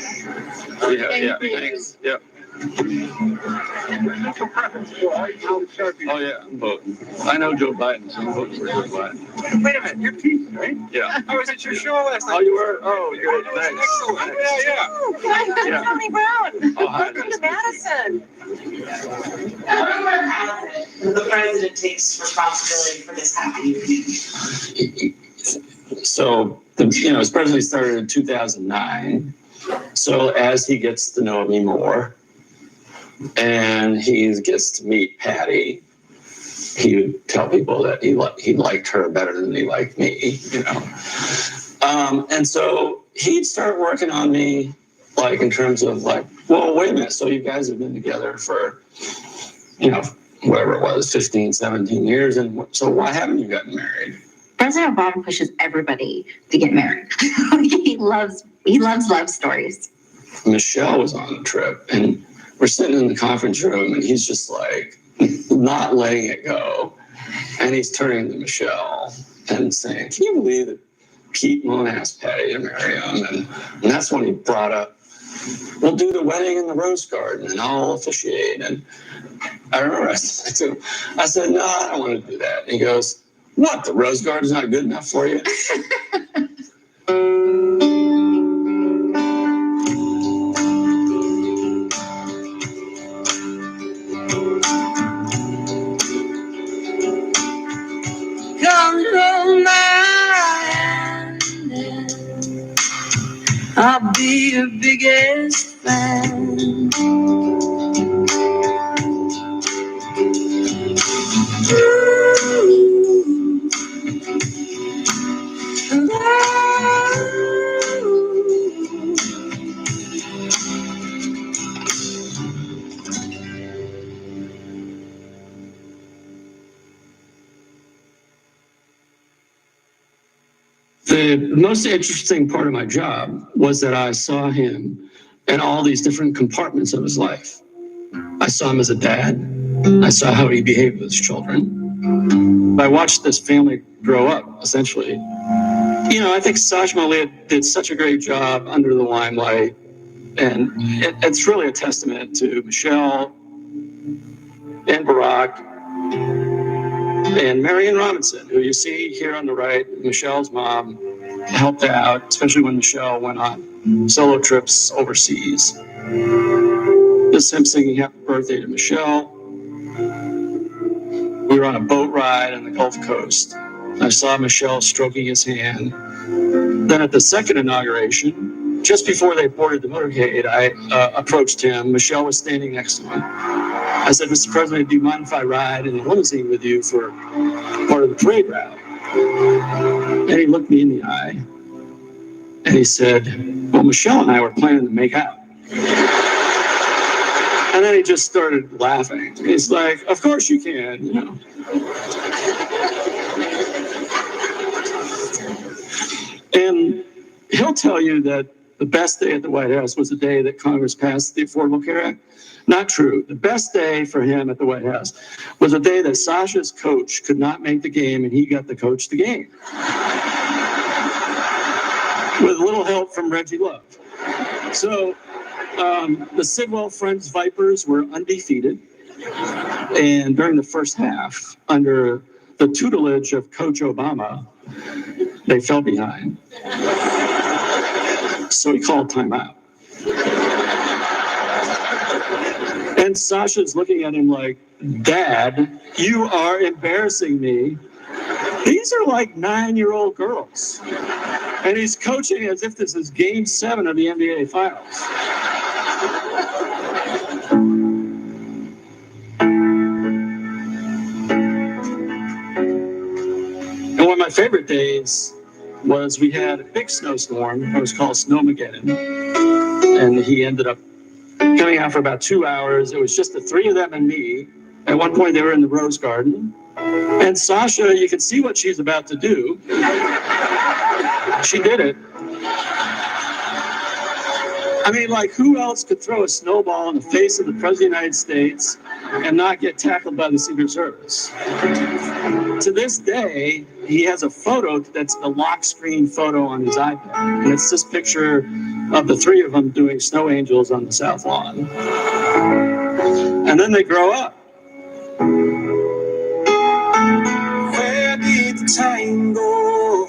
Yeah, thanks. Yep. Oh yeah, I'm voting. I know Joe Biden, so I'm voting for Joe Biden. Wait a minute, you're Keith, right? Yeah. I was at your show last night. Oh, you were? Oh, good. Thanks. Excellent. Yeah. Yeah. Tony Brown. Oh, hi. Welcome to Madison. The president takes responsibility for this happening. So, his presidency started in 2009. So as he gets to know me more, and he gets to meet Patty, he would tell people that he liked her better than he liked me, And so he'd start working on me, in terms of well, wait a minute. So you guys have been together for, whatever it was, 15, 17 years. And so why haven't you gotten married? President Obama pushes everybody to get married. he loves love stories. Michelle was on the trip, and we're sitting in the conference room, and he's just like not letting it go. And he's turning to Michelle and saying, "Can you believe that Pete won't ask Patty to marry him?" And that's when he brought up, "We'll do the wedding in the Rose Garden, and I'll officiate." And I remember I said to him, I said, "No, I don't want to do that." And he goes, "What, the Rose Garden's not good enough for you?" Come hold my hand, and I'll be your biggest fan. The most interesting part of my job was that I saw him in all these different compartments of his life. I saw him as a dad. I saw how he behaved with his children. I watched this family grow up, essentially. You know, I think Sasha Malia did such a great job under the limelight. And it's really a testament to Michelle and Barack and Marion Robinson, who you see here on the right. Michelle's mom helped out, especially when Michelle went on solo trips overseas. This him singing happy birthday to Michelle. We were on a boat ride on the Gulf Coast. I saw Michelle stroking his hand. Then at the second inauguration, just before they boarded the motorcade, I approached him. Michelle was standing next to him. I said, "Mr. President, do you mind if I ride in the limousine with you for part of the parade route?" And he looked me in the eye and he said, "Well, Michelle and I were planning to make out." And then he just started laughing. He's like, "Of course you can, you know." And he'll tell you that the best day at the White House was the day that Congress passed the Affordable Care Act. Not true. The best day for him at the White House was the day that Sasha's coach could not make the game and he got to coach the game. With a little help from Reggie Love. So the Sidwell Friends Vipers were undefeated. And during the first half, under the tutelage of Coach Obama, they fell behind. So he called timeout. And Sasha's looking at him like, "Dad, you are embarrassing me. These are like 9-year-old girls." And he's coaching as if this is game 7 of the NBA Finals. And one of my favorite days was we had a big snowstorm. It was called Snowmageddon. And he ended up coming out for about 2 hours. It was just the 3 of them and me. At one point, they were in the Rose Garden. And Sasha, you can see what she's about to do. She did it. I mean, like, who else could throw a snowball in the face of the President of the United States and not get tackled by the Secret Service? To this day, he has a photo that's the lock screen photo on his iPad. And it's this picture of the 3 of them doing snow angels on the South Lawn. And then they grow up. Where did the time go?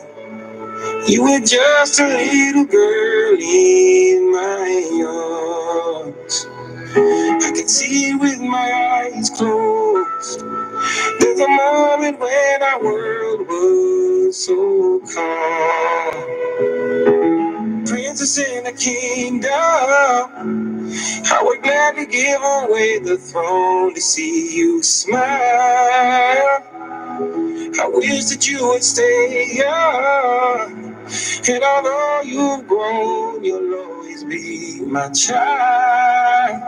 You were just a little girl in my arms. I can see it with my eyes closed. There's a moment when our world was so calm. Princess in a kingdom, I would gladly give away the throne to see you smile. I wish that you would stay young. And although you've grown, you'll always be my child.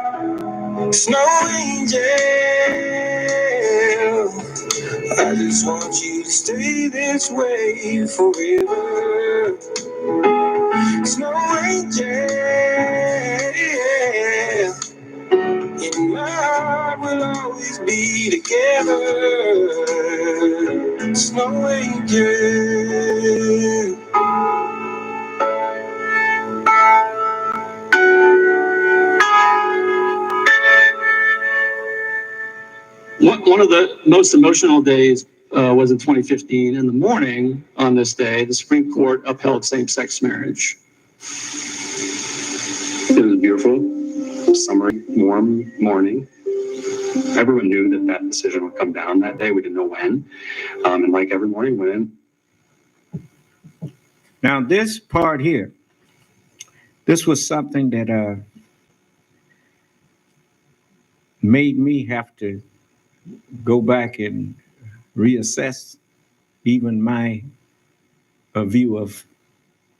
Snow angel, I just want you to stay this way forever. Snow angel, in my heart we'll always be together. Snow angel. One of the most emotional days was in 2015. In the morning on this day, the Supreme Court upheld same-sex marriage. It was beautiful, summery, warm morning. Everyone knew that that decision would come down that day. We didn't know when. And like every morning went in. Now, this part here, this was something that made me have to go back and reassess even my view of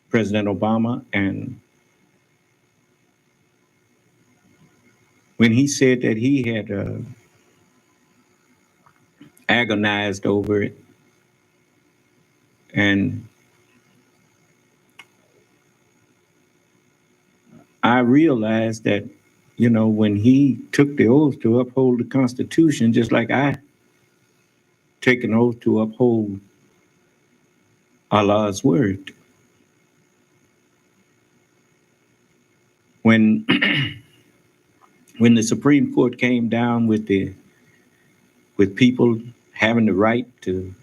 President Obama. And when he said that he had agonized over it, and I realized that, you know, when he took the oath to uphold the Constitution, just like I take an oath to uphold Allah's word. When when the Supreme Court came down with people having the right to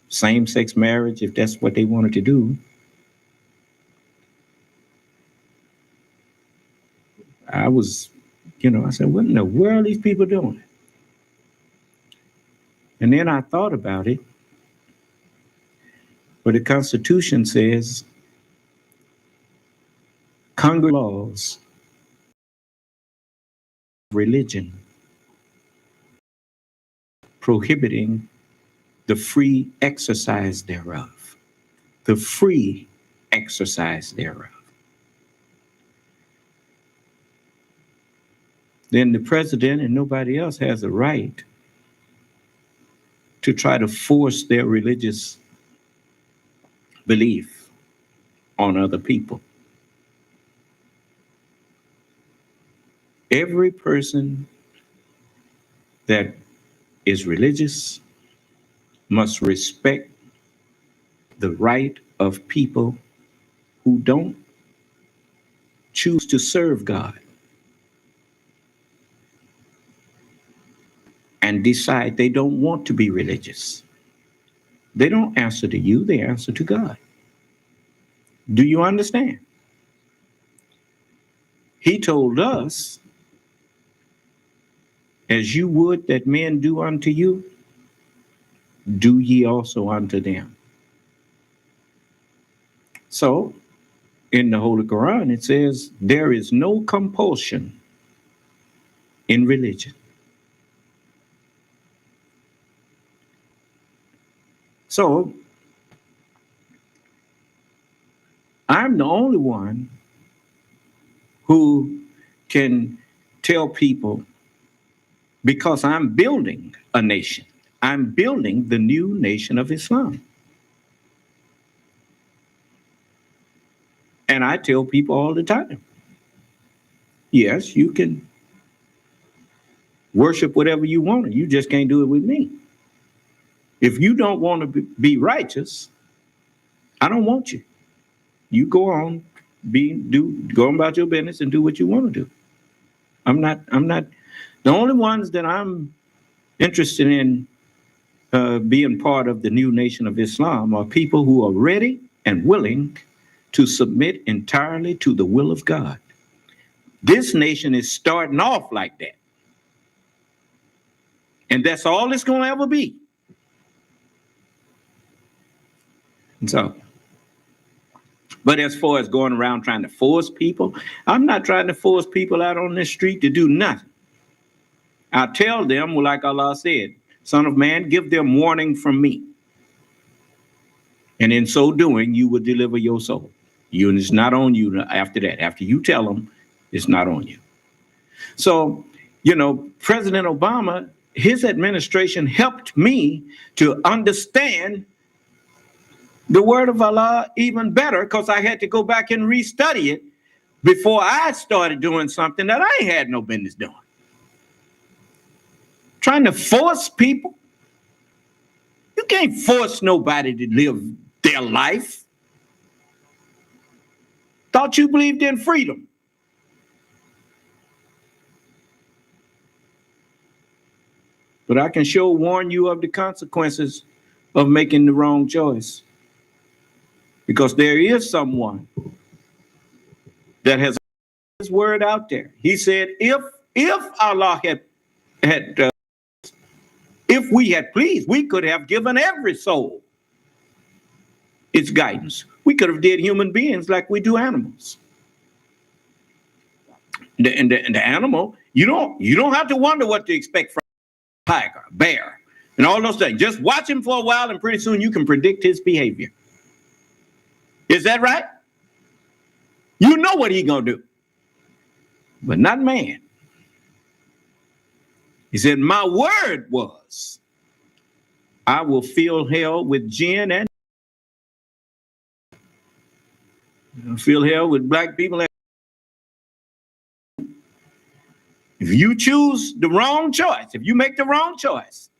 same-sex marriage, if that's what they wanted to do, I was, I said, what in the world are these people doing? And then I thought about it. But the Constitution says Congress laws religion prohibiting the free exercise thereof. The free exercise thereof. Then the president and nobody else has a right to try to force their religious belief on other people. Every person that is religious must respect the right of people who don't choose to serve God and decide they don't want to be religious. They don't answer to you, they answer to God. Do you understand? He told us, as you would that men do unto you, do ye also unto them. So, in the Holy Quran, it says, there is no compulsion in religion. So, I'm the only one who can tell people, because I'm building a nation. I'm building the new nation of Islam. And I tell people all the time, yes, you can worship whatever you want. You just can't do it with me. If you don't want to be righteous, I don't want you. You go on, go about your business and do what you want to do. I'm not, the only ones that I'm interested in being part of the new nation of Islam are people who are ready and willing to submit entirely to the will of God. This nation is starting off like that. And that's all it's going to ever be. And so, but as far as going around trying to force people, I'm not trying to force people out on the street to do nothing. I tell them, well, like Allah said, Son of man, give them warning from me. And in so doing, you will deliver your soul. And it's not on you after that. After you tell them, it's not on you. So, President Obama his administration helped me to understand the word of Allah even better, because I had to go back and restudy it before I started doing something that I had no business doing. Trying to force people. You can't force nobody to live their life. Thought you believed in freedom. But I can sure warn you of the consequences of making the wrong choice. Because there is someone that has his word out there. He said, if Allah had if we had pleased, we could have given every soul its guidance. We could have did human beings like we do animals. The animal, you don't have to wonder what to expect from a tiger, a bear, and all those things. Just watch him for a while, and pretty soon you can predict his behavior. Is that right? You know what he's gonna do, but not man. He said, my word was, I will fill hell with jinn and fill hell with black people. If you choose the wrong choice, if you make the wrong choice,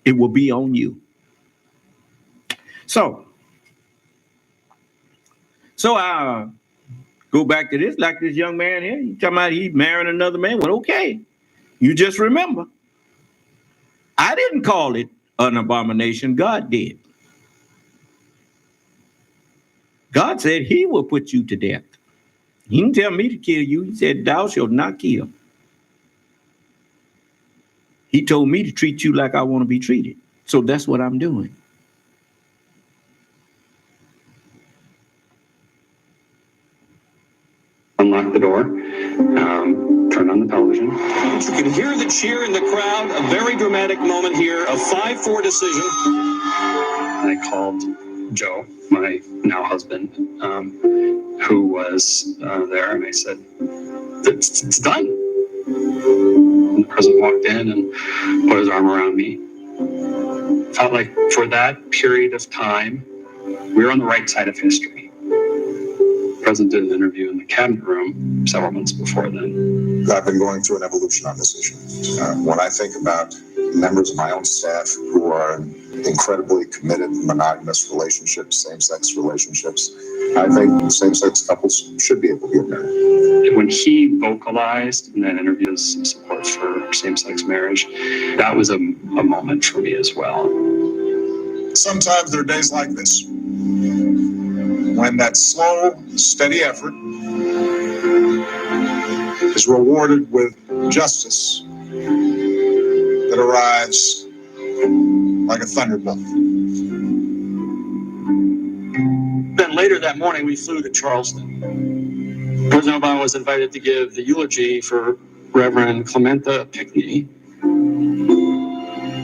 it will be on you. So I go back to this, like this young man here. You talking about he marrying another man? Well, okay. You just remember, I didn't call it an abomination. God did. God said he will put you to death. He didn't tell me to kill you. He said, thou shalt not kill. He told me to treat you like I want to be treated. So that's what I'm doing. Unlock the door, turn on the television. You can hear the cheer in the crowd. A very dramatic moment here, a 5-4 decision. I called Joe, my now husband, who was there, and I said, it's done. And the president walked in and put his arm around me. Felt like for that period of time, we were on the right side of history. The president did an interview in the cabinet room several months before then. I've been going through an evolution on this issue. When I think about members of my own staff who are in incredibly committed monogamous relationships, same-sex relationships, I think same-sex couples should be able to get married. When he vocalized in that interview his support for same-sex marriage, that was a moment for me as well. Sometimes there are days like this when that slow, steady effort is rewarded with justice that arrives like a thunderbolt. Then later that morning, we flew to Charleston. President Obama was invited to give the eulogy for Reverend Clementa Pinckney.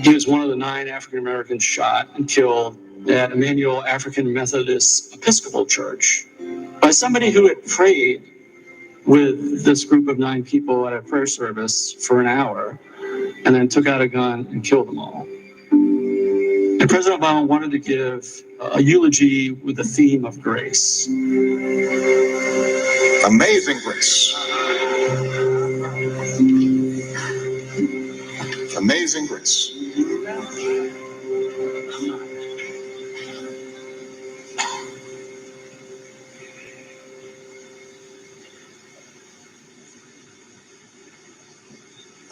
He was one of the 9 African Americans shot and killed at Emmanuel African Methodist Episcopal Church by somebody who had prayed with this group of 9 people at a prayer service for an hour and then took out a gun and killed them all. And President Obama wanted to give a eulogy with the theme of grace. Amazing grace. Amazing grace.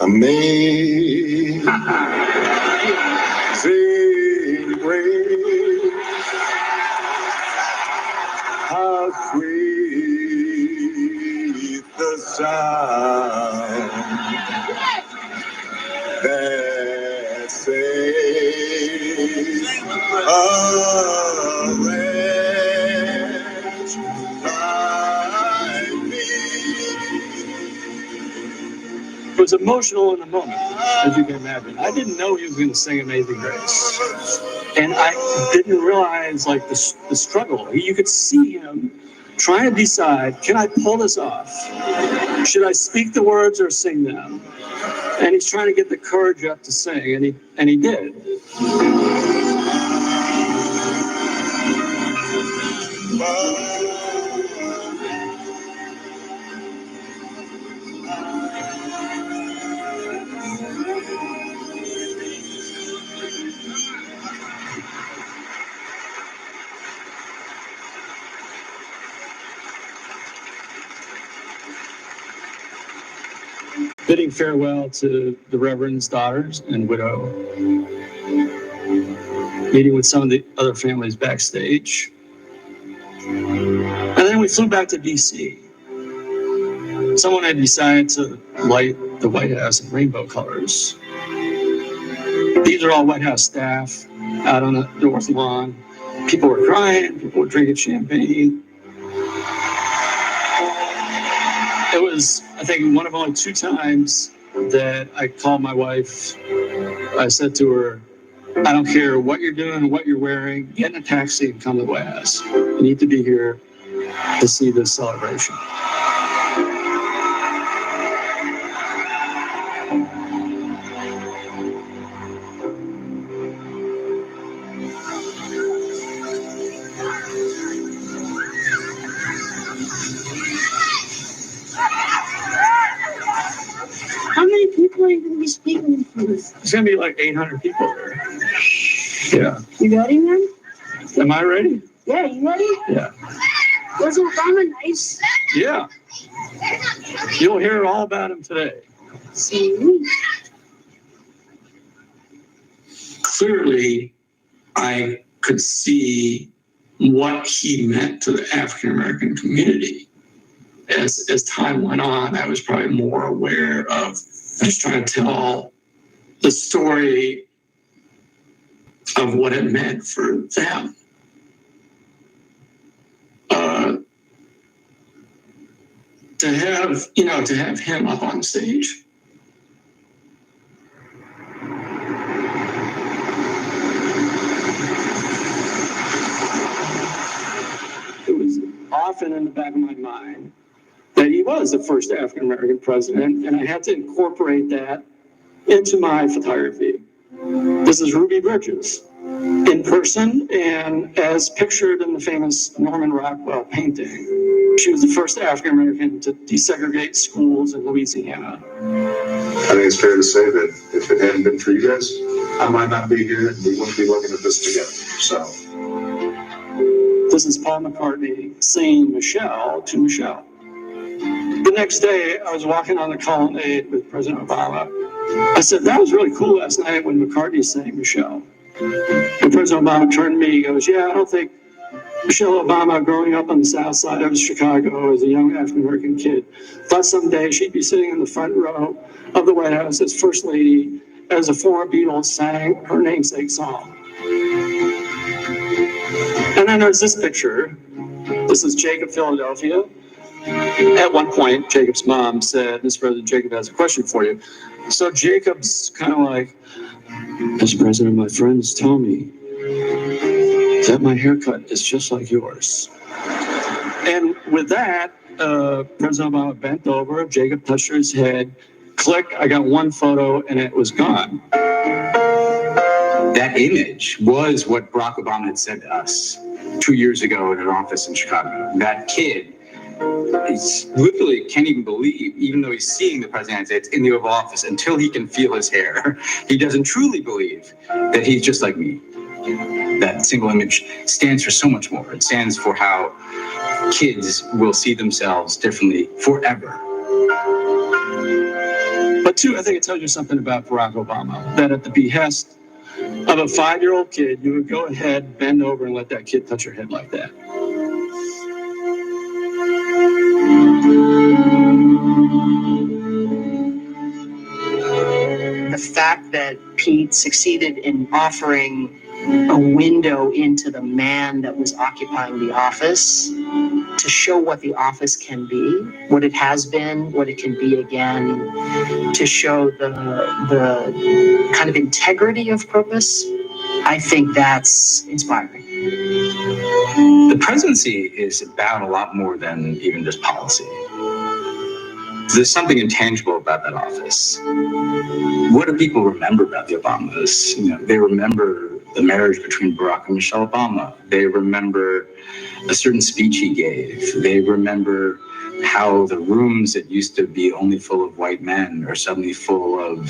Amazing grace, how sweet the sound that saves a wretch like me. It was emotional in the moment, as you can imagine. I didn't know he was going to sing Amazing Grace. And I didn't realize, like, the struggle. You could see him trying to decide, can I pull this off? Should I speak the words or sing them? And he's trying to get the courage up to sing, and he did. Bidding farewell to the Reverend's daughters and widow. Meeting with some of the other families backstage. And then we flew back to DC. Someone had decided to light the White House in rainbow colors. These are all White House staff out on the North Lawn. People were crying, people were drinking champagne. It was, I think, one of only 2 times that I called my wife. I said to her, I don't care what you're doing, what you're wearing, get in a taxi and come to the White House. You need to be here to see this celebration. How many people are you going to be speaking to? There's going to be like 800 people there. Yeah. You ready, man? Am I ready? Yeah, you ready? Yeah. Was Obama nice? Yeah. You'll hear all about him today. See? Clearly, I could see what he meant to the African American community. As time went on, I was probably more aware of just trying to tell the story of what it meant for them. To have him up on stage. It was often in the back of my mind that he was the first African-American president, and I had to incorporate that into my photography. This is Ruby Bridges in person and as pictured in the famous Norman Rockwell painting. She was the first African-American to desegregate schools in Louisiana. I think it's fair to say that if it hadn't been for you guys, I might not be here and we wouldn't be looking at this together. So this is Paul McCartney singing Michelle to Michelle. The next day, I was walking on the colonnade with President Obama. I said, that was really cool last night when McCartney sang Michelle. And President Obama turned to me, he goes, yeah, I don't think Michelle Obama, growing up on the south side of Chicago as a young African-American kid, thought someday she'd be sitting in the front row of the White House as First Lady as the former Beatles sang her namesake song. And then there's this picture. This is Jacob, Philadelphia. At one point, Jacob's mom said, Mr. President, Jacob has a question for you. So Jacob's kind of like, Mr. President, my friends tell me that my haircut is just like yours. And with that, President Obama bent over, Jacob touched his head, click, I got one photo and it was gone. That image was what Barack Obama had said to us 2 years ago in an office in Chicago. That kid, he literally can't even believe, even though he's seeing the President of the United States in the Oval Office, until he can feel his hair, he doesn't truly believe that he's just like me. That single image stands for so much more. It stands for how kids will see themselves differently forever. But two, I think it tells you something about Barack Obama, that at the behest of a 5-year-old kid, you would go ahead, bend over, and let that kid touch your head like that. The fact that Pete succeeded in offering a window into the man that was occupying the office to show what the office can be, what it has been, what it can be again, to show the kind of integrity of purpose, I think that's inspiring. The presidency is about a lot more than even just policy. there's something intangible about that office. What do people remember about the Obamas? You know, they remember the marriage between Barack and Michelle Obama. They remember a certain speech he gave. They remember how the rooms that used to be only full of white men are suddenly full of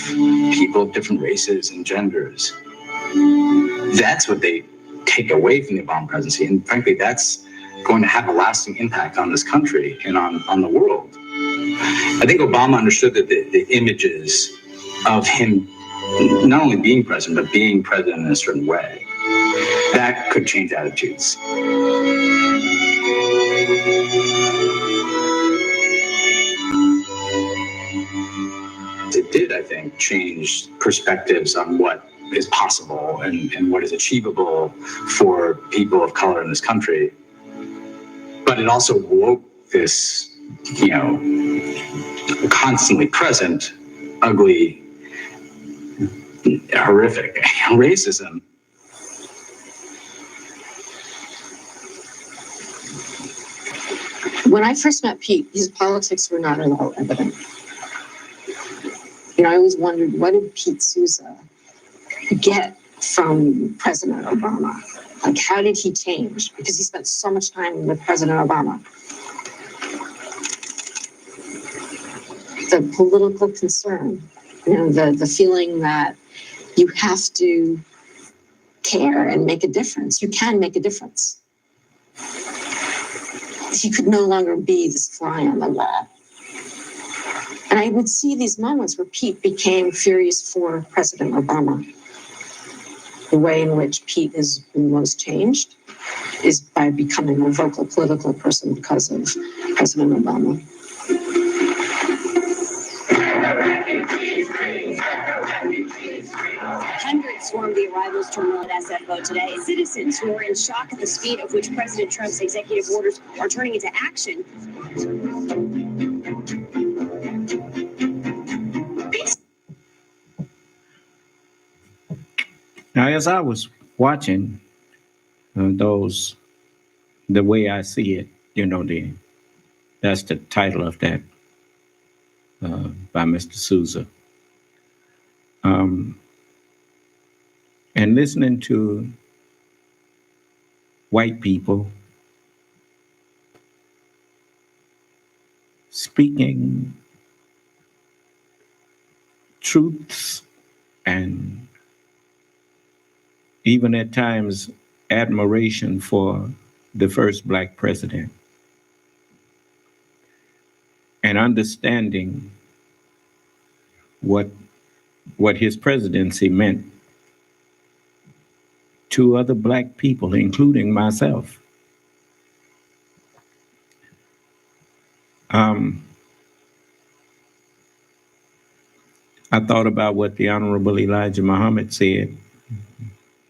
people of different races and genders. That's what they take away from the Obama presidency. And frankly, that's going to have a lasting impact on this country and on the world. I think Obama understood that the images of him not only being president, but being president in a certain way, that could change attitudes. It did, I think, change perspectives on what is possible and what is achievable for people of color in this country. But it also woke this, you know, constantly present, ugly, horrific racism. When I first met Pete, his politics were not at all evident. You know, I always wondered, what did Pete Souza get from President Obama? Like, how did he change? Because he spent so much time with President Obama. The political concern, you know, the feeling that you have to care and make a difference. You can make a difference. He could no longer be this fly on the wall. And I would see these moments where Pete became furious for President Obama. The way in which Pete is most changed is by becoming a vocal political person because of President Obama. Hundreds swarmed the arrivals terminal at SFO today. Citizens who are in shock at the speed of which President Trump's executive orders are turning into action. Now, as I was watching those, the way I see it, you know, that's the title of that by Mr. Souza. And listening to white people speaking truths and even at times admiration for the first Black president, and understanding what his presidency meant to other Black people, including myself. I thought about what the Honorable Elijah Muhammad said.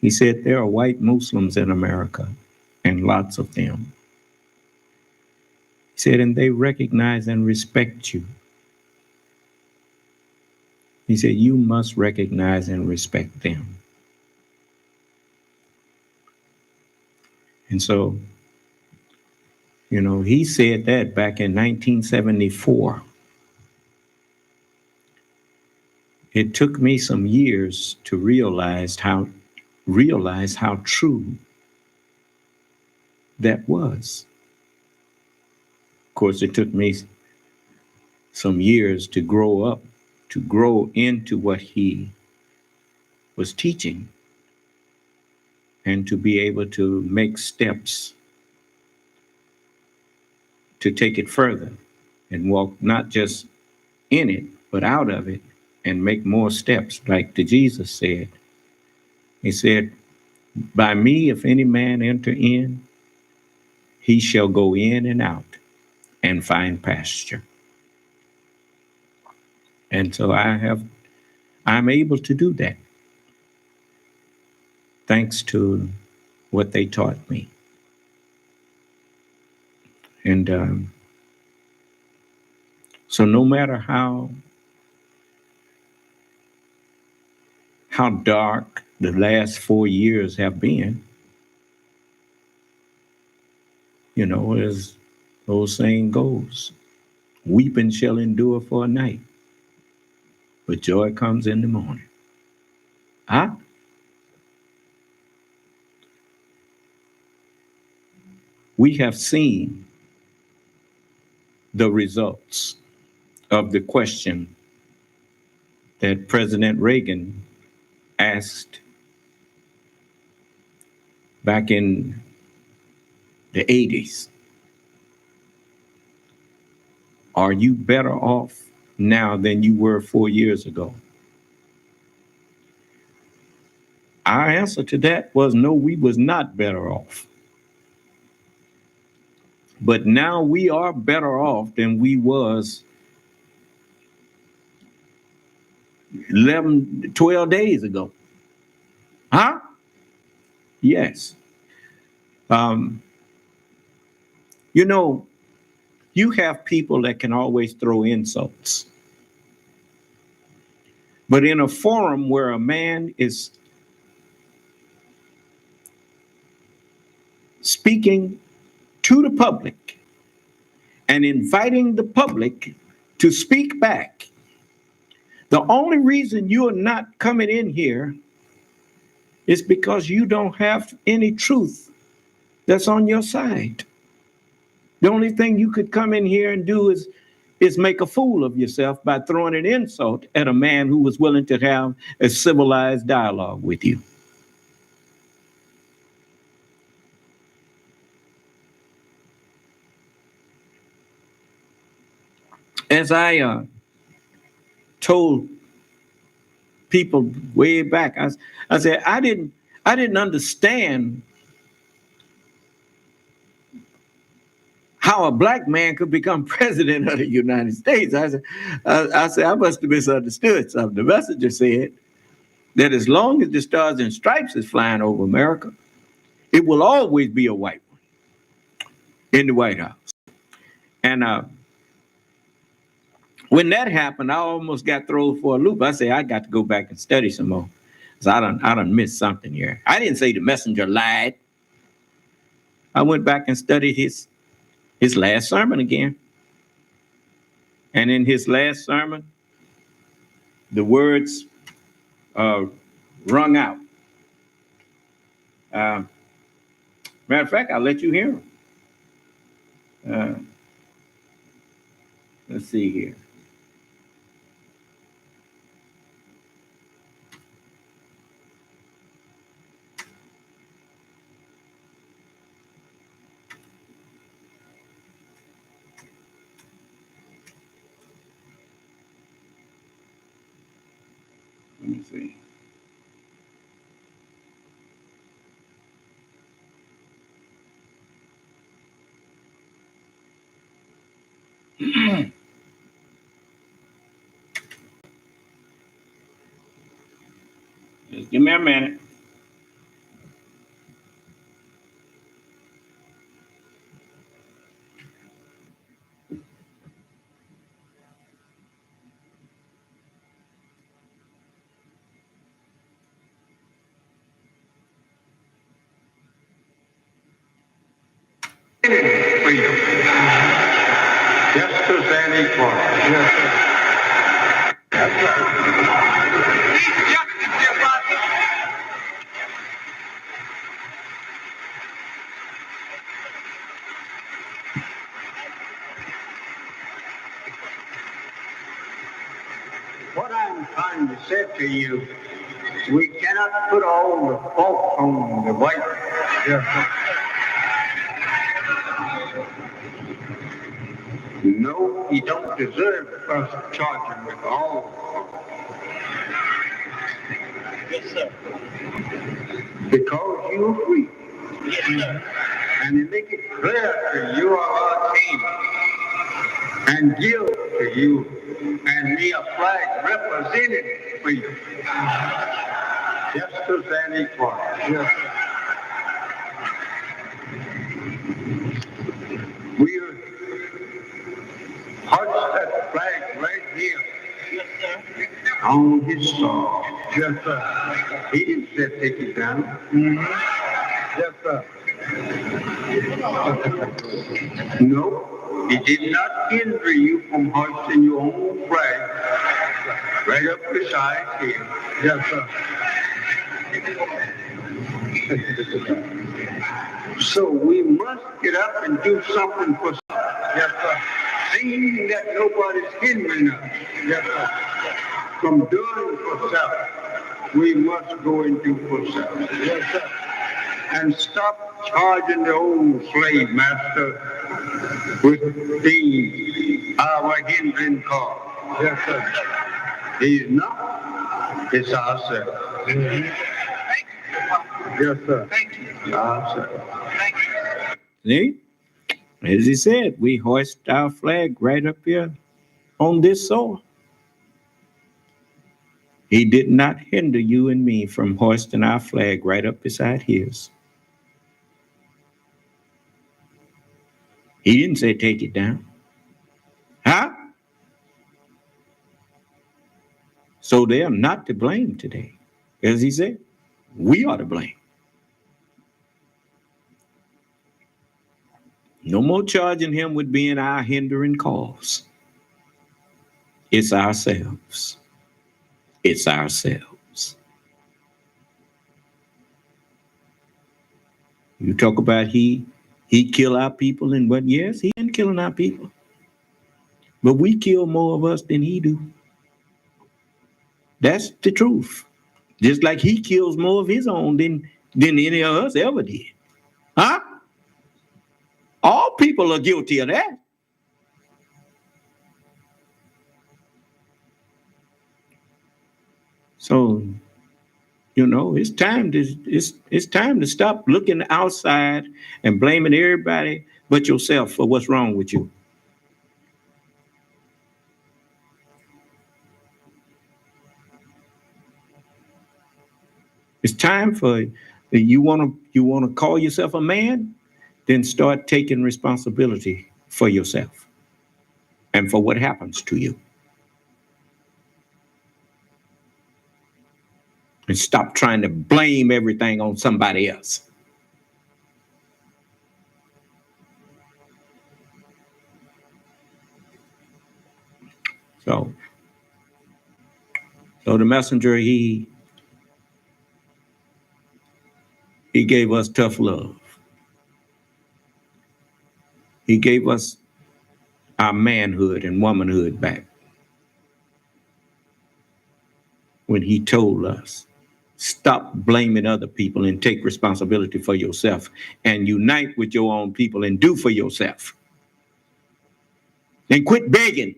He said, there are white Muslims in America, and lots of them. He said, and they recognize and respect you. He said, you must recognize and respect them. And so, you know, he said that back in 1974. It took me some years to realize how true that was. Of course, it took me some years to grow up, to grow into what he was teaching, and to be able to make steps to take it further and walk not just in it, but out of it and make more steps, like the Jesus said. He said, by me, if any man enter in, he shall go in and out and find pasture. And so I'm able to do that, thanks to what they taught me. And so no matter how dark the last 4 years have been, you know, as the old saying goes, Weeping shall endure for a night, but joy comes in the morning. Huh? We have seen the results of the question that President Reagan asked back in the 80s. Are you better off now than you were 4 years ago? Our answer to that was no, we was not better off. But now we are better off than we was 11, 12 days ago. Huh? Yes. You know, you have people that can always throw insults. But in a forum where a man is speaking to the public and inviting the public to speak back, the only reason you are not coming in here is because you don't have any truth that's on your side. The only thing you could come in here and do is make a fool of yourself by throwing an insult at a man who was willing to have a civilized dialogue with you. As I told people way back, I said I didn't understand how a black man could become president of the United States. I said I must have misunderstood something. The messenger said that as long as the stars and stripes is flying over America, it will always be a white one in the White House. And when that happened, I almost got thrown for a loop. I said I got to go back and study some more. So I done missed something here. I didn't say the messenger lied. I went back and studied his last sermon again. And in his last sermon, the words rung out. Matter of fact, I'll let you hear them. Let's see here. Let me see. Just give me a minute. Freedom. Justice and equality. Yes, sir. That's what I'm trying to say to you, we cannot put all the fault on the white. Yes, sir. No, he don't deserve us to charge him with all. Yes, sir. Because you're free. Yes, sir. And he make it clear to you are our king. And give to you and me a flag representing freedom. Justice and equality. Yes, sir. We'll hoist that flag right here. Yes, sir. On his star. Yes, sir. He didn't say take it down. Mm-hmm. Yes, sir. No. He did not hinder you from hoisting your own flag right up beside him. Yes, sir. So we must get up and do something for self. Yes, sir. Seeing that nobody's hindering us. Yes, sir. From doing for self, we must go and do for self. Yes, sir. And stop charging the old slave master with being our hindering cause. Yes, sir. He's not. It's ourselves. Mm-hmm. Yes, sir. Thank you. Ourselves. Thank you. See? As he said, we hoist our flag right up here on this soil. He did not hinder you and me from hoisting our flag right up beside his. He didn't say take it down. Huh? So they are not to blame today. As he said, we are to blame. No more charging him with being our hindering cause. It's ourselves. It's ourselves. You talk about he kill our people and what? Yes, he ain't killing our people. But we kill more of us than he do. That's the truth. Just like he kills more of his own than any of us ever did. Huh? All people are guilty of that. So, it's time to stop looking outside and blaming everybody but yourself for what's wrong with you. It's time for you want to call yourself a man, then start taking responsibility for yourself and for what happens to you. And stop trying to blame everything on somebody else. So the messenger, he gave us tough love. He gave us our manhood and womanhood back when he told us, stop blaming other people and take responsibility for yourself and unite with your own people and do for yourself. And quit begging.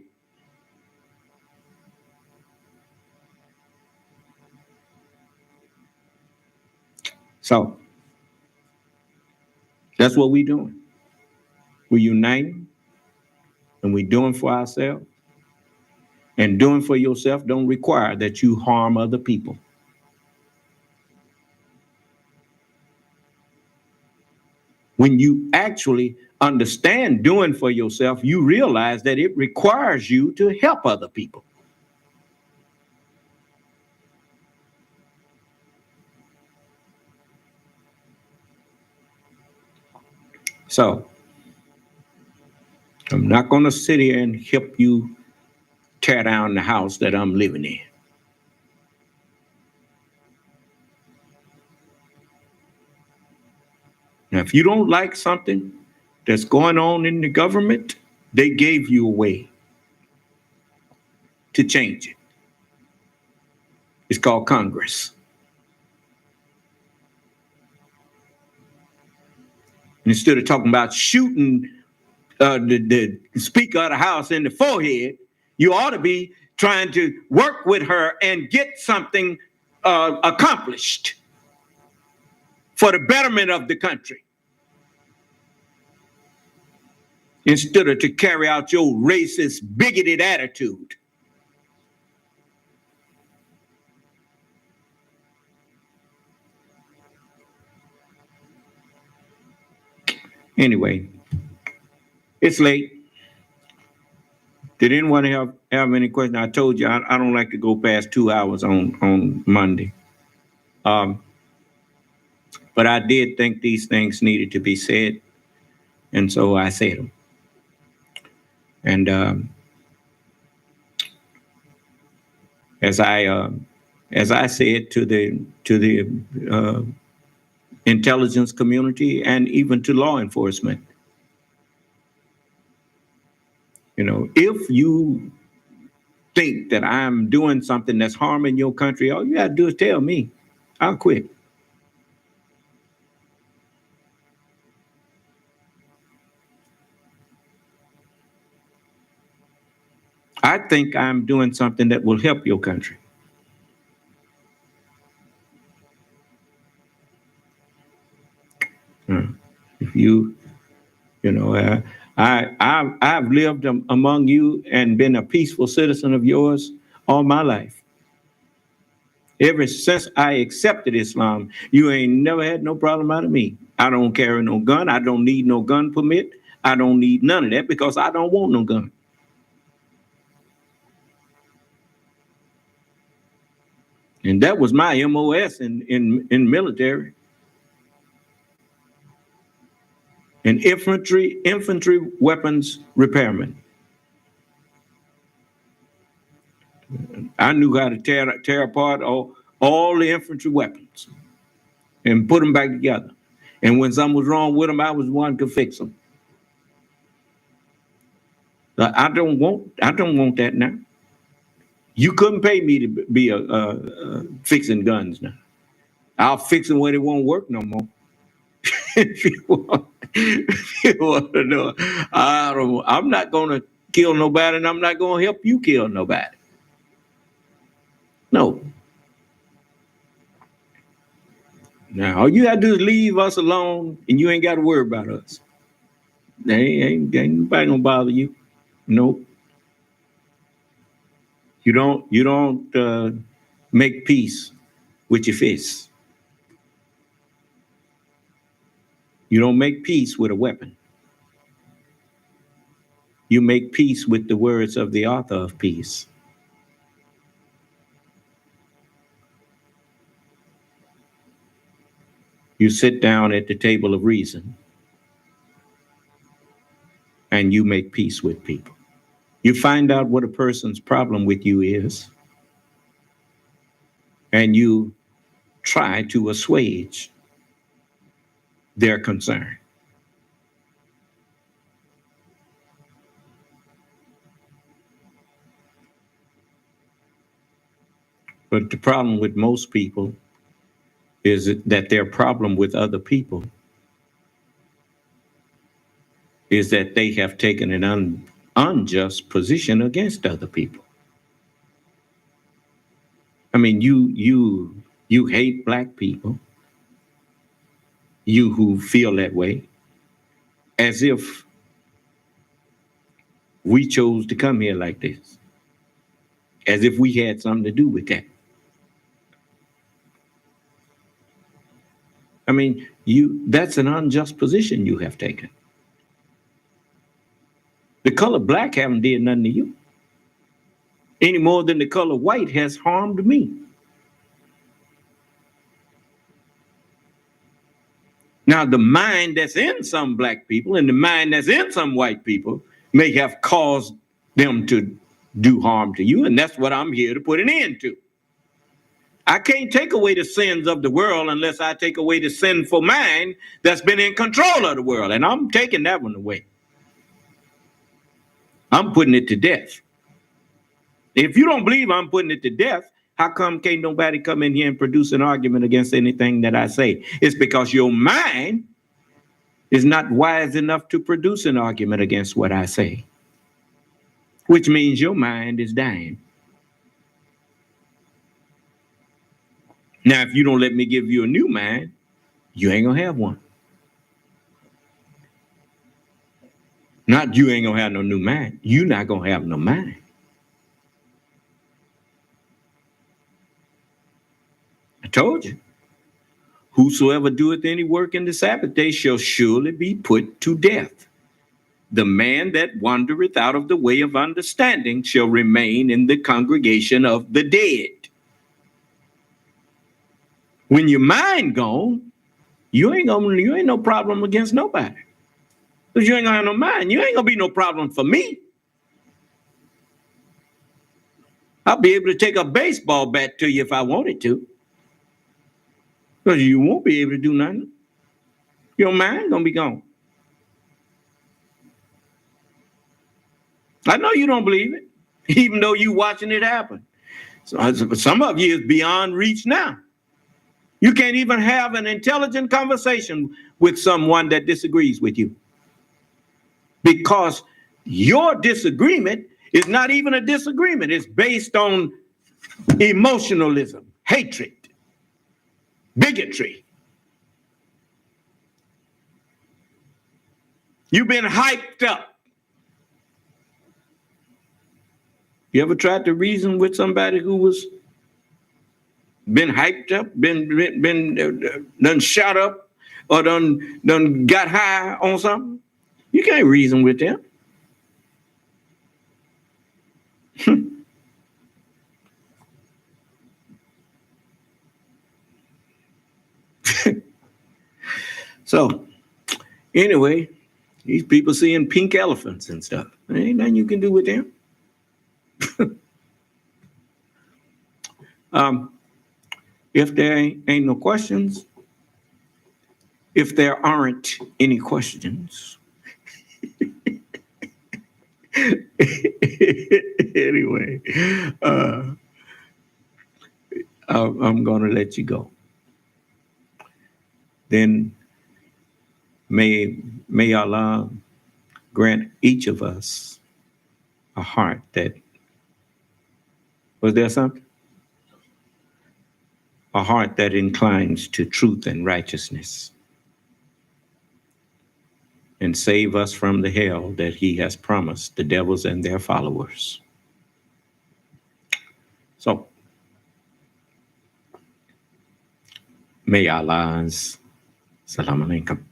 So that's what we're doing. We're uniting and we're doing for ourselves. And doing for yourself don't require that you harm other people. When you actually understand doing for yourself, you realize that it requires you to help other people. So I'm not going to sit here and help you tear down the house that I'm living in. Now, if you don't like something that's going on in the government, they gave you a way to change it. It's called Congress. And instead of talking about shooting the Speaker of the House in the forehead, you ought to be trying to work with her and get something accomplished for the betterment of the country. Instead of to carry out your racist, bigoted attitude. Anyway, it's late. Did anyone have any questions? I told you I don't like to go past 2 hours on Monday. But I did think these things needed to be said, and so I said them. And as I said to the intelligence community and even to law enforcement, if you think that I'm doing something that's harming your country, all you got to do is tell me. I'll quit. I think I'm doing something that will help your country. If I've lived among you and been a peaceful citizen of yours all my life. Ever since I accepted Islam, you ain't never had no problem out of me. I don't carry no gun. I don't need no gun permit. I don't need none of that because I don't want no gun. And that was my MOS in military. An infantry weapons repairman. I knew how to tear apart all the infantry weapons and put them back together. And when something was wrong with them, I was the one who could fix them. I don't want that now. You couldn't pay me to be fixing guns now. I'll fix them when it won't work no more. If you want to know, I'm not going to kill nobody, and I'm not going to help you kill nobody. No. Now, all you got to do is leave us alone, and you ain't got to worry about us. Ain't nobody going to bother you. Nope. You don't make peace with your fists. You don't make peace with a weapon. You make peace with the words of the author of peace. You sit down at the table of reason and you make peace with people. You find out what a person's problem with you is and you try to assuage their concern. But the problem with most people is that their problem with other people is that they have taken an unjust position against other people. I mean, you hate black people, you who feel that way, as if we chose to come here like this, as if we had something to do with that. I mean, that's an unjust position you have taken. The color black haven't did nothing to you, any more than the color white has harmed me. Now, the mind that's in some black people and the mind that's in some white people may have caused them to do harm to you, and that's what I'm here to put an end to. I can't take away the sins of the world unless I take away the sinful mind that's been in control of the world, and I'm taking that one away. I'm putting it to death. If you don't believe I'm putting it to death, how come can't nobody come in here and produce an argument against anything that I say? It's because your mind is not wise enough to produce an argument against what I say, which means your mind is dying. Now, if you don't let me give you a new mind, you ain't gonna have one. Not you ain't gonna have no new mind. You're not gonna have no mind. I told you. Whosoever doeth any work in the Sabbath day shall surely be put to death. The man that wandereth out of the way of understanding shall remain in the congregation of the dead. When your mind gone, you ain't no problem against nobody. Because you ain't gonna have no mind. You ain't gonna be no problem for me. I'll be able to take a baseball bat to you if I wanted to. Because you won't be able to do nothing. Your mind gonna be gone. I know you don't believe it, even though you watching it happen. So some of you is beyond reach now. You can't even have an intelligent conversation with someone that disagrees with you. Because your disagreement is not even a disagreement. It's based on emotionalism, hatred, bigotry. You've been hyped up. You ever tried to reason with somebody who was been hyped up, done shot up, or done got high on something? You can't reason with them. So, anyway, these people seeing pink elephants and stuff. There ain't nothing you can do with them. If there ain't no questions, if there aren't any questions, anyway, I'm going to let you go. Then may Allah grant each of us a heart that, was there something? A heart that inclines to truth and righteousness, and save us from the hell that he has promised the devils and their followers. So, may Allah's salam alaikum.